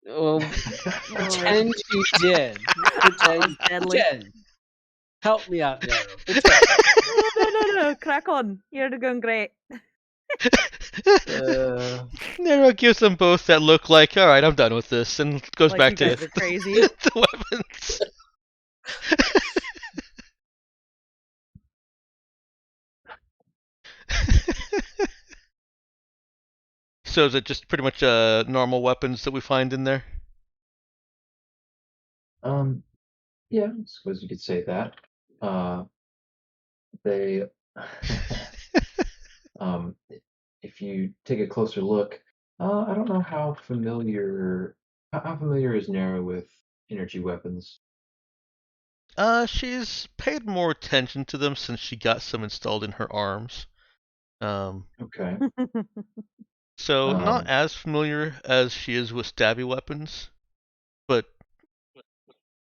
Well, pretend you did. Pretend you did. Help me out, Nero. No. Crack on. You're doing great. Nero gives them both that look like, all right, I'm done with this, and goes Like back you to guys are crazy. the weapons. So is it just pretty much normal weapons that we find in there? Yeah, I suppose you could say that. They, if you take a closer look, I don't know how familiar is Nero with energy weapons. She's paid more attention to them since she got some installed in her arms. Okay. So not as familiar as she is with stabby weapons, but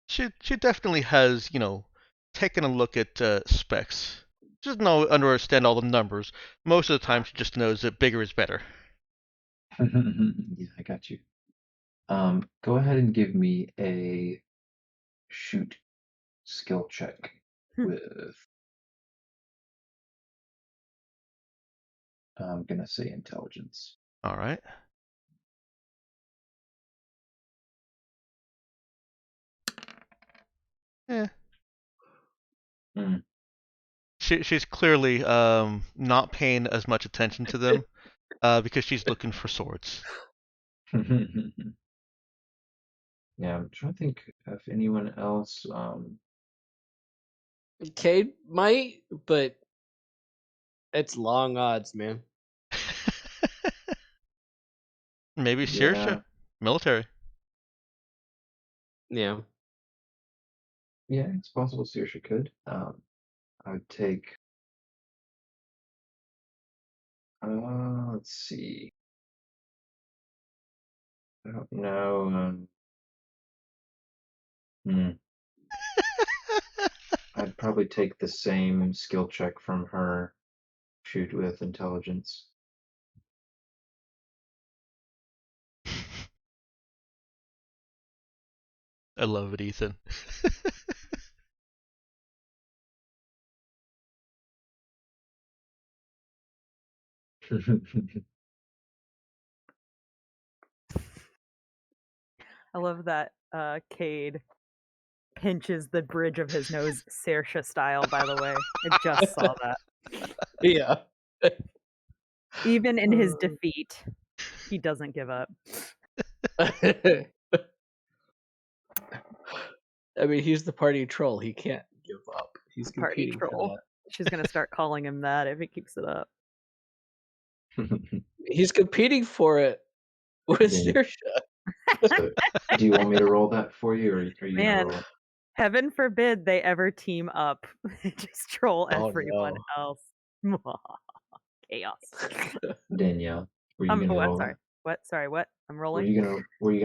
she definitely has, taken a look at specs She doesn't understand all the numbers. Most of the time, she just knows that bigger is better. Yeah, I got you. Go ahead and give me a shoot skill check with. I'm gonna say intelligence. All right. Yeah. Mm. She's clearly not paying as much attention to them because she's looking for swords. Yeah, I'm trying to think if anyone else. Cade might, but it's long odds, man. Maybe Saoirse, Yeah, military. Yeah. yeah, it's possible Saoirse could. I would take. Let's see. I don't know. I'd probably take the same skill check from her. Shoot with intelligence. I love it, Ethan. I love that Cade pinches the bridge of his nose Saoirse style, by the way. I just saw that. Yeah. Even in his defeat, he doesn't give up. I mean, he's the party troll. He can't give up. He's The party competing for troll. She's gonna start calling him that if he keeps it up. that. He's competing for it with Yeah. Saoirse. So, do you want me to roll that for you, or are you gonna Man, roll it? heaven forbid they ever team up. Just troll Oh, everyone no. else. Chaos. Danielle, were you gonna What? roll Sorry. that? What? Sorry. What? I'm Were rolling. you gonna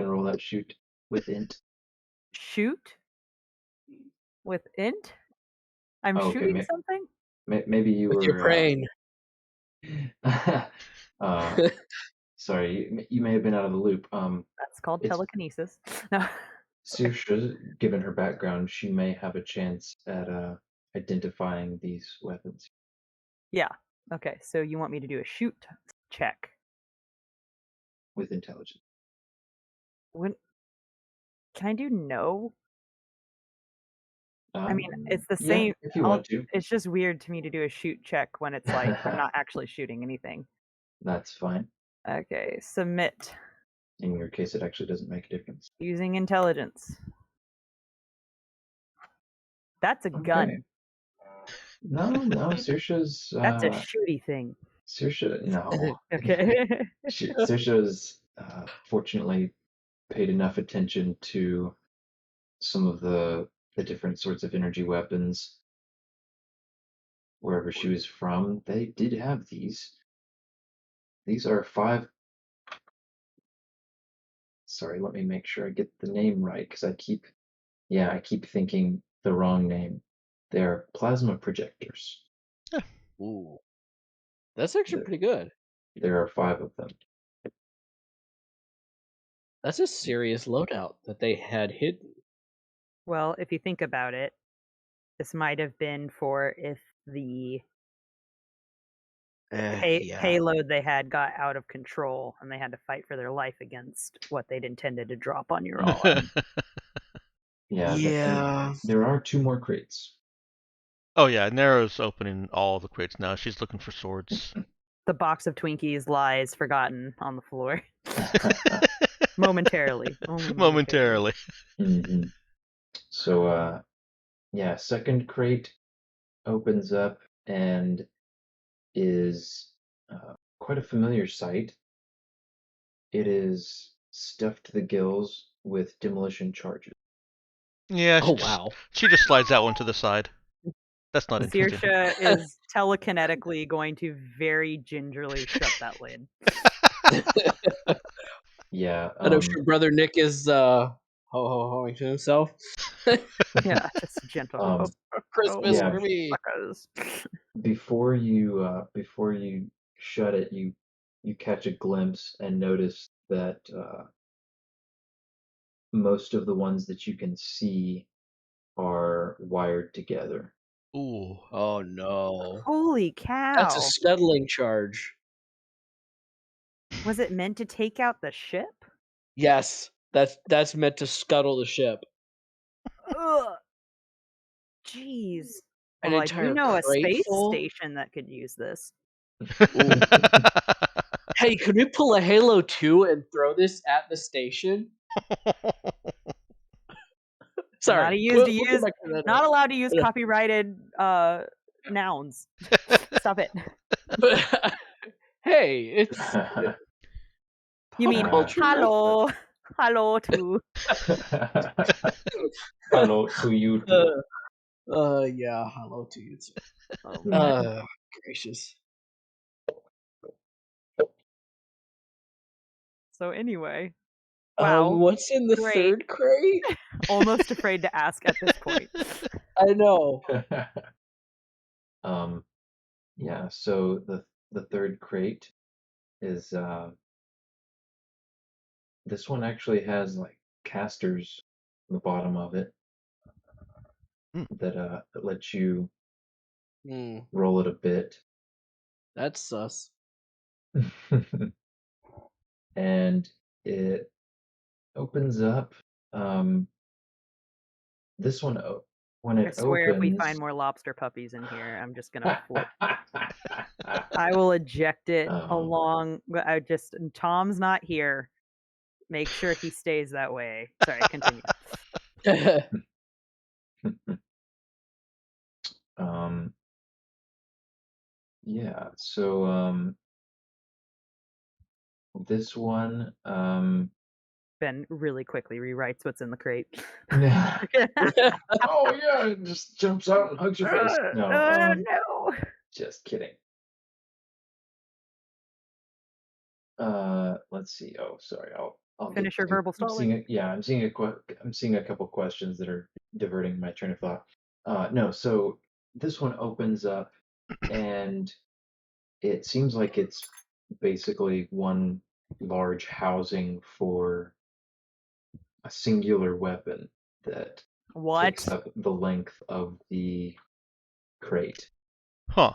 roll that shoot with int? Shoot with int. I'm Oh, okay, shooting something. Maybe you With were. your brain. Sorry, you may have been out of the loop. That's called it's- telekinesis. No. Saoirse, given her background, she may have a chance at identifying these weapons Yeah. Okay. So you want me to do a shoot check? with intelligence. When can I do no? I mean, it's the Yeah, same. if you want to. It's just weird to me to do a shoot check when it's like I'm not actually shooting anything. That's fine. Okay, submit In your case, it actually doesn't make a difference. using intelligence. That's a gun. Okay. No, Saoirse's. That's a shooty thing. Saoirse, no. Okay. Saoirse's fortunately paid enough attention to some of the different sorts of energy weapons wherever she was from. They did have these. These are 5. Sorry, let me make sure I get the name right because I keep thinking the wrong name. They're plasma projectors. Ooh. That's actually pretty good. There are 5 of them. That's a serious loadout that they had hidden. Well, if you think about it, this might have been for if the payload they had got out of control and they had to fight for their life against what they'd intended to drop on your island. Yeah. There are 2 more crates. Oh yeah, Nero's opening all the crates now. She's looking for swords. The box of Twinkies lies forgotten on the floor. Momentarily. Only Momentarily. Mm-hmm. So, second crate opens up and is quite a familiar sight. It is stuffed to the gills with demolition charges. Yeah. Wow. She just slides that one to the side. That's not interesting. Saoirse is telekinetically going to very gingerly shut that lid. Yeah. And I'm sure Brother Nick is ho-ho-hoing to himself. Yeah, just gentle. Christmas Yeah. for me. Suckers. Before you shut it, you catch a glimpse and notice that most of the ones that you can see are wired together. Ooh. Oh no. Holy That's a cow. scuttling charge. Was it meant to take out the ship? Yes. That's meant to scuttle the ship. Ugh. Jeez. An Well, I do entire know a crate space full? station that could use this. Ooh. Hey, could we pull a Halo 2 and throw this at the station? Sorry. We'll come back to that Not later. allowed to use Yeah. copyrighted nouns. Stop it. But hey, it's You mean culture hello, hello to Hello to you too. yeah, hello to you too. oh, man. Gracious. So anyway, wow, What's in the great. third crate? Almost afraid to ask at this point. I know. Yeah, so the third crate is this one actually has like casters on the bottom of it that let you roll it a bit. That's sus. And it opens up. This one, when I it swear, if we opens, find more lobster puppies in here, I'm just gonna flip. I will eject it along. Tom's not here. Make sure he stays that way. Sorry, continue. Yeah, so this one Ben really quickly rewrites what's in the crate. oh yeah, it just jumps out and hugs your face. No, no. just kidding. Let's see. Oh, sorry. I'll Finish your verbal stalling. I'm seeing a couple questions that are diverting my train of thought. No, so this one opens up and it seems like it's basically one large housing for a singular weapon that takes What? up the length of the crate. Huh.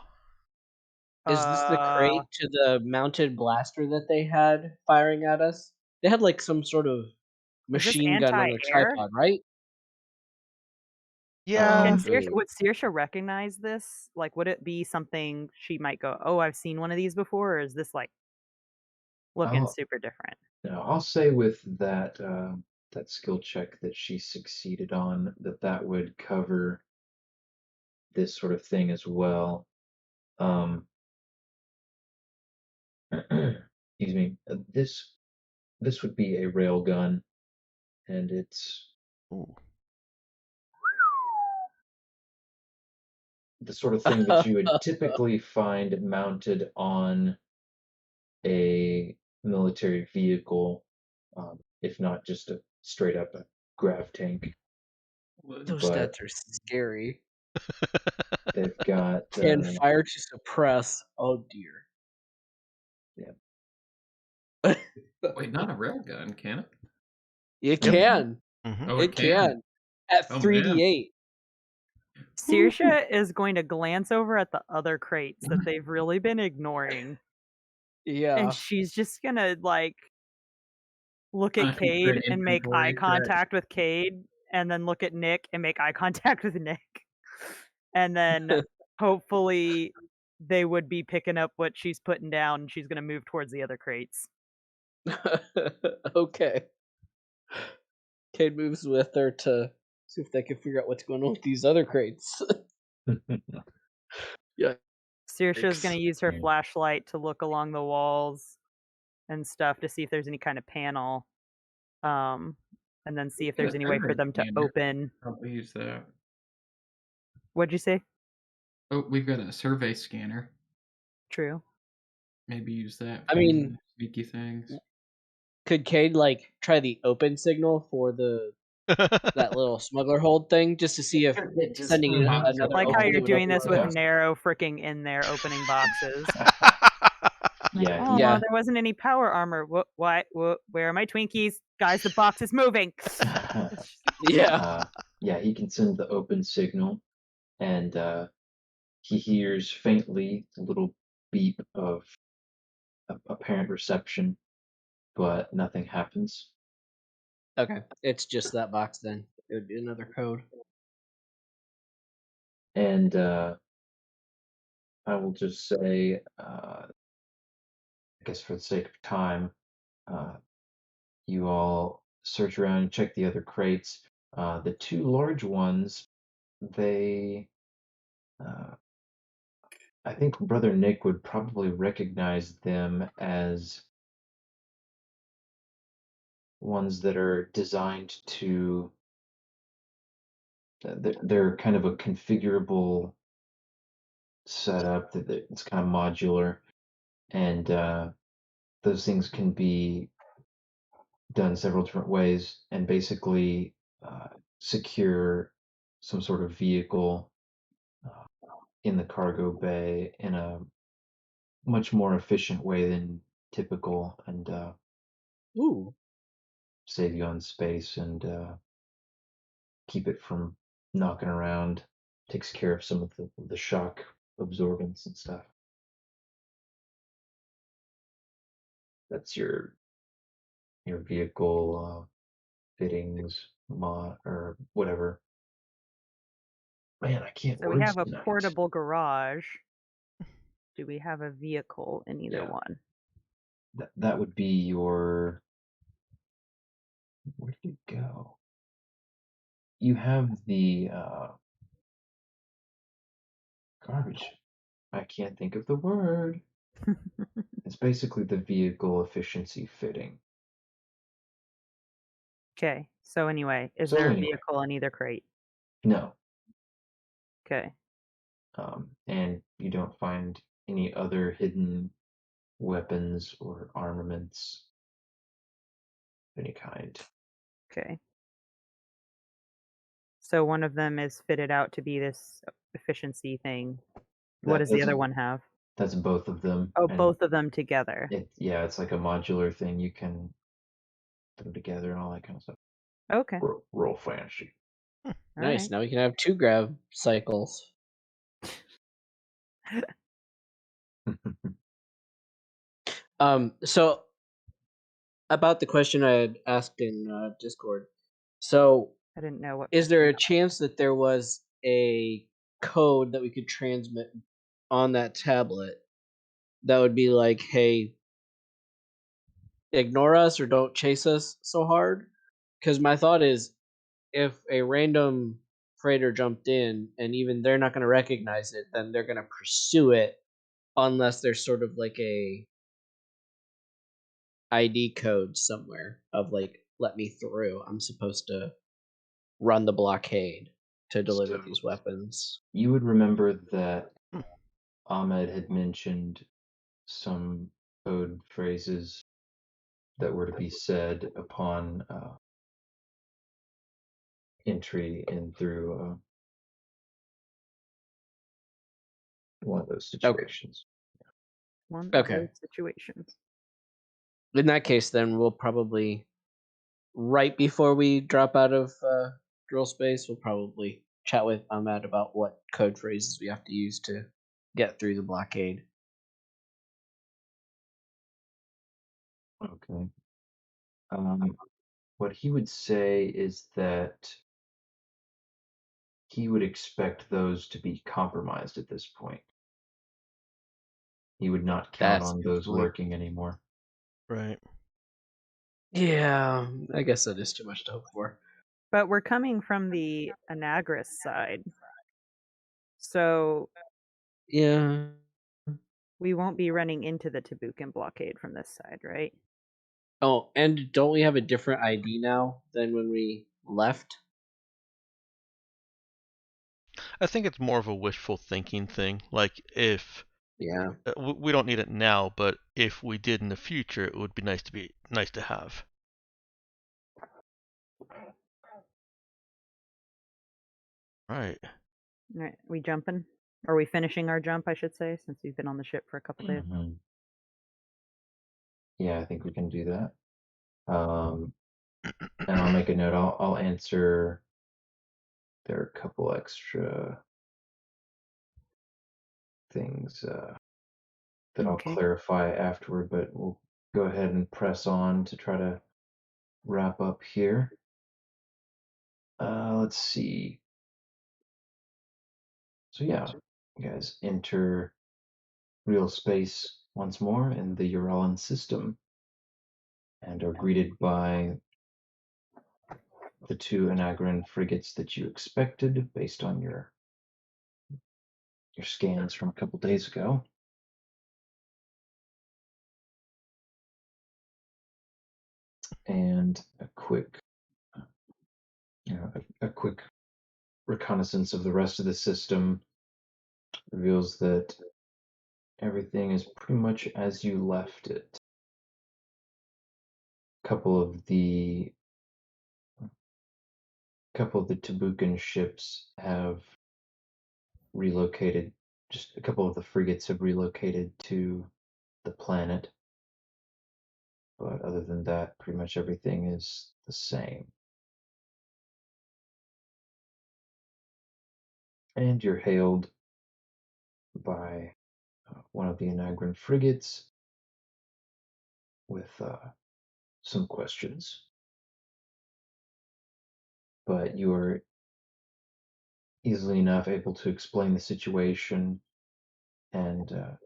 Is this the crate to the mounted blaster that they had firing at us? They had like some sort of Is this machine gun on a anti-air? tripod, right? Yeah. Would Saoirse recognize this? Like, would it be something she might go, "Oh, I've seen one of these before," or is this like looking super different? No, I'll say with that that skill check that she succeeded on, that would cover this sort of thing as well. Excuse me. This would be a rail gun, and it's Ooh. the sort of thing that you would typically find mounted on a military vehicle, if not just a straight up a grav tank. Those But stats are scary. they've got Can fire to suppress. Oh dear. yeah. Wait, not a railgun, can it? It can. Mm-hmm. Oh, It can. At Oh, 3d8. Saoirse is going to glance over at the other crates that they've really been ignoring. Yeah. And she's just gonna like look at Cade and make eye contact with Cade, and then look at Nick and make eye contact with Nick. And then hopefully they would be picking up what she's putting down, and she's gonna move towards the other crates. Okay. Cade moves with her to see if they can figure out what's going on with these other crates. Yeah. Saoirse's gonna use her flashlight to look along the walls and stuff to see if there's any kind of panel. And then see if there's any way for them to open. Probably use that. What'd you say? Oh, we've got a survey scanner. True. Maybe use that. I for mean, sneaky things. Could Cade like try the open signal for the that little smuggler hold thing, just to see if Just sending another Like how opening you're would doing open this the with box. Nero freaking in there opening boxes. Yeah, Oh, Yeah. there wasn't any power armor. What? Where are my Twinkies? Guys, the box is moving. Yeah. yeah, he can send the open signal, and he hears faintly a little beep of apparent reception, but nothing happens. Okay. It's just that box then. It would be another code. And I will just say, I guess for the sake of time, you all search around and check the other crates. The two large ones, they, I think Brother Nick would probably recognize them as ones that are designed to. They're kind of a configurable setup that it's kind of modular, and those things can be done several different ways, and basically secure some sort of vehicle in the cargo bay in a much more efficient way than typical, and Ooh. save you on space and keep it from knocking around. Takes care of some of the shock absorbance and stuff. That's your vehicle fittings mod or whatever. Man, I can't So we words have a tonight. portable garage. Do we have a vehicle in either Yeah. one? That would be your. Where did it go? You have the garbage. I can't think of the word. It's basically the vehicle efficiency fitting. Okay. So anyway, is So there a anyway. vehicle in either crate? No. Okay. And you don't find any other hidden weapons or armaments of any kind. Okay. So one of them is fitted out to be this efficiency thing. What does the That's- other one have? That's both of them. Oh, and both of them together. it's like a modular thing. You can put them together and all that kind of stuff. Okay. Roll fantasy. All Nice. right. Now we can have 2 grab cycles. So about the question I had asked in Discord. So I didn't know what. is there a chance that there was a code that we could transmit on that tablet that would be like, hey, ignore us or don't chase us so hard? Because my thought is, if a random freighter jumped in and even they're not going to recognize it, then they're going to pursue it unless there's sort of like a ID code somewhere of like, let me through. I'm supposed to run the blockade to deliver So- these weapons. You would remember that Ahmed had mentioned some code phrases that were to be said upon entry in through one of those situations. One of Okay. those situations. In that case, then we'll probably, right before we drop out of drill space, we'll probably chat with Ahmed about what code phrases we have to use to get through the blockade. Okay. What he would say is that he would expect those to be compromised at this point. He would not count That's a on good those point. working anymore. Right. Yeah, I guess that is too much to hope for. But we're coming from the Anagris side. So Yeah. we won't be running into the Tabukan blockade from this side, right? Oh, and don't we have a different ID now than when we left? I think it's more of a wishful thinking thing. Like if Yeah. we don't need it now, but if we did in the future, it would be nice to have. Right. All right, we jumping? Are we finishing our jump, I should say, since we've been on the ship for a couple days? Mhm. Yeah, I think we can do that. And I'll make a note. I'll answer. There are a couple extra things that I'll Okay. clarify afterward, but we'll go ahead and press on to try to wrap up here. Let's see. So yeah, you guys enter real space once more in the Urallan system and are greeted by the two Anagran frigates that you expected based on your scans from a couple days ago. And a quick a quick reconnaissance of the rest of the system reveals that everything is pretty much as you left it. Couple of the Tabukan ships have relocated. Just a couple of the frigates have relocated to the planet, but other than that, pretty much everything is the same. And you're hailed by one of the Anagran frigates with some questions. But you are easily enough able to explain the situation and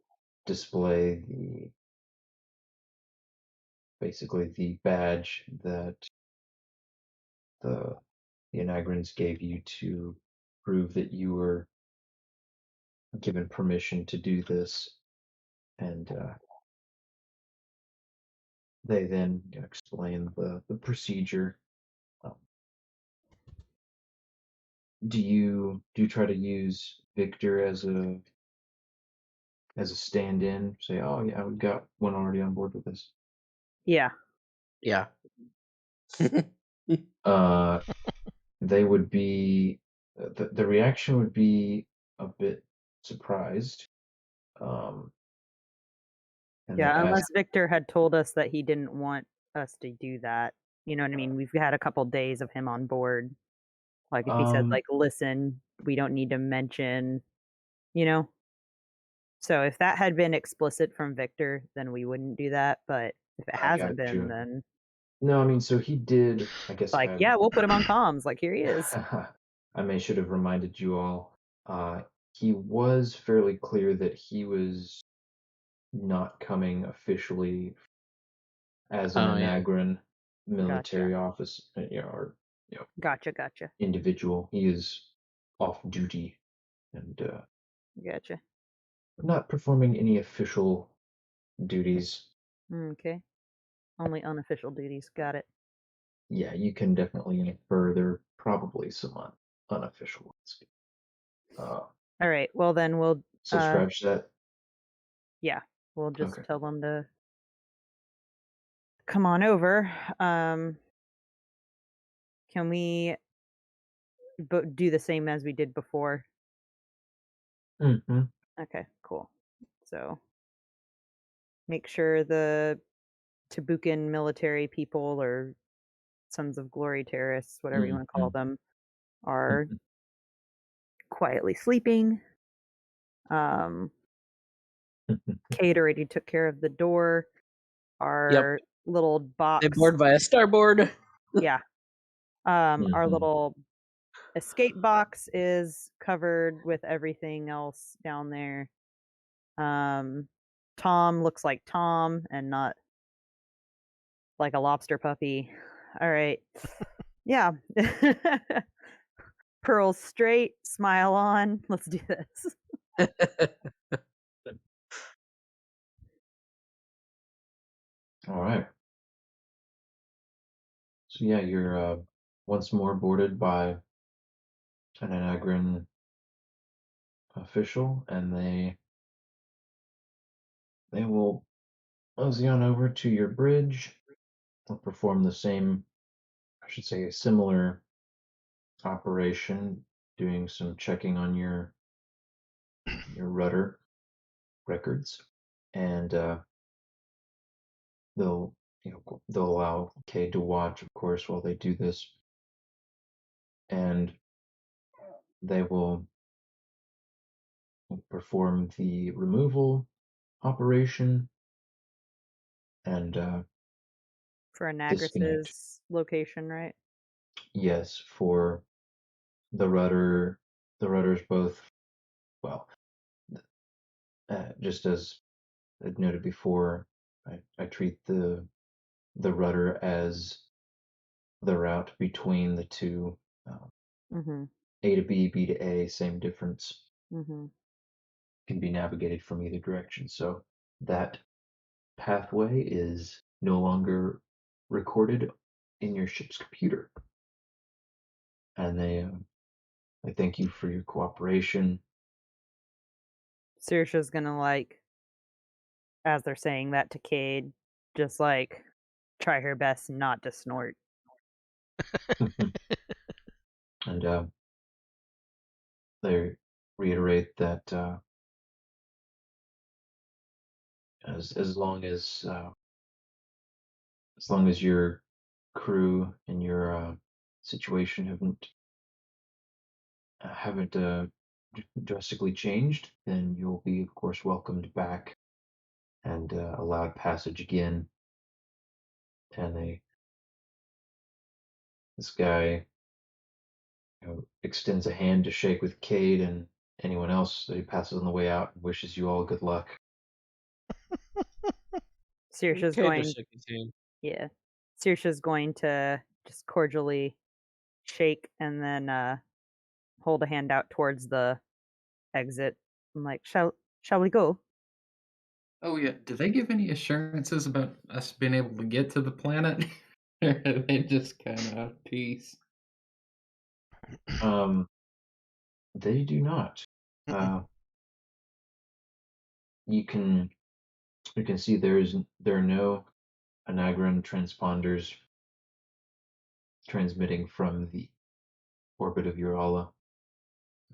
display basically the badge that the Anagrans gave you to prove that you were given permission to do this, and they then explain the procedure. Um, do you try to use Victor as a stand-in? Say, oh yeah, we've got one already on board with us. Yeah. Yeah. They would be the reaction would be a bit surprised. And they Yeah, ask, unless Victor had told us that he didn't want us to do that. You know what I mean? We've had a couple days of him on board. Like if he said like, "Listen, we don't need to mention," you know? So if that had been explicit from Victor, then we wouldn't do that, but if it I hasn't got been, you. then No, I mean, so he did, I guess like, yeah, we'll put him on comms. Like, here he is. I should have reminded you all. He was fairly clear that he was not coming officially as an Oh, yeah. Anagran Gotcha. military office, or Gotcha. individual. He is off duty and Gotcha. not performing any official duties. Okay. Only unofficial duties. Got it. Yeah, you can definitely infer there are probably some unofficial ones. All right. Well, then we'll So scratch that. yeah, we'll just Okay. tell them to come on over. Can we do the same as we did before? Mm-hmm. Okay, cool. So make sure the Tabukan military people or Sons of Glory terrorists, whatever you want to call them, are quietly sleeping. Kate already took care of the door. Our little box. They board via starboard. Yeah. Our little escape box is covered with everything else down there. Tom looks like Tom and not like a lobster puppy. All right. Yeah. Pearls straight, smile on. Let's do this. All right. So yeah, you're once more boarded by an Anagran official, and they will mosey on over to your bridge. They'll perform the same, I should say, a similar operation, doing some checking on your rudder records, and they'll allow Cade to watch, of course, while they do this, and they will perform the removal operation and For disconnect. Anagris's location, right? Yes, for the rudder. The rudders both, well, just as I noted before, I treat the rudder as the route between the two, Mm-hmm. A to B, B to A, same difference, Mm-hmm. can be navigated from either direction. So that pathway is no longer recorded in your ship's computer. And I thank you for your cooperation. Saoirse's gonna, like, as they're saying that to Cade, just, like, try her best not to snort. And they reiterate that as long as your crew and your situation haven't drastically changed, then you'll be, of course, welcomed back and allowed passage again. And this guy extends a hand to shake with Cade and anyone else that he passes on the way out, and wishes you all good luck. Saoirse's Cade going, just shook his hand. yeah. Saoirse's going to just cordially shake and then hold a hand out towards the exit. I'm like, shall we go? Oh yeah. Do they give any assurances about us being able to get to the planet? Or are they just kind of peace? They do not. You can see there are no Anagran transponders transmitting from the orbit of Urala.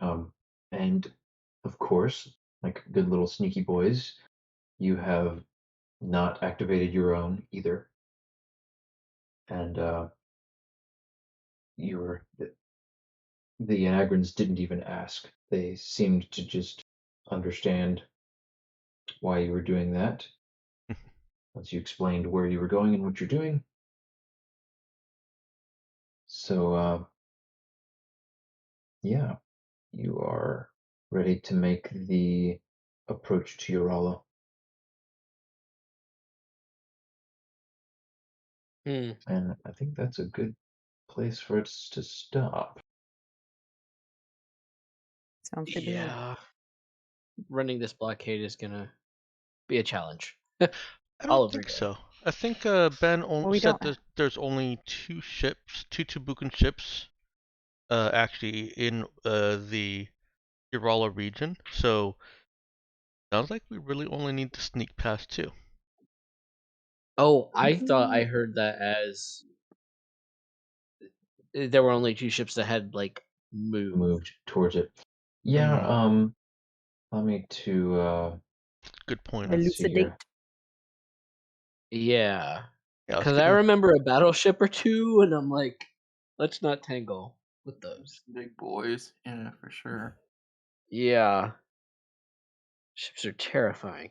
And of course, like good little sneaky boys, you have not activated your own either. And the Anagrans didn't even ask. They seemed to just understand why you were doing that. Once you explained where you were going and what you're doing. So yeah, you are ready to make the approach to Urala. And I think that's a good place for us to stop. Sounds good to me. Yeah. Running this blockade is gonna be a challenge. I All don't over think again. so. I think Ben we said don't- that there's only two Tubucan ships, actually in the Urala region. So sounds like we really only need to sneak past two. Oh, I thought I heard that as there were only 2 ships that had like moved. Towards it. Yeah, allow me to Good point. let's see here. Elucidate. Yeah. Yeah, let's Because get I in- remember a battleship or two, and I'm like, let's not tangle with those. Big boys. Yeah, for sure. Yeah. Ships are terrifying.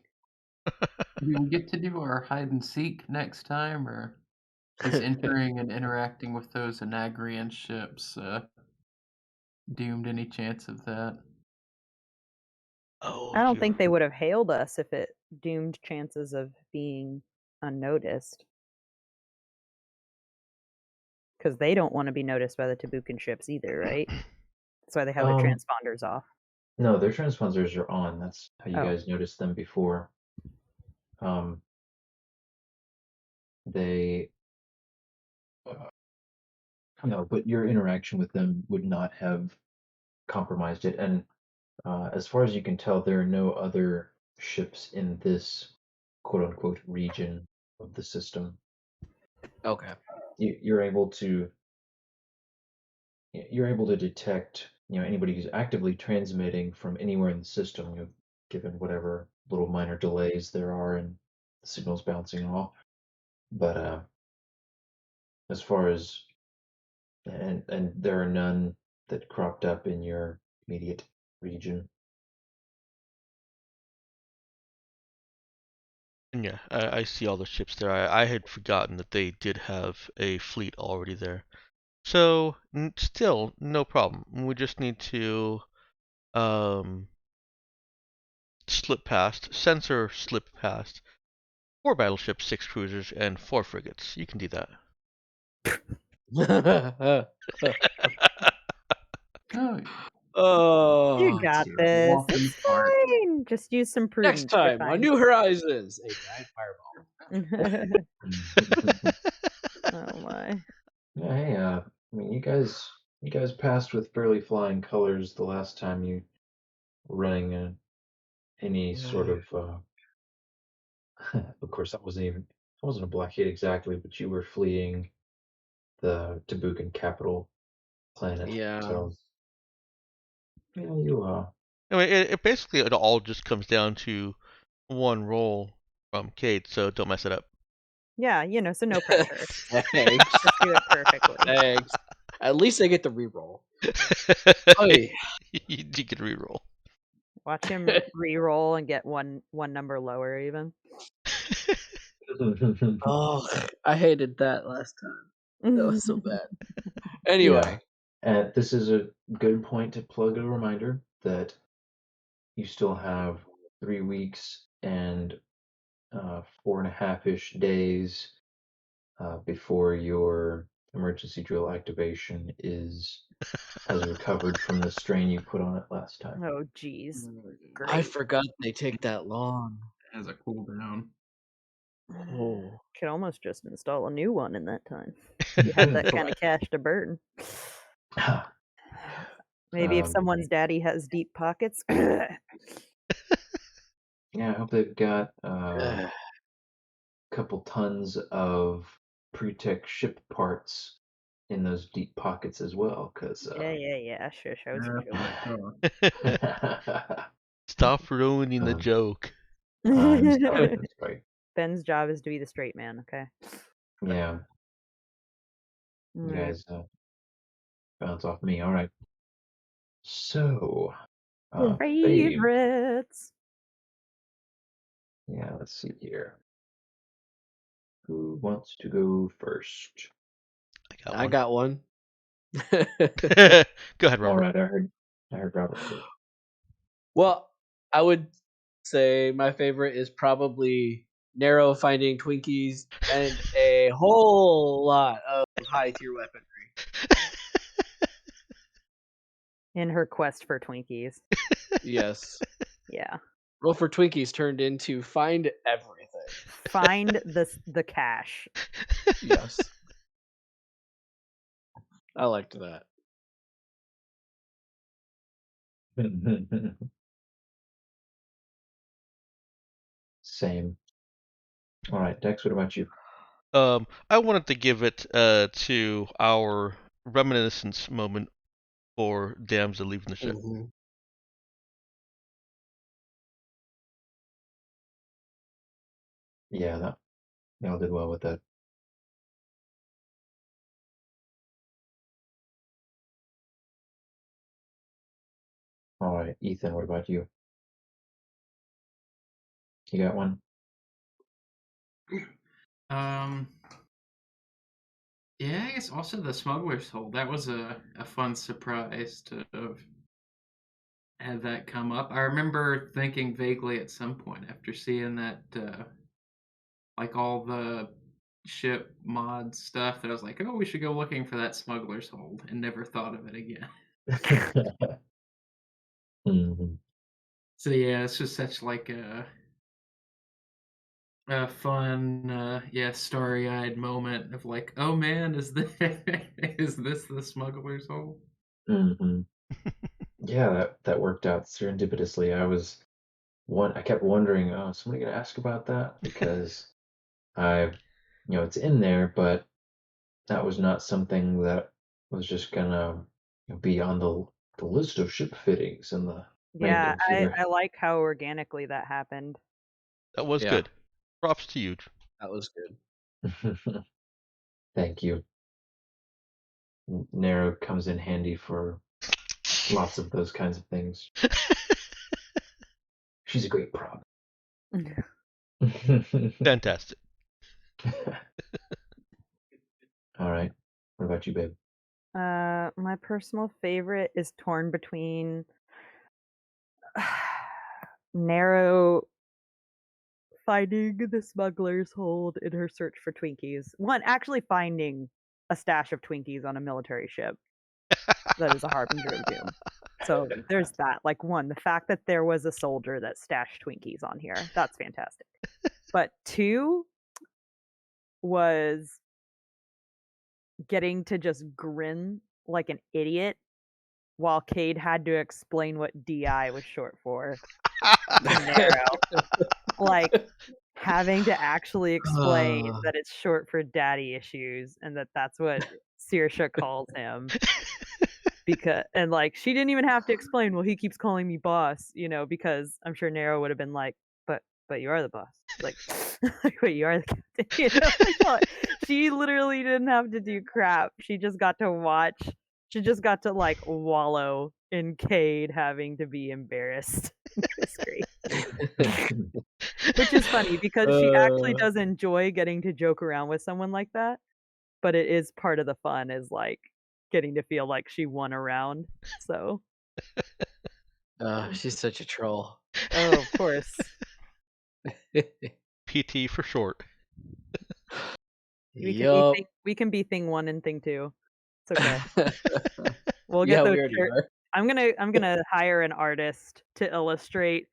Do we get to do our hide and seek next time, or is entering and interacting with those Anagrian ships doomed any chance of that? Oh, I don't you- think they would have hailed us if it doomed chances of being unnoticed. Because they don't want to be noticed by the Tabucan ships either, right? That's why they have the transponders off. No, their transponders are on. That's how you Oh. guys noticed them before. They no, but your interaction with them would not have compromised it. And as far as you can tell, there are no other ships in this quote unquote region of the system. Okay. You're able to detect anybody who's actively transmitting from anywhere in the system, given whatever little minor delays there are and the signals bouncing off. But as far as and there are none that cropped up in your immediate region. And yeah, I see all the ships there. I had forgotten that they did have a fleet already there. So still no problem. We just need to slip past, sensor slip past 4 battleships, 6 cruisers, and 4 frigates. You can do that. Oh, Oh, You got dear. this. Walk in It's the park. fine. Just use some prudence. next time on New Horizons, a giant fireball. Oh my. Yeah, hey, I mean, you guys passed with fairly flying colors the last time you were running any sort of. Of course, that wasn't a blockade exactly, but you were fleeing the Tabukan capital planet. Yeah. So, yeah, you I mean, it basically it all just comes down to one roll from Cade, so don't mess it up. Yeah, so no pressure. Thanks. Just do it perfectly. Thanks. At least I get the reroll. You can reroll. Watch him re-roll and get one number lower even. Oh, I hated that last time. That was so bad. Anyway. And this is a good point to plug a reminder that you still have 3 weeks and 4.5-ish days before your emergency drill activation has recovered from the strain you put on it last time. Oh jeez. I forgot they take that long. As a cooldown. Oh. Could almost just install a new one in that time. You have that kind of cash to burn. Maybe if someone's daddy has deep pockets. Yeah, I hope they've got a couple tons of pre-tech ship parts in those deep pockets as well, because Yeah. Sure. Stop ruining the joke. I'm sorry, I'm sorry. Ben's job is to be the straight man, okay? Yeah, you guys bounce off me. All right. So, Fabe. Favorites. Yeah, let's see here. Who wants to go first? I got one. Go ahead, Robert. All right, I heard Robert first. Well, I would say my favorite is probably Narrow finding Twinkies and a whole lot of high tier weaponry. In her quest for Twinkies. Yes. Yeah. Roll for Twinkies turned into find everything. Find the cash. Yes. I liked that. Same. All right, Dex, what about you? I wanted to give it to our reminiscence moment for Damsel leaving the ship. Mm-hmm. Yeah, y'all did well with that. All right, Ethan, what about you? You got one? Yeah, I guess also the Smuggler's Hole. That was a fun surprise to have had that come up. I remember thinking vaguely at some point after seeing that, like all the ship mod stuff, that I was like, oh, we should go looking for that Smuggler's Hold, and never thought of it again. Mm-hmm. So yeah, it's just such like a fun, starry-eyed moment of like, oh man, is this the Smuggler's Hole? Mm-hmm. Yeah, that worked out serendipitously. I kept wondering, oh, is somebody gonna ask about that? Because it's in there, but that was not something that was just gonna be on the the list of ship fittings and the Yeah, maintenance here. I like how organically that happened. That was Yeah. good. Props to you. That was good. Thank you. Nero comes in handy for lots of those kinds of things. She's a great prop. Fantastic. All right. What about you, babe? My personal favorite is torn between Nero finding the smuggler's hold in her search for Twinkies. One, actually finding a stash of Twinkies on a military ship. That is a harbinger of doom. So there's that. Like, one, the fact that there was a soldier that stashed Twinkies on here. That's fantastic. But two was getting to just grin like an idiot while Cade had to explain what DI was short for to Nero. Like, having to actually explain that it's short for daddy issues and that that's what Saoirse calls him. Because, and like, she didn't even have to explain, well, he keeps calling me boss, you know, because I'm sure Nero would have been like, but you are the boss. Like, wait, you are the captain. You know? Like, she literally didn't have to do crap. She just got to watch. She just got to like wallow in Cade having to be embarrassed. It's great. Which is funny because she actually does enjoy getting to joke around with someone like that. But it is part of the fun is like getting to feel like she won a round. So She's such a troll. oh, of course. PT for short. Yup. We can be thing 1 and thing 2. It's okay. We'll Yeah, get those we already char- are. I'm gonna hire an artist to illustrate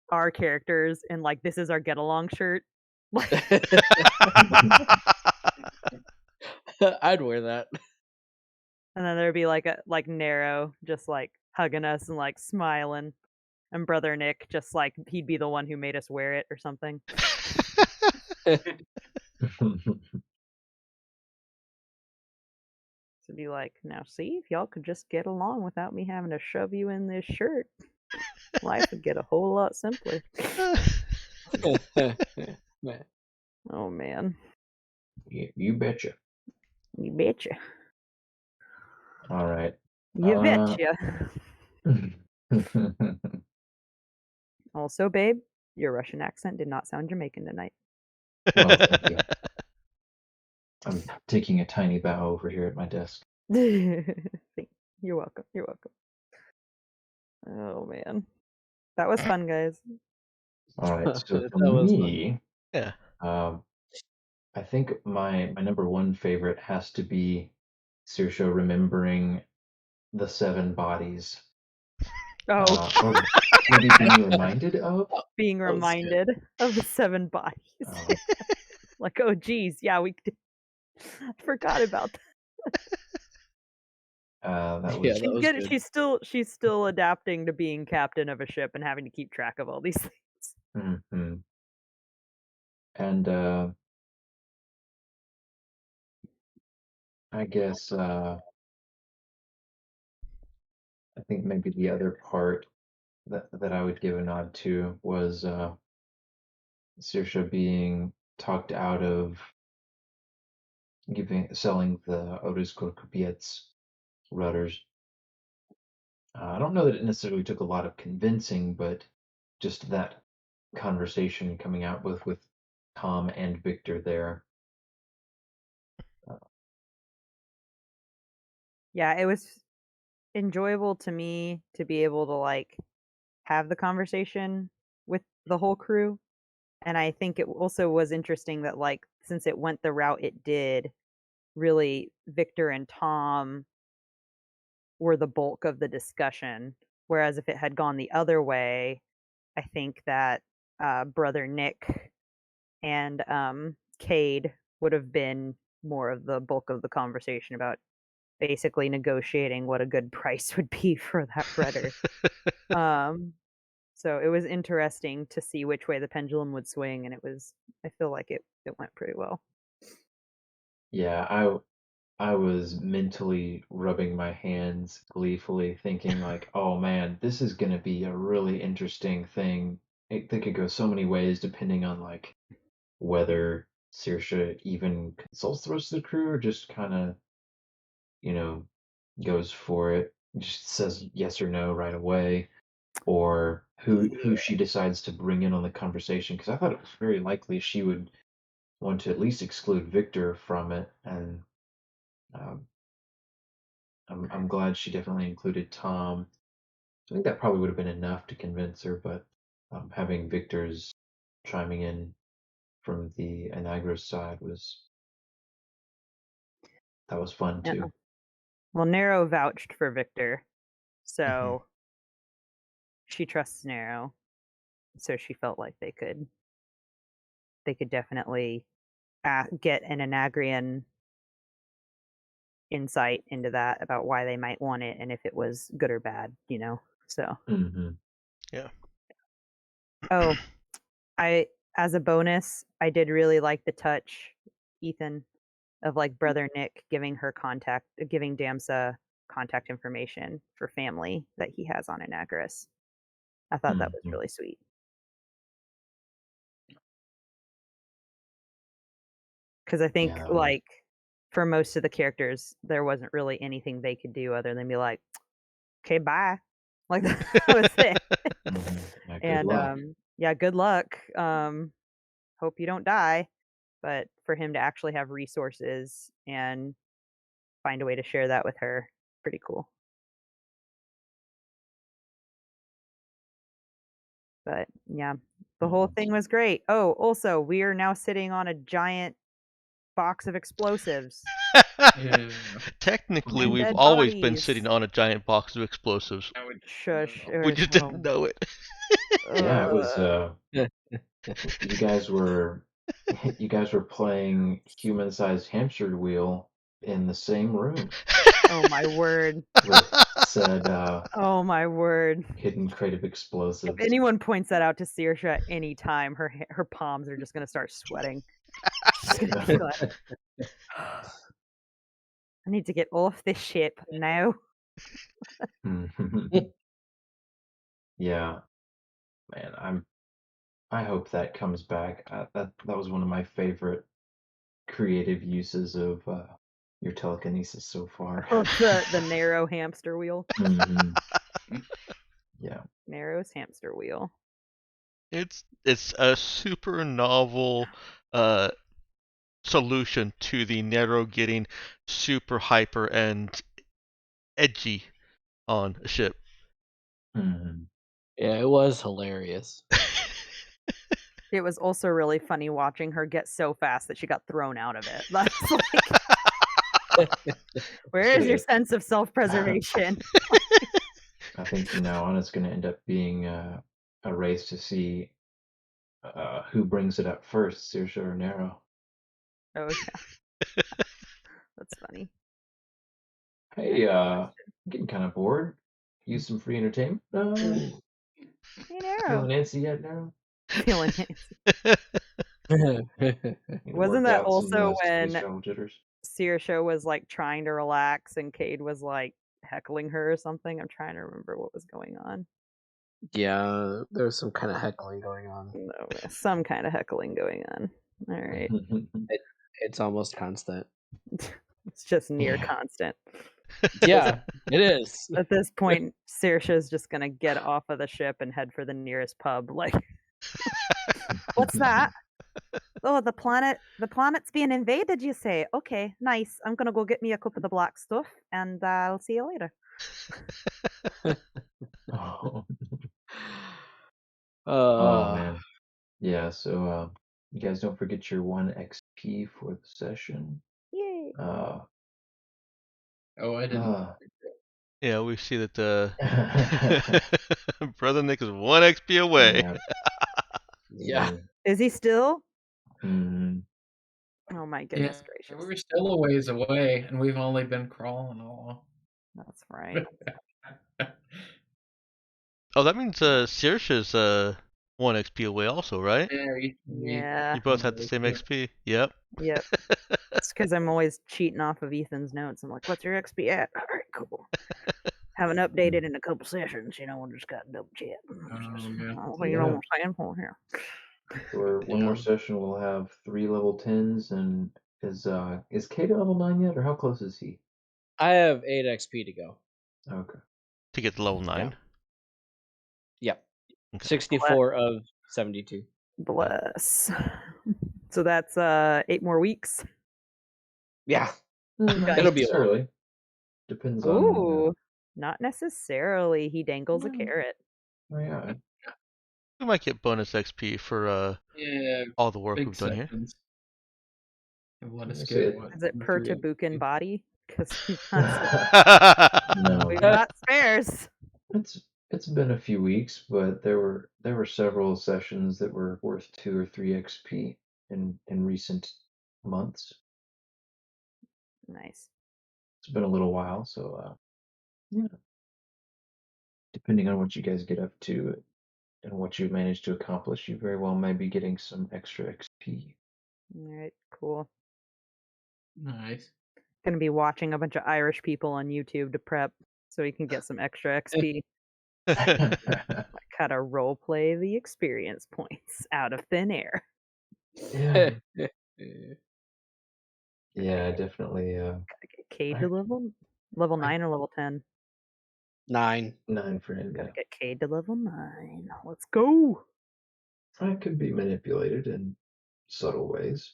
our characters in like this is our get along shirt. I'd wear that. And then there'd be like Nero just like hugging us and like smiling. And Brother Nick just like he'd be the one who made us wear it or something. To be like, now see, if y'all could just get along without me having to shove you in this shirt, life would get a whole lot simpler. Oh man. You betcha. You betcha. All right. You betcha. Also, babe, your Russian accent did not sound Jamaican tonight. Well, thank you. I'm taking a tiny bow over here at my desk. You're welcome. You're welcome. Oh man. That was fun, guys. All right. So That for was fun. me, Yeah. I think my number one favorite has to be Saoirse remembering the 7 bodies. Oh, Or maybe being reminded of. being that was good. reminded of the 7 bodies. Like, oh geez, yeah, we did. I forgot about that. That Yeah, was that was good. She's still adapting to being captain of a ship and having to keep track of all these things. Mhm. And I guess I think maybe the other part that I would give a nod to was Saoirse being talked out of selling the Otis Kupiet's rudders. I don't know that it necessarily took a lot of convincing, but just that conversation coming out with Tom and Victor there. Yeah, it was enjoyable to me to be able to like have the conversation with the whole crew. And I think it also was interesting that like since it went the route it did, really Victor and Tom were the bulk of the discussion. Whereas if it had gone the other way, I think that Brother Nick and Cade would have been more of the bulk of the conversation about basically negotiating what a good price would be for that rudder. So it was interesting to see which way the pendulum would swing, and I feel like it went pretty well. Yeah, I was mentally rubbing my hands gleefully, thinking like, "Oh man, this is gonna be a really interesting thing." They could go so many ways depending on like whether Saoirse even consults the rest of the crew or just kind of, you know, goes for it, just says yes or no right away, or who she decides to bring in on the conversation. Because I thought it was very likely she would want to at least exclude Victor from it, and um, I'm glad she definitely included Tom. I think that probably would have been enough to convince her, but having Victor's chiming in from the Anagros side that was fun Yeah. too. Well, Nero vouched for Victor, so Mhm. she trusts Nero. So she felt like they could definitely get an Anagrian insight into that about why they might want it and if it was good or bad, you know. So Mhm. oh, as a bonus, I did really like the touch, Ethan, of like brother Nick giving Damsa contact information for family that he has on Anagris. I thought that was Mhm. really sweet. Because I think Yeah. like for most of the characters, there wasn't really anything they could do other than be like, "Okay, bye." Like that was it. Mhm. Yeah, good And luck. yeah, good luck. Hope you don't die. But for him to actually have resources and find a way to share that with her, pretty cool. But yeah, the whole Mhm. thing was great. Oh, also, we are now sitting on a giant box of explosives. Yeah. Technically, And we've dead always been bodies. sitting on a giant box of explosives. I would Shush. We just didn't know it. Yeah, it was Yeah. you guys were you guys were playing human-sized hamster wheel in the same room Oh my word. with said Oh my word. hidden crate of If explosives. anyone points that out to Saoirse at any time, her palms are just gonna start sweating. She's gonna be like, I need to get off this ship now. Yeah, man, I hope that comes back. That was one of my favorite creative uses of your telekinesis so far. Oh, the narrow hamster wheel. Mhm. Yeah. Narrow's hamster wheel. It's a super novel uh, solution to the Nero getting super hyper and edgy on a ship. Mhm. Yeah, it was hilarious. It was also really funny watching her get so fast that she got thrown out of it. That's like, where is your Shit. sense of self-preservation? I think from now on it's going to end up being a race to see who brings it up first, Saoirse or Nero. Oh yeah, that's funny. Hey, I'm getting kind of bored. Use some free entertainment. Hey Feeling Narrow, antsy yet, Nero? feeling it. Need to Wasn't work that out some also space when travel jitters. Saoirse was like trying to relax and Cade was like heckling her or something? I'm trying to remember what was going on. Yeah, there was some kind of heckling going on. No, some kind of heckling going on. All right, It's almost constant. it's just near Yeah. constant. Yeah, it is. At this point, Saoirse is just gonna get off of the ship and head for the nearest pub. Like, what's that? Oh, the planet's being invaded, you say? Okay, nice. I'm gonna go get me a cup of the black stuff, and I'll see you later. Oh. Uh, Man. Yeah, so you guys don't forget your 1 XP for the session. Yay! Oh, I didn't. Yeah, we see that Brother Nick is 1 XP away. yeah. Is he still? Mhm. Oh my Yeah, goodness gracious! we're still a ways away, and we've only been crawling along. That's right. Oh, that means Saoirse's 1 XP away also, right? Yeah, Yeah. You both had the same XP. Yep. Yep. It's because I'm always cheating off of Ethan's notes. I'm like, what's your XP at? All right, cool. Haven't updated in a couple sessions, we'll just got double check. Yeah. You know what I'm saying? Well, here. For one more Yeah. session, we'll have 3 level 10s, and is Kata level 9 yet, or how close is he? I have 8 XP to go. Okay. To get to level 9. Yep. Okay. 64 of 72. Bless. So that's 8 more weeks. Yeah. Not It'll be a while. necessarily. Depends on. Ooh, not necessarily. He dangles a No. carrot. Oh, yeah. We might get bonus XP for Yeah, all the work big we've done here. sessions. Have let us Let's get see. what? Is it 3 per XP? Tabukan body? Because we've No. got spares. It's been a few weeks, but there were several sessions that were worth 2 or 3 XP in recent months. Nice. It's been a little while, so yeah. Depending on what you guys get up to and what you manage to accomplish, you very well may be getting some extra XP. All right, cool. Nice. Gonna be watching a bunch of Irish people on YouTube to prep so he can get some extra XP. Like how to role play the experience points out of thin air. Yeah, yeah, definitely. Gotta get K to level 9 or level 10. 9. 9 for him. Gotta Yeah, get K to level 9. Let's go. I could be manipulated in subtle ways.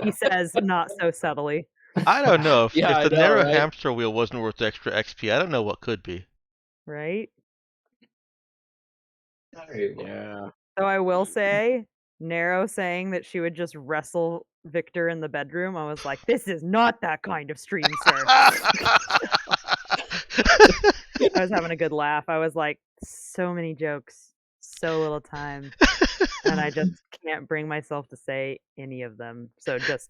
He says not so subtly. I don't know. If, Yeah, if I the know, narrow right? hamster wheel wasn't worth extra XP, I don't know what could be. Right? Very well. Yeah. So I will say, Nero saying that she would just wrestle Victor in the bedroom, I was like, this is not that kind of stream, sir. I was having a good laugh. I was like, so many jokes, so little time, and I just can't bring myself to say any of them. So just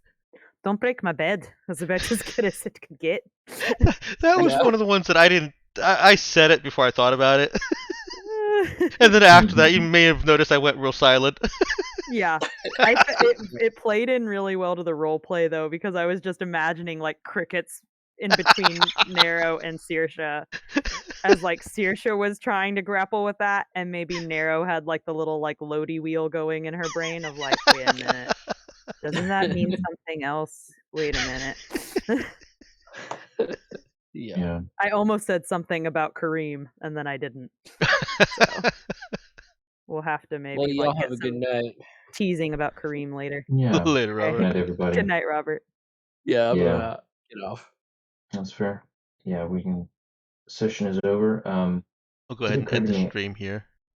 don't break my bed. Was about as good as it could get. That was Yeah. one of the ones that I didn't. I said it before I thought about it, and then after that, you may have noticed I went real silent. Yeah, it played in really well to the role play though, because I was just imagining like crickets in between Nero and Saoirse, as like Saoirse was trying to grapple with that, and maybe Nero had like the little like Lodi wheel going in her brain of like, wait a minute, doesn't that mean something else? Wait a minute. Yeah. Yeah. I almost said something about Kareem, and then I didn't. So we'll have to maybe Well, y'all like have get a good some night. teasing about Kareem later. Yeah. Later, Okay. Good Robert. night, everybody. Good night, Robert. Yeah, I'm Yeah. gonna get off. That's fair. Yeah, we can. Session is over. We'll go ahead and occurred end to the me- stream here.